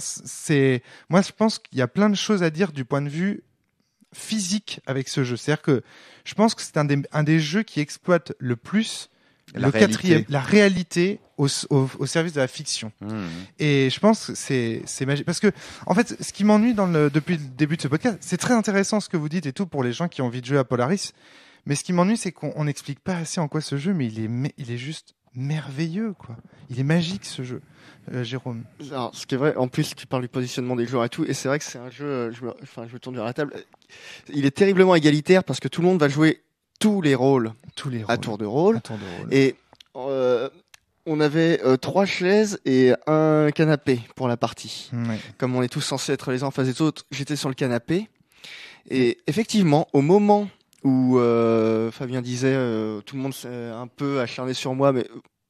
moi, je pense qu'il y a plein de choses à dire du point de vue physique avec ce jeu. C'est-à-dire que je pense que c'est un des jeux qui exploite le plus la réalité au service de la fiction. Et je pense que c'est magique. Parce que, en fait, ce qui m'ennuie depuis le début de ce podcast, c'est très intéressant ce que vous dites et tout pour les gens qui ont envie de jouer à Polaris. Mais ce qui m'ennuie, c'est qu'on n'explique pas assez en quoi ce jeu, mais il est juste merveilleux, quoi. Il est magique, ce jeu. Jérôme. Alors, ce qui est vrai, en plus, tu parles du positionnement des joueurs et tout, et c'est vrai que c'est un jeu, je me tourne vers la table, il est terriblement égalitaire parce que tout le monde va jouer tous les rôles. À tour de rôle. Et on avait 3 chaises et un canapé pour la partie. Ouais. Comme on est tous censés être les uns en face des autres, j'étais sur le canapé. Et effectivement, au moment où Fabien disait tout le monde s'est un peu acharné sur moi, mais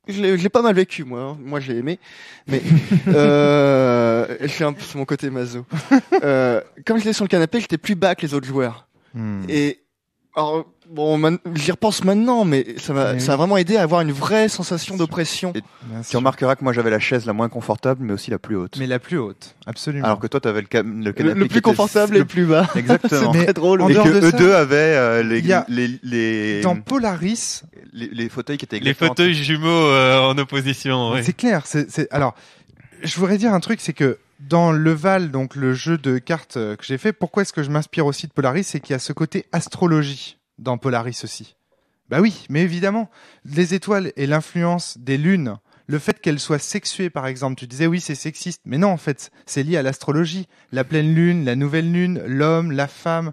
je l'ai pas mal vécu, moi. Hein. Moi, j'ai aimé. Mais je suis un peu sur mon côté maso. Comme j'étais sur le canapé, j'étais plus bas que les autres joueurs. Et alors, bon, j'y repense maintenant, mais ça a vraiment aidé à avoir une vraie sensation d'oppression. Tu remarqueras que moi j'avais la chaise la moins confortable, mais aussi la plus haute. Mais la plus haute, absolument. Alors que toi, tu avais le canapé le plus confortable et le plus bas. Exactement. C'est très drôle. Et que eux deux avaient les dans Polaris, les fauteuils qui étaient les fauteuils jumeaux en opposition. Ouais. C'est clair. Alors, je voudrais dire un truc, c'est que dans le Val, donc le jeu de cartes que j'ai fait, pourquoi est-ce que je m'inspire aussi de Polaris, c'est qu'il y a ce côté astrologie dans Polaris aussi. Bah oui, mais évidemment, les étoiles et l'influence des lunes, le fait qu'elles soient sexuées par exemple, tu disais oui c'est sexiste, mais non en fait, c'est lié à l'astrologie. La pleine lune, la nouvelle lune, l'homme, la femme...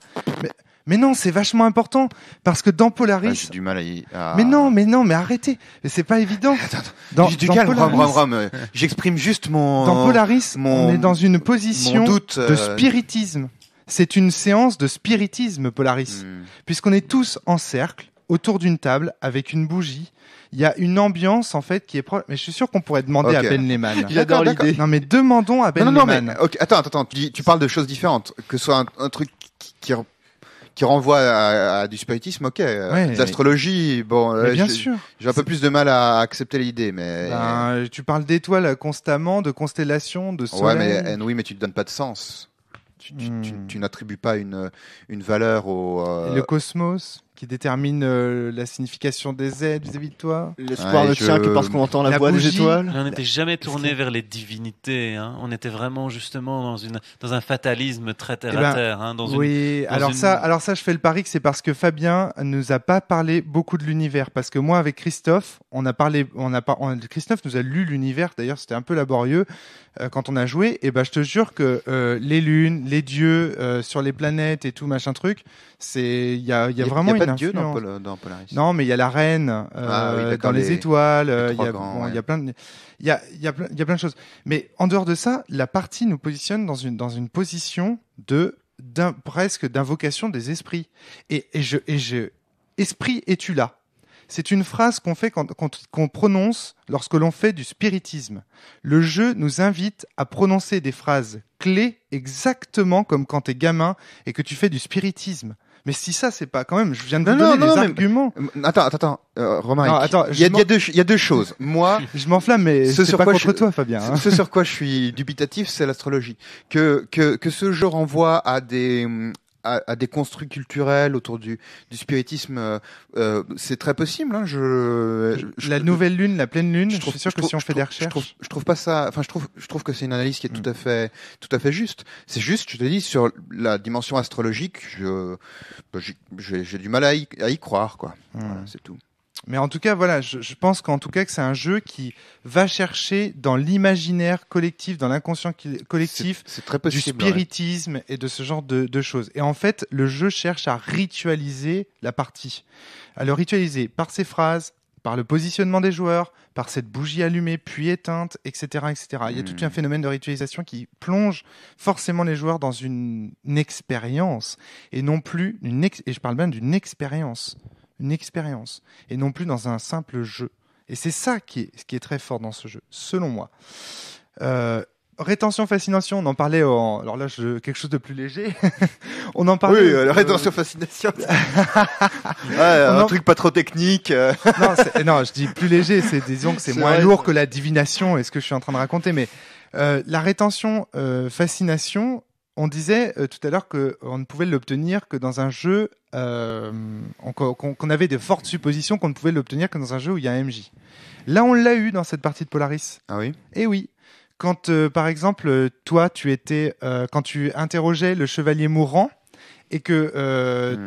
Mais non, c'est vachement important parce que dans Polaris. J'ai du mal à. Mais non, mais arrêtez. C'est pas évident. Du calme, Rome. J'exprime juste mon. Dans Polaris, on est dans une position de spiritisme. C'est une séance de spiritisme, Polaris, puisqu'on est tous en cercle autour d'une table avec une bougie. Il y a une ambiance en fait qui est proche. Mais je suis sûr qu'on pourrait demander à Ben Lehman. J'adore l'idée. Non, mais demandons à Ben Lehman. Mais attends. Tu parles de choses différentes. Que ce soit un truc qui renvoie à du spiritisme, ok. L'astrologie, bon, bien sûr. J'ai un peu plus de mal à accepter l'idée, mais. Tu parles d'étoiles constamment, de constellations, de soleil. Ouais, mais tu te donnes pas de sens. Tu n'attribues pas une valeur au. Le cosmos. qui détermine la signification des Z vis-à-vis de toi. L'espoir ne tient que parce qu'on entend la voix des étoiles. On n'était jamais tourné vers les divinités. Hein. On était vraiment justement dans un fatalisme très terre à terre. Hein, ça, je fais le pari que c'est parce que Fabien nous a pas parlé beaucoup de l'univers. Parce que moi, avec Christophe, Christophe nous a lu l'univers. D'ailleurs, c'était un peu laborieux quand on a joué. Et je te jure que les lunes, les dieux sur les planètes et tout machin truc, il y a vraiment une pas de dieu dans Polaris. Non, mais il y a la reine dans les étoiles. Il y a plein de choses. Mais en dehors de ça, la partie nous positionne dans une position presque d'invocation des esprits. Esprit, es-tu là? C'est une phrase qu'on prononce lorsque l'on fait du spiritisme. Le jeu nous invite à prononcer des phrases clés exactement comme quand t'es gamin et que tu fais du spiritisme. Mais si ça, c'est pas quand même, je viens de vous donner des arguments. Attends, Romaric. Il y a deux choses. Moi, je m'enflamme, mais c'est pas contre toi, Fabien. Hein. Ce sur quoi je suis dubitatif, c'est l'astrologie. Que ce jeu renvoie à des construits culturels autour du spiritisme, c'est très possible. Hein. La nouvelle lune, la pleine lune, je suis sûr que si on fait des recherches, je trouve pas ça. Enfin, je trouve que c'est une analyse qui est tout à fait juste. C'est juste, je te dis, sur la dimension astrologique, j'ai du mal à y croire, quoi. Voilà, c'est tout. Mais en tout cas, voilà, je pense que c'est un jeu qui va chercher dans l'imaginaire collectif, dans l'inconscient collectif, c'est très possible, du spiritisme et de ce genre de choses. Et en fait, le jeu cherche à ritualiser la partie. À le ritualiser par ses phrases, par le positionnement des joueurs, par cette bougie allumée puis éteinte, etc., etc. Il y a tout un phénomène de ritualisation qui plonge forcément les joueurs dans une expérience et non plus et je parle bien d'une expérience. Une expérience, et non plus dans un simple jeu. Et c'est ça qui est très fort dans ce jeu, selon moi. Rétention, fascination, on en parlait alors là, quelque chose de plus léger. On en parlait... Oui, rétention, fascination. Un truc pas trop technique. Non, je dis plus léger, disons que c'est moins lourd que la divination et ce que je suis en train de raconter, mais la rétention, fascination, on disait tout à l'heure qu'on ne pouvait l'obtenir que dans un jeu, qu'on avait de fortes suppositions qu'on ne pouvait l'obtenir que dans un jeu où il y a un MJ. Là, on l'a eu dans cette partie de Polaris. Ah oui ? Eh oui. Quand, par exemple, toi, quand tu interrogeais le chevalier mourant et que,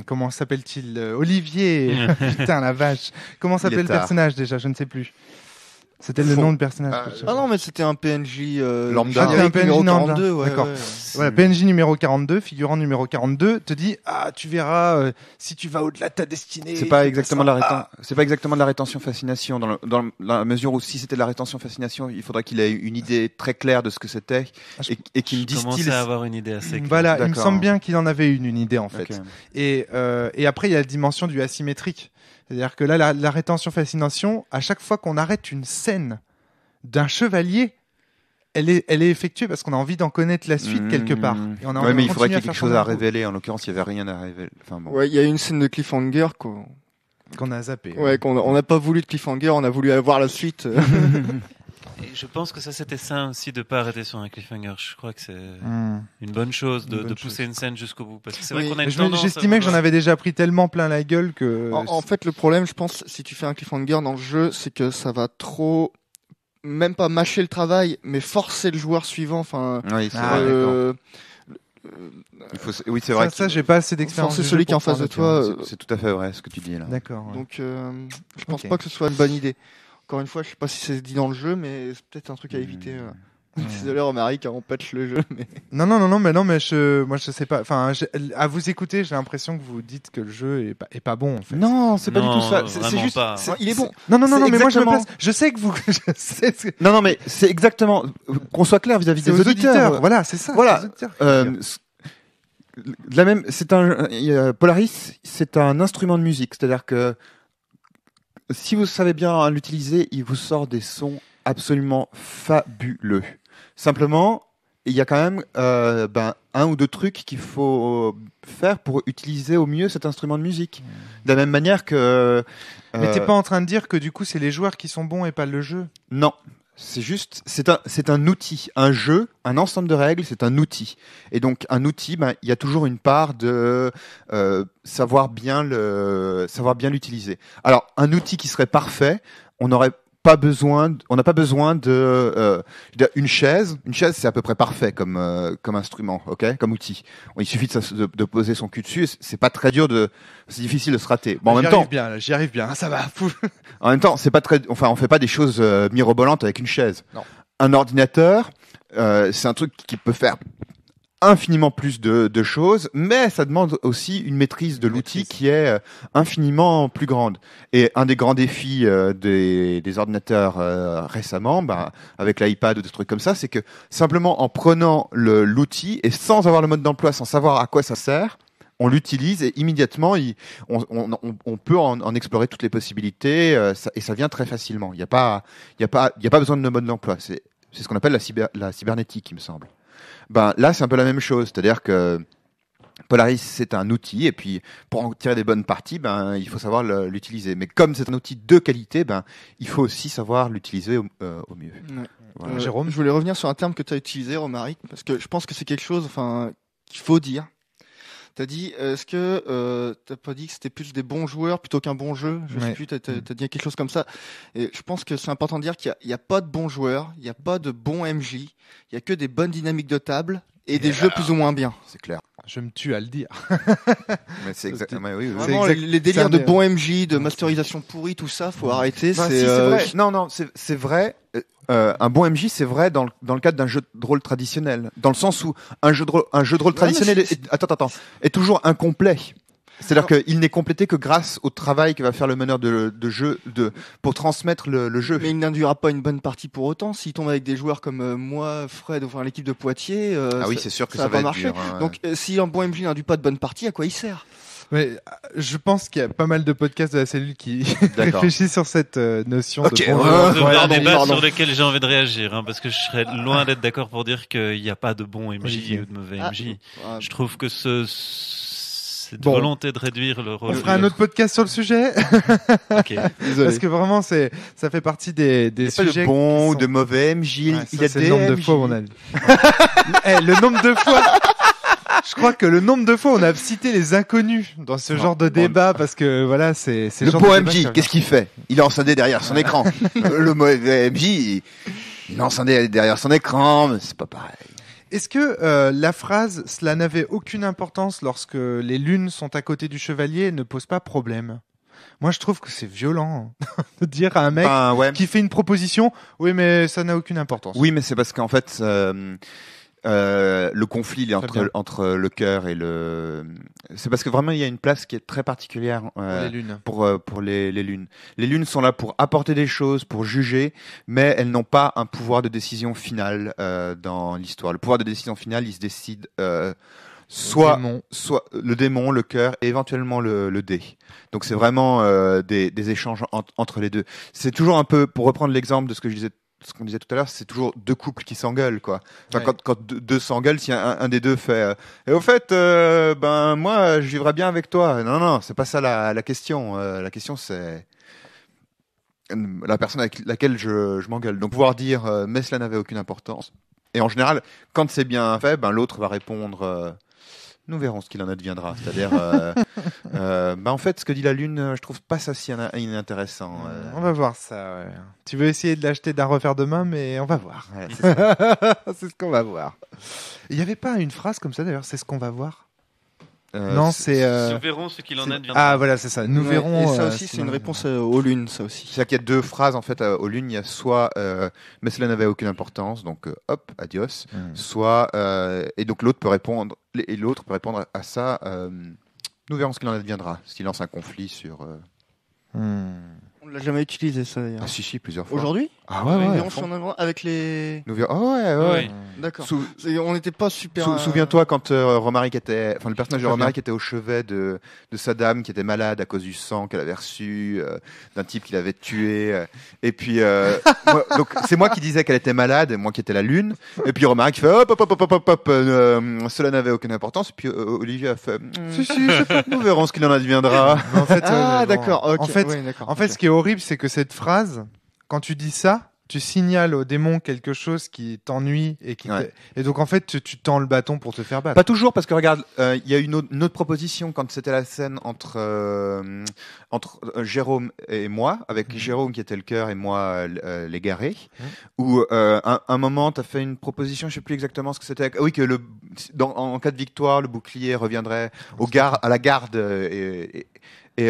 comment s'appelle-t-il ? Olivier. Putain, la vache. Comment s'appelle le personnage déjà ? Je ne sais plus. C'était le nom de personnage. Non, mais c'était un PNJ lambda. C'était un PNJ numéro lambda. 42. Ouais, d'accord. Ouais. Voilà, PNJ numéro 42, figurant numéro 42, te dit tu verras si tu vas au-delà de ta destinée. C'est pas exactement c'est pas exactement de la rétention fascination dans la mesure où si c'était de la rétention fascination, il faudrait qu'il ait une idée très claire de ce que c'était et qu'il me distille. Commence à avoir une idée assez claire. Voilà, il me semble bien qu'il en avait une idée en fait. Okay. Et après il y a la dimension du asymétrique. C'est-à-dire que là, la rétention fascination, à chaque fois qu'on arrête une scène d'un chevalier, elle est effectuée parce qu'on a envie d'en connaître la suite quelque part. Et on a envie mais il faudrait qu'il y ait de quelque chose à révéler. En l'occurrence, il n'y avait rien à révéler. Enfin, bon. Ouais, il y a une scène de cliffhanger qu'on a zappé. Ouais, on n'a pas voulu de cliffhanger, on a voulu avoir la suite. Et je pense que ça c'était sain aussi de pas arrêter sur un cliffhanger. Je crois que c'est une bonne chose de pousser une scène jusqu'au bout parce que c'est vrai qu'on a une tendance. J'estimais que j'en avais déjà pris tellement plein la gueule que. En fait, le problème, je pense, si tu fais un cliffhanger dans le jeu, c'est que ça va trop, même pas mâcher le travail, mais forcer le joueur suivant. Enfin. Oui, c'est vrai. Oui, c'est vrai. Ça, j'ai pas assez d'expérience. C'est celui qui est en face de toi. C'est tout à fait vrai ce que tu dis là. D'accord. Ouais. Donc, je pense pas que ce soit une bonne idée. Encore une fois, je sais pas si c'est dit dans le jeu, mais c'est peut-être un truc à éviter. Désolé, Romaric, on patch le jeu. Mais... Non, mais moi je sais pas. Enfin, à vous écouter, j'ai l'impression que vous dites que le jeu est pas bon. En fait. Non, c'est pas du tout ça. C'est juste. Pas. Il est bon. Non, mais moi je me place. Je sais que vous. Non, mais c'est exactement. Qu'on soit clair vis-à-vis des auditeurs. Voilà, c'est ça. Voilà. Polaris, c'est un instrument de musique, c'est-à-dire que si vous savez bien l'utiliser, il vous sort des sons absolument fabuleux. Simplement, il y a quand même un ou deux trucs qu'il faut faire pour utiliser au mieux cet instrument de musique. De la même manière que... Mais t'es pas en train de dire que du coup c'est les joueurs qui sont bons et pas le jeu ? Non. c'est un outil, un jeu, un ensemble de règles, c'est un outil. Et donc un outil, il y a toujours une part de savoir bien l'utiliser. Alors un outil qui serait parfait, on n'a pas besoin de une chaise. Une chaise, c'est à peu près parfait comme instrument, ok, comme outil. Il suffit de poser son cul dessus. C'est pas très dur c'est difficile de se rater. Bon, en même temps, j'y arrive bien. Ça va. en même temps, on fait pas des choses mirobolantes avec une chaise. Non. Un ordinateur, c'est un truc qui peut faire infiniment plus de choses, mais ça demande aussi une maîtrise de l'outil qui est infiniment plus grande. Et un des grands défis des ordinateurs récemment, avec l'iPad ou des trucs comme ça, c'est que simplement en prenant l'outil et sans avoir le mode d'emploi, sans savoir à quoi ça sert, on l'utilise et immédiatement on peut en explorer toutes les possibilités et ça vient très facilement. Il n'y a pas besoin de mode d'emploi. C'est ce qu'on appelle la cybernétique, il me semble. Là, c'est un peu la même chose, c'est-à-dire que Polaris, c'est un outil, et puis pour en tirer des bonnes parties, il faut savoir l'utiliser. Mais comme c'est un outil de qualité, il faut aussi savoir l'utiliser au mieux. Ouais. Voilà. Jérôme, je voulais revenir sur un terme que tu as utilisé, Romaric, parce que je pense que c'est quelque chose qu'il faut dire. T'as dit, est-ce que t'as pas dit que c'était plus des bons joueurs plutôt qu'un bon jeu? Je sais plus, t'as dit quelque chose comme ça. Et je pense que c'est important de dire qu'il y a pas de bons joueurs, il y a pas de bons MJ, il y a que des bonnes dynamiques de table et des jeux plus ou moins bien. C'est clair. je me tue à le dire. Mais c'est exactement. Oui. Vraiment, les délires de bons MJ, de masterisation pourrie, tout ça, faut arrêter. C'est vrai. Non, c'est vrai. Un bon MJ, c'est vrai dans le cadre d'un jeu de rôle traditionnel, dans le sens où un jeu de rôle traditionnel est toujours incomplet. C'est-à-dire qu'il n'est complété que grâce au travail que va faire le meneur de jeu pour transmettre le jeu. Mais il n'induira pas une bonne partie pour autant. S'il tombe avec des joueurs comme moi, Fred, enfin l'équipe de Poitiers, oui, c'est sûr que ça va pas marcher. Dur, hein, ouais. Donc si un bon MJ n'induit pas de bonne partie, à quoi il sert? Mais je pense qu'il y a pas mal de podcasts de la cellule qui réfléchissent sur cette notion de bon C'est un débat sur lequel j'ai envie de réagir, parce que je serais loin d'être d'accord pour dire qu'il n'y a pas de bon MJ ou de mauvais MJ. Je trouve que cette volonté de réduire le rôle. On fera un autre podcast sur le sujet. Ok. Parce que vraiment, ça fait partie des sujets. De bon ou de mauvais MJ. Il y a le nombre de fois, mon avis. Le nombre de fois. Je crois que le nombre de fois on a cité les inconnus dans ce genre de débat parce que voilà, c'est le bon MJ. Qu'est-ce qu'il fait? Il est encindé derrière son écran. Le mauvais MJ, il est encindé derrière son écran, mais c'est pas pareil. Est-ce que la phrase « cela n'avait aucune importance lorsque les lunes sont à côté du chevalier » ne pose pas problème? Moi, je trouve que c'est violent de dire à un mec qui fait une proposition « oui, mais ça n'a aucune importance ». Oui, mais c'est parce qu'en fait... le conflit il est entre le cœur et c'est parce que vraiment il y a une place qui est très particulière pour les lunes. Les lunes sont là pour apporter des choses, pour juger, mais elles n'ont pas un pouvoir de décision final dans l'histoire. Le pouvoir de décision final, il se décide soit le démon, le cœur et éventuellement le dé. Donc c'est vraiment des échanges entre les deux. C'est toujours un peu, pour reprendre l'exemple de ce qu'on disait tout à l'heure, c'est toujours deux couples qui s'engueulent, quoi. Enfin, quand deux s'engueulent, si un des deux fait et au fait, moi, je vivrais bien avec toi. Non, c'est pas ça la question. La question, c'est la personne avec laquelle je m'engueule. Donc pouvoir dire, mais cela n'avait aucune importance. Et en général, quand c'est bien fait, l'autre va répondre. Nous verrons ce qu'il en adviendra. C'est-à-dire, en fait, ce que dit la Lune, je trouve pas ça si inintéressant. On va voir ça. Ouais. Tu veux essayer de l'acheter d'un revers de main, mais on va voir. Ouais, c'est ça. C'est ce qu'on va voir. Il n'y avait pas une phrase comme ça d'ailleurs, c'est ce qu'on va voir. Non, c'est. Nous verrons ce qu'il en adviendra. Ah voilà, c'est ça. Nous verrons. Et ça aussi, c'est une réponse aux lunes, ça aussi. C'est-à-dire qu'il y a deux phrases en fait aux lunes. Il y a soit mais cela n'avait aucune importance, donc hop, adios. Soit et donc l'autre peut répondre à ça. Nous verrons ce qu'il en adviendra. S'il lance un conflit sur. On l'a jamais utilisé ça d'ailleurs. Ah si, plusieurs fois. Aujourd'hui? Ah ouais. Avec les. Nous verrons. Ouais. D'accord. On n'était pas super. Souviens-toi quand le personnage de Romaric était au chevet de sa dame qui était malade à cause du sang qu'elle avait reçu d'un type qui l'avait tué. Et puis donc c'est moi qui disais qu'elle était malade, moi qui étais la lune. Et puis Romaric fait hop, cela n'avait aucune importance. Et puis Olivier a fait si, nous verrons ce qu'il en adviendra. En fait, d'accord. Okay. En fait, ce qui est horrible, c'est que cette phrase, quand tu dis ça, Tu signales au démon quelque chose qui t'ennuie et donc en fait tu tends le bâton pour te faire battre. Pas toujours, parce que regarde, il y a une autre proposition quand c'était la scène entre Jérôme et moi, avec Jérôme qui était le cœur et moi l'égaré, où un moment tu as fait une proposition, je sais plus exactement ce que c'était. Oui, que en cas de victoire, le bouclier reviendrait à la garde et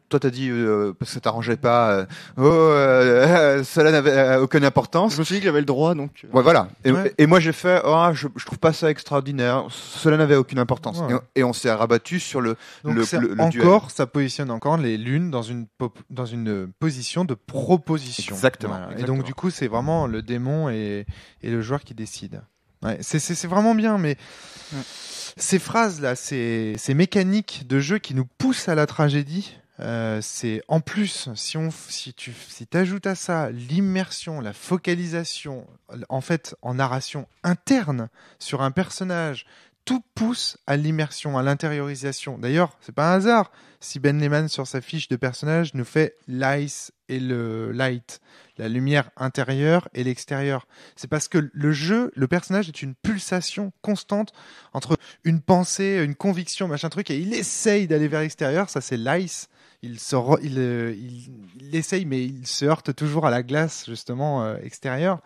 toi t'as dit parce que ça t'arrangeait pas cela n'avait aucune importance. Je me suis dit que j'avais le droit, donc ouais, voilà. Et moi j'ai fait je trouve pas ça extraordinaire, cela n'avait aucune importance. Et on s'est rabattu sur le encore duel. ça positionne encore les lunes dans une position de proposition. Exactement, voilà. exactement. Et donc du coup c'est vraiment le démon et le joueur qui décide. Ouais, c'est vraiment bien, mais ces phrases-là, ces mécaniques de jeu qui nous poussent à la tragédie, c'est en plus, si tu ajoutes à ça l'immersion, la focalisation, en fait, en narration interne sur un personnage, tout pousse à l'immersion, à l'intériorisation. D'ailleurs, c'est pas un hasard si Ben Lehman, sur sa fiche de personnage, nous fait l'ice et le light, la lumière intérieure et l'extérieur. C'est parce que le personnage est une pulsation constante entre une pensée, une conviction, machin truc, et il essaye d'aller vers l'extérieur, ça c'est l'ice. Il essaye, mais il se heurte toujours à la glace, justement, extérieure.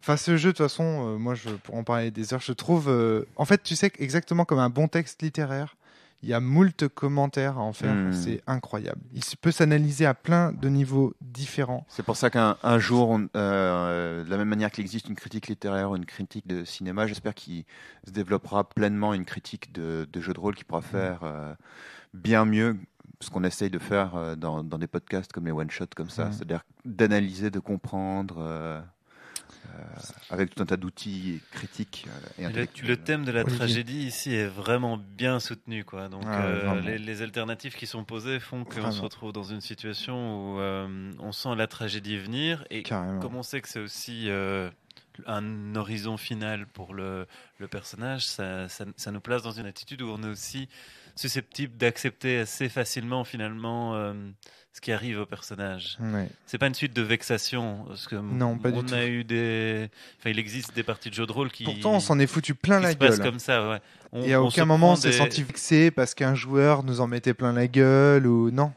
Enfin, ce jeu, de toute façon, moi, pour en parler des heures, je trouve... en fait, tu sais, exactement comme un bon texte littéraire, il y a moult commentaires à en faire. C'est incroyable. Il peut s'analyser à plein de niveaux différents. C'est pour ça qu'un jour, de la même manière qu'il existe une critique littéraire ou une critique de cinéma, j'espère qu'il se développera pleinement une critique de jeux de rôle qui pourra faire bien mieux ce qu'on essaye de faire dans des podcasts comme les one-shots comme ça, c'est-à-dire d'analyser, de comprendre... avec tout un tas d'outils critiques et intellectuels. Le thème de la tragédie ici est vraiment bien soutenu, quoi. Donc les alternatives qui sont posées font qu'on se retrouve dans une situation où on sent la tragédie venir, et comme on sait que c'est aussi un horizon final pour le personnage, ça nous place dans une attitude où on est aussi susceptible d'accepter assez facilement finalement ce qui arrive au personnage. C'est pas une suite de vexations, parce que on a eu il existe des parties de jeux de rôle qui pourtant on s'en est foutu plein la gueule. Se passe comme ça, ouais. Et à aucun moment on s'est senti vexé parce qu'un joueur nous en mettait plein la gueule ou non.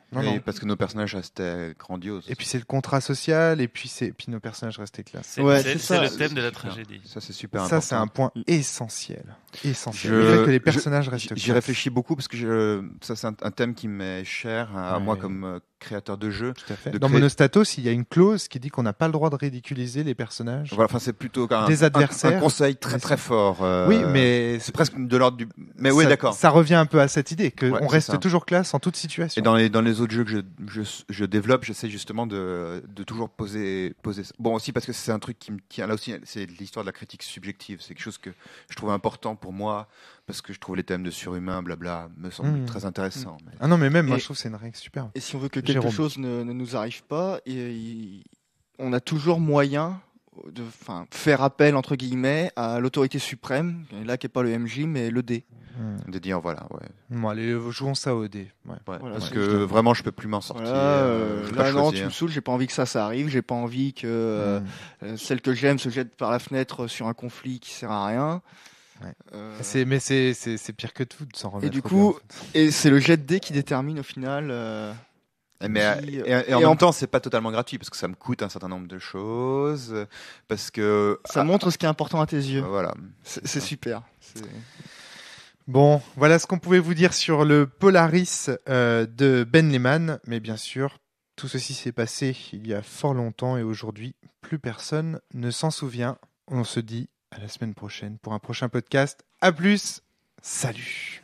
Parce que nos personnages restaient grandioses. Et puis c'est le contrat social, et puis nos personnages restaient classe. C'est le thème de la tragédie. Ça c'est super important. Ça c'est un point essentiel. Le fait que les personnages restent classe. J'y réfléchis beaucoup parce que ça c'est un thème qui m'est cher à moi comme créateur de jeu. Tout à fait. Dans Monostatos, il y a une clause qui dit qu'on n'a pas le droit de ridiculiser les personnages. Voilà, c'est plutôt des adversaires. Un conseil très très fort. Oui, mais c'est presque de l'ordre du. Mais oui, d'accord. Ça revient un peu à cette idée qu'on reste toujours classe en toute situation. Et dans les autres jeux que je développe, j'essaie justement de toujours poser ça. Bon, aussi parce que c'est un truc qui me tient. Là aussi, c'est l'histoire de la critique subjective. C'est quelque chose que je trouve important pour moi, parce que je trouve les thèmes de surhumain, blabla, me semblent très intéressants. Mais... Ah non, mais même moi je trouve que c'est une règle super. Et si on veut que quelque chose ne nous arrive pas, on a toujours moyen de faire appel entre guillemets à l'autorité suprême, là qui n'est pas le MJ mais le dé. De dire voilà, allez, jouons ça au dé. Voilà, parce que vraiment je peux plus m'en sortir. Là non, tu me saoules, j'ai pas envie que ça arrive, j'ai pas envie que celle que j'aime se jette par la fenêtre sur un conflit qui sert à rien. Mais c'est pire que tout de s'en remettre. Et du coup, et c'est le jet de dés qui détermine au final. Et en même temps, c'est pas totalement gratuit parce que ça me coûte un certain nombre de choses, parce que ça montre ce qui est important à tes yeux. Voilà, c'est super. Bon, voilà ce qu'on pouvait vous dire sur le Polaris de Ben Lehman, mais bien sûr, tout ceci s'est passé il y a fort longtemps et aujourd'hui, plus personne ne s'en souvient. On se dit à la semaine prochaine pour un prochain podcast. À plus, salut.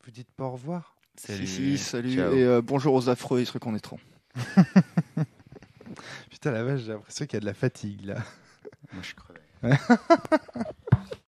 Vous dites pas au revoir? Salut. Salut. Et bonjour aux affreux, ils se reconnaîtront. Putain, la vache, j'ai l'impression qu'il y a de la fatigue là. Moi je suis crevé.